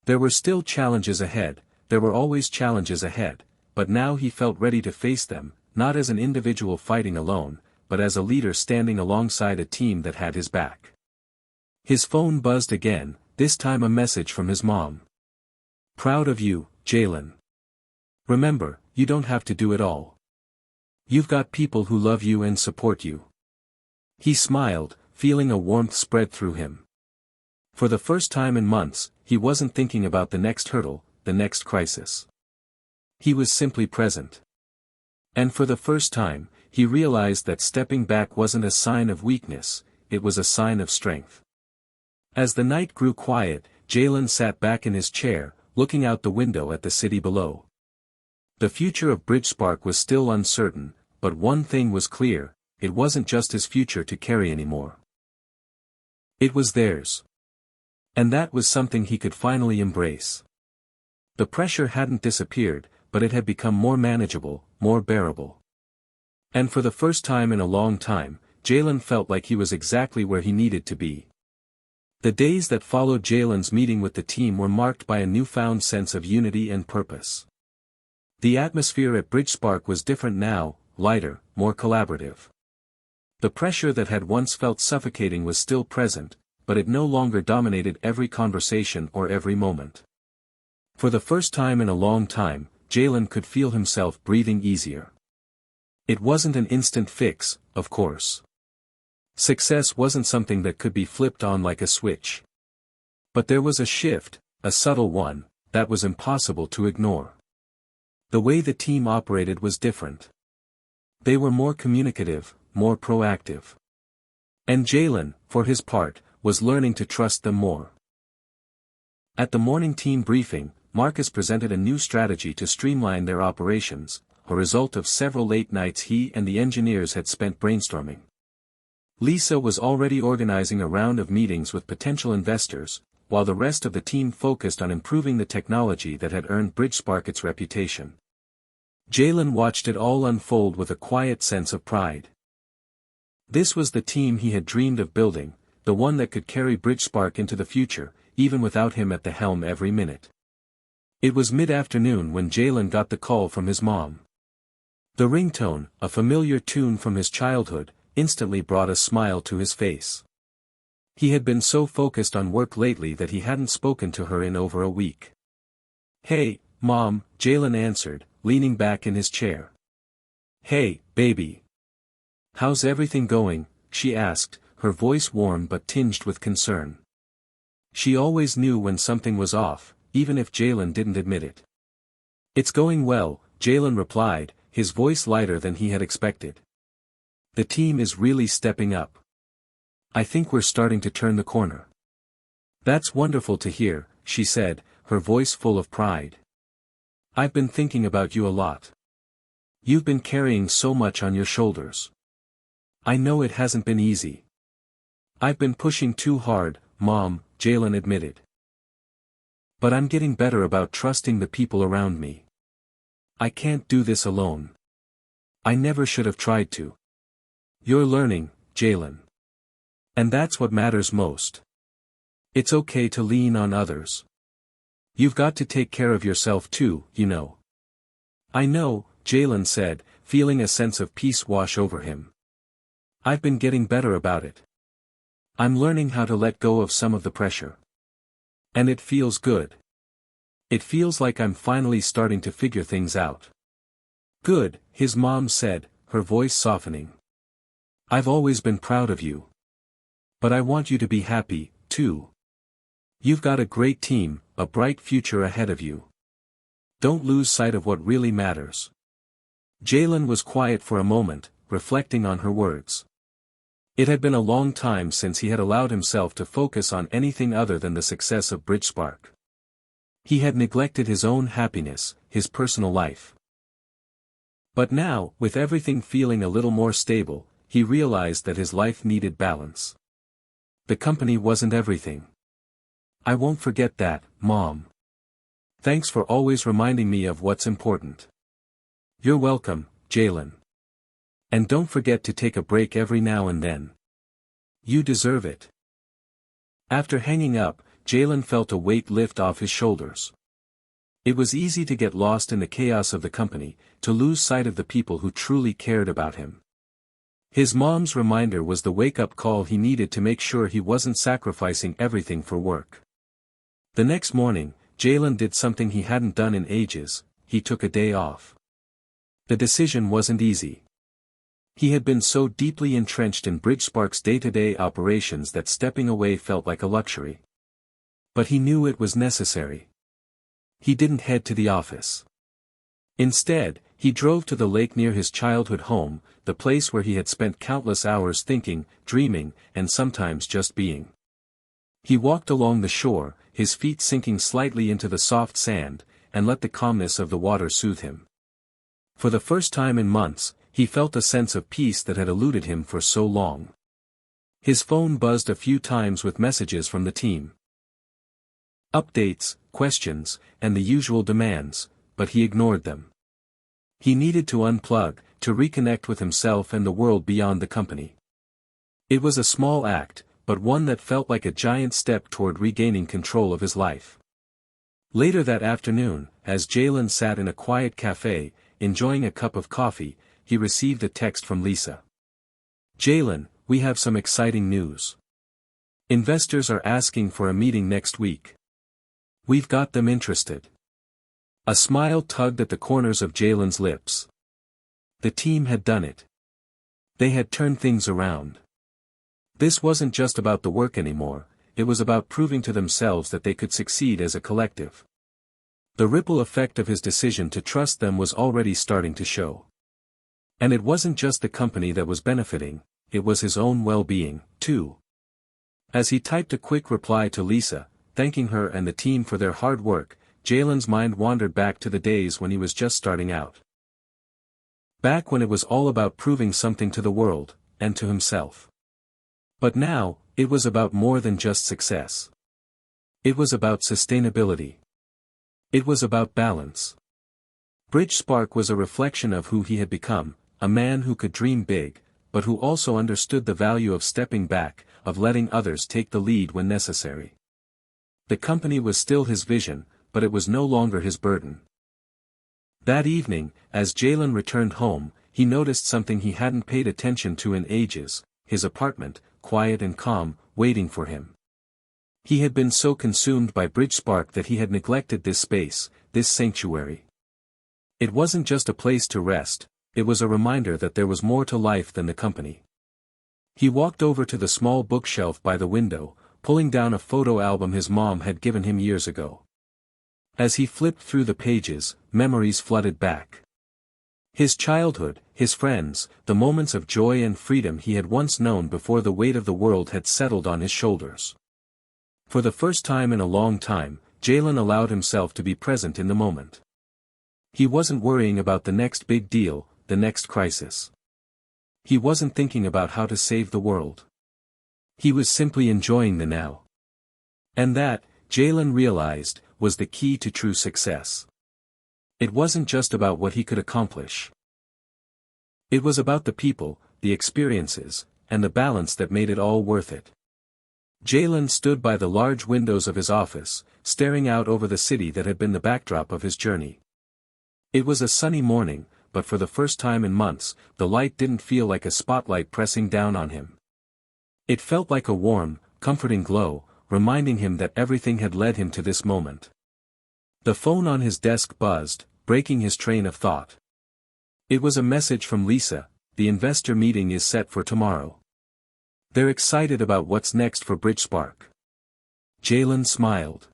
There were still challenges ahead, there were always challenges ahead, but now he felt ready to face them, not as an individual fighting alone, but as a leader standing alongside a team that had his back. His phone buzzed again, this time a message from his mom. Proud of you, Jalen. Remember, you don't have to do it all. You've got people who love you and support you. He smiled, feeling a warmth spread through him. For the first time in months, he wasn't thinking about the next hurdle, the next crisis. He was simply present. And for the first time, he realized that stepping back wasn't a sign of weakness, it was a sign of strength. As the night grew quiet, Jalen sat back in his chair, looking out the window at the city below. The future of BridgeSpark was still uncertain, but one thing was clear, it wasn't just his future to carry anymore. It was theirs. And that was something he could finally embrace. The pressure hadn't disappeared, but it had become more manageable, more bearable. And for the first time in a long time, Jalen felt like he was exactly where he needed to be. The days that followed Jalen's meeting with the team were marked by a newfound sense of unity and purpose. The atmosphere at BridgeSpark was different now, lighter, more collaborative. The pressure that had once felt suffocating was still present, but it no longer dominated every conversation or every moment. For the first time in a long time, Jalen could feel himself breathing easier. It wasn't an instant fix, of course. Success wasn't something that could be flipped on like a switch. But there was a shift, a subtle one, that was impossible to ignore. The way the team operated was different. They were more communicative, more proactive. And Jalen, for his part, was learning to trust them more. At the morning team briefing, Marcus presented a new strategy to streamline their operations, a result of several late nights he and the engineers had spent brainstorming. Lisa was already organizing a round of meetings with potential investors, while the rest of the team focused on improving the technology that had earned BridgeSpark its reputation. Jalen watched it all unfold with a quiet sense of pride. This was the team he had dreamed of building, the one that could carry BridgeSpark into the future, even without him at the helm every minute. It was mid-afternoon when Jalen got the call from his mom. The ringtone, a familiar tune from his childhood, instantly brought a smile to his face. He had been so focused on work lately that he hadn't spoken to her in over a week. "Hey, Mom," Jalen answered, leaning back in his chair. "Hey, baby. How's everything going?" she asked, her voice warm but tinged with concern. She always knew when something was off, even if Jalen didn't admit it. "It's going well," Jalen replied, his voice lighter than he had expected. "The team is really stepping up. I think we're starting to turn the corner." "That's wonderful to hear," she said, her voice full of pride. "I've been thinking about you a lot. You've been carrying so much on your shoulders. I know it hasn't been easy." "I've been pushing too hard, Mom," Jalen admitted. "But I'm getting better about trusting the people around me. I can't do this alone. I never should have tried to." "You're learning, Jalen. And that's what matters most. It's okay to lean on others. You've got to take care of yourself too, you know." "I know," Jalen said, feeling a sense of peace wash over him. "I've been getting better about it. I'm learning how to let go of some of the pressure. And it feels good. It feels like I'm finally starting to figure things out." "Good," his mom said, her voice softening. "I've always been proud of you. But I want you to be happy, too. You've got a great team, a bright future ahead of you. Don't lose sight of what really matters." Jalen was quiet for a moment, reflecting on her words. It had been a long time since he had allowed himself to focus on anything other than the success of BridgeSpark. He had neglected his own happiness, his personal life. But now, with everything feeling a little more stable, he realized that his life needed balance. The company wasn't everything. "I won't forget that, Mom. Thanks for always reminding me of what's important." "You're welcome, Jalen. And don't forget to take a break every now and then. You deserve it." After hanging up, Jalen felt a weight lift off his shoulders. It was easy to get lost in the chaos of the company, to lose sight of the people who truly cared about him. His mom's reminder was the wake-up call he needed to make sure he wasn't sacrificing everything for work. The next morning, Jalen did something he hadn't done in ages: he took a day off. The decision wasn't easy. He had been so deeply entrenched in BridgeSpark's day-to-day operations that stepping away felt like a luxury. But he knew it was necessary. He didn't head to the office. Instead, he drove to the lake near his childhood home, the place where he had spent countless hours thinking, dreaming, and sometimes just being. He walked along the shore, his feet sinking slightly into the soft sand, and let the calmness of the water soothe him. For the first time in months, he felt a sense of peace that had eluded him for so long. His phone buzzed a few times with messages from the team. Updates, questions, and the usual demands, but he ignored them. He needed to unplug, to reconnect with himself and the world beyond the company. It was a small act, but one that felt like a giant step toward regaining control of his life. Later that afternoon, as Jalen sat in a quiet cafe, enjoying a cup of coffee, he received a text from Lisa. "Jalen, we have some exciting news. Investors are asking for a meeting next week. We've got them interested." A smile tugged at the corners of Jalen's lips. The team had done it. They had turned things around. This wasn't just about the work anymore, it was about proving to themselves that they could succeed as a collective. The ripple effect of his decision to trust them was already starting to show. And it wasn't just the company that was benefiting, it was his own well-being, too. As he typed a quick reply to Lisa, thanking her and the team for their hard work, Jalen's mind wandered back to the days when he was just starting out. Back when it was all about proving something to the world, and to himself. But now, it was about more than just success. It was about sustainability. It was about balance. BridgeSpark was a reflection of who he had become, a man who could dream big, but who also understood the value of stepping back, of letting others take the lead when necessary. The company was still his vision, but it was no longer his burden. That evening, as Jalen returned home, he noticed something he hadn't paid attention to in ages: his apartment, quiet and calm, waiting for him. He had been so consumed by BridgeSpark that he had neglected this space, this sanctuary. It wasn't just a place to rest, it was a reminder that there was more to life than the company. He walked over to the small bookshelf by the window, pulling down a photo album his mom had given him years ago. As he flipped through the pages, memories flooded back. His childhood, his friends, the moments of joy and freedom he had once known before the weight of the world had settled on his shoulders. For the first time in a long time, Jalen allowed himself to be present in the moment. He wasn't worrying about the next big deal, the next crisis. He wasn't thinking about how to save the world. He was simply enjoying the now. And that, Jalen realized, was the key to true success. It wasn't just about what he could accomplish. It was about the people, the experiences, and the balance that made it all worth it. Jalen stood by the large windows of his office, staring out over the city that had been the backdrop of his journey. It was a sunny morning, but for the first time in months, the light didn't feel like a spotlight pressing down on him. It felt like a warm, comforting glow, reminding him that everything had led him to this moment. The phone on his desk buzzed, breaking his train of thought. It was a message from Lisa: the investor meeting is set for tomorrow. They're excited about what's next for BridgeSpark. Jalen smiled.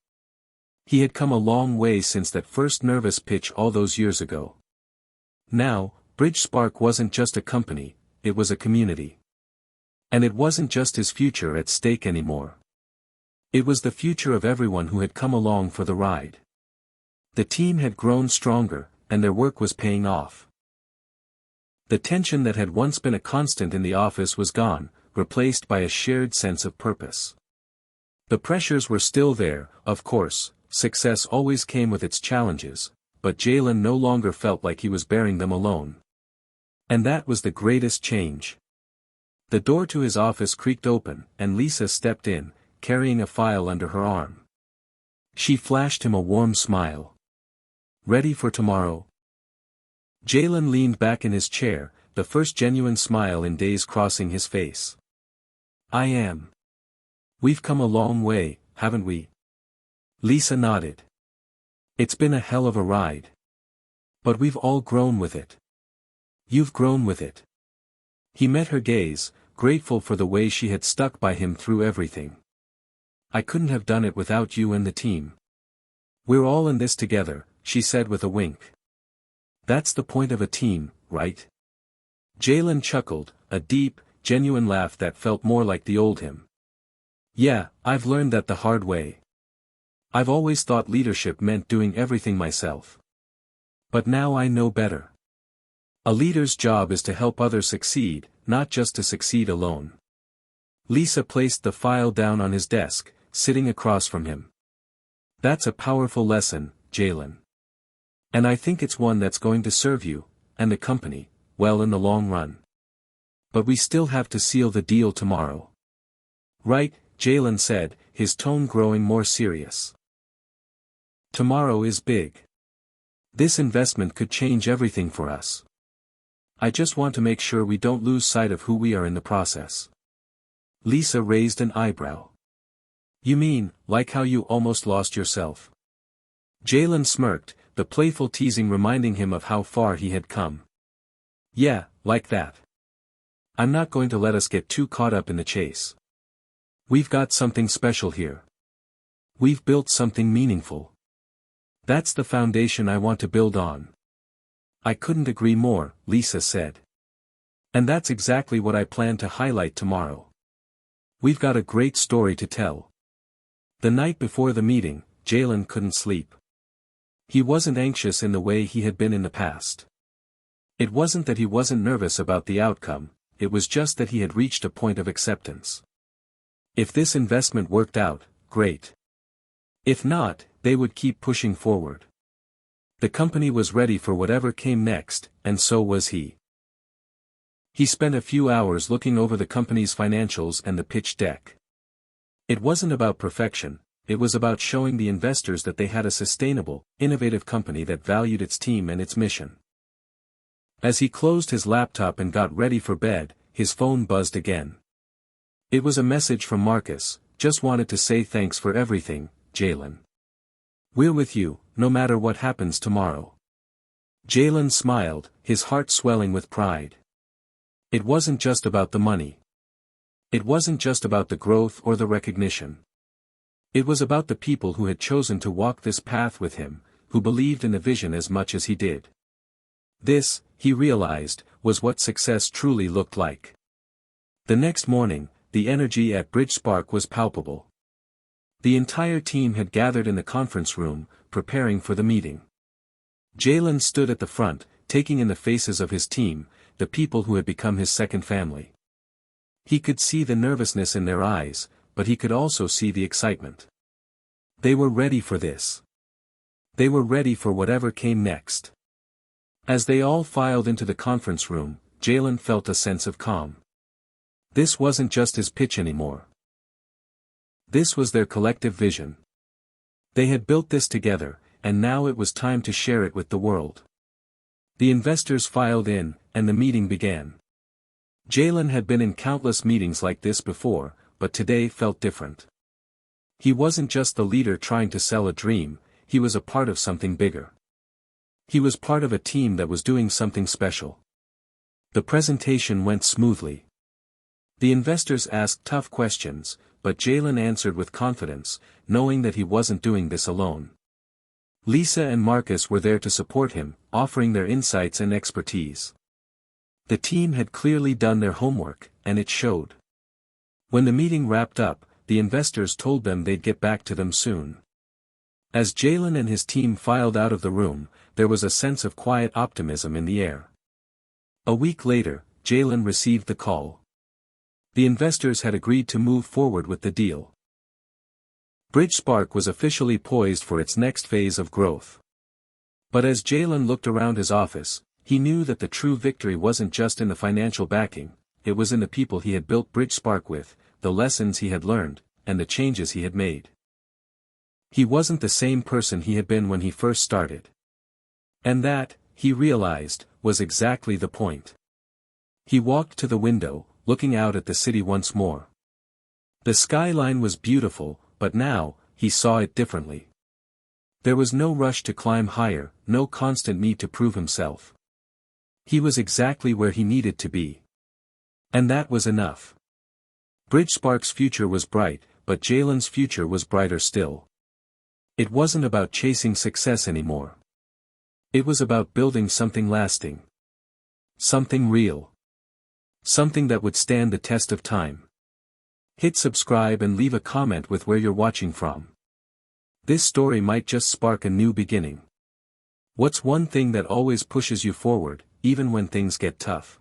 He had come a long way since that first nervous pitch all those years ago. Now, BridgeSpark wasn't just a company, it was a community. And it wasn't just his future at stake anymore. It was the future of everyone who had come along for the ride. The team had grown stronger, and their work was paying off. The tension that had once been a constant in the office was gone, replaced by a shared sense of purpose. The pressures were still there, of course, success always came with its challenges, but Jalen no longer felt like he was bearing them alone. And that was the greatest change. The door to his office creaked open, and Lisa stepped in, carrying a file under her arm. She flashed him a warm smile. Ready for tomorrow? Jalen leaned back in his chair, the first genuine smile in days crossing his face. I am. We've come a long way, haven't we? Lisa nodded. It's been a hell of a ride. But we've all grown with it. You've grown with it. He met her gaze, grateful for the way she had stuck by him through everything. I couldn't have done it without you and the team. We're all in this together, she said with a wink. That's the point of a team, right? Jalen chuckled, a deep, genuine laugh that felt more like the old him. Yeah, I've learned that the hard way. I've always thought leadership meant doing everything myself. But now I know better. A leader's job is to help others succeed, not just to succeed alone. Lisa placed the file down on his desk, sitting across from him. That's a powerful lesson, Jalen. And I think it's one that's going to serve you, and the company, well in the long run. But we still have to seal the deal tomorrow. Right, Jalen said, his tone growing more serious. Tomorrow is big. This investment could change everything for us. I just want to make sure we don't lose sight of who we are in the process. Lisa raised an eyebrow. You mean, like how you almost lost yourself? Jalen smirked, the playful teasing reminding him of how far he had come. Yeah, like that. I'm not going to let us get too caught up in the chase. We've got something special here. We've built something meaningful. That's the foundation I want to build on. I couldn't agree more, Lisa said. And that's exactly what I plan to highlight tomorrow. We've got a great story to tell. The night before the meeting, Jalen couldn't sleep. He wasn't anxious in the way he had been in the past. It wasn't that he wasn't nervous about the outcome, it was just that he had reached a point of acceptance. If this investment worked out, great. If not, they would keep pushing forward. The company was ready for whatever came next, and so was he. He spent a few hours looking over the company's financials and the pitch deck. It wasn't about perfection, it was about showing the investors that they had a sustainable, innovative company that valued its team and its mission. As he closed his laptop and got ready for bed, his phone buzzed again. It was a message from Marcus. Just wanted to say thanks for everything, Jalen. We're with you, no matter what happens tomorrow. Jalen smiled, his heart swelling with pride. It wasn't just about the money. It wasn't just about the growth or the recognition. It was about the people who had chosen to walk this path with him, who believed in the vision as much as he did. This, he realized, was what success truly looked like. The next morning, the energy at BridgeSpark was palpable. The entire team had gathered in the conference room, preparing for the meeting. Jalen stood at the front, taking in the faces of his team, the people who had become his second family. He could see the nervousness in their eyes, but he could also see the excitement. They were ready for this. They were ready for whatever came next. As they all filed into the conference room, Jalen felt a sense of calm. This wasn't just his pitch anymore. This was their collective vision. They had built this together, and now it was time to share it with the world. The investors filed in, and the meeting began. Jalen had been in countless meetings like this before, but today felt different. He wasn't just the leader trying to sell a dream, he was a part of something bigger. He was part of a team that was doing something special. The presentation went smoothly. The investors asked tough questions, but Jalen answered with confidence, knowing that he wasn't doing this alone. Lisa and Marcus were there to support him, offering their insights and expertise. The team had clearly done their homework, and it showed. When the meeting wrapped up, the investors told them they'd get back to them soon. As Jalen and his team filed out of the room, there was a sense of quiet optimism in the air. A week later, Jalen received the call. The investors had agreed to move forward with the deal. BridgeSpark was officially poised for its next phase of growth. But as Jalen looked around his office, he knew that the true victory wasn't just in the financial backing, it was in the people he had built BridgeSpark with, the lessons he had learned, and the changes he had made. He wasn't the same person he had been when he first started. And that, he realized, was exactly the point. He walked to the window, looking out at the city once more. The skyline was beautiful, but now, he saw it differently. There was no rush to climb higher, no constant need to prove himself. He was exactly where he needed to be. And that was enough. BridgeSpark's future was bright, but Jalen's future was brighter still. It wasn't about chasing success anymore. It was about building something lasting. Something real. Something that would stand the test of time. Hit subscribe and leave a comment with where you're watching from. This story might just spark a new beginning. What's one thing that always pushes you forward, even when things get tough?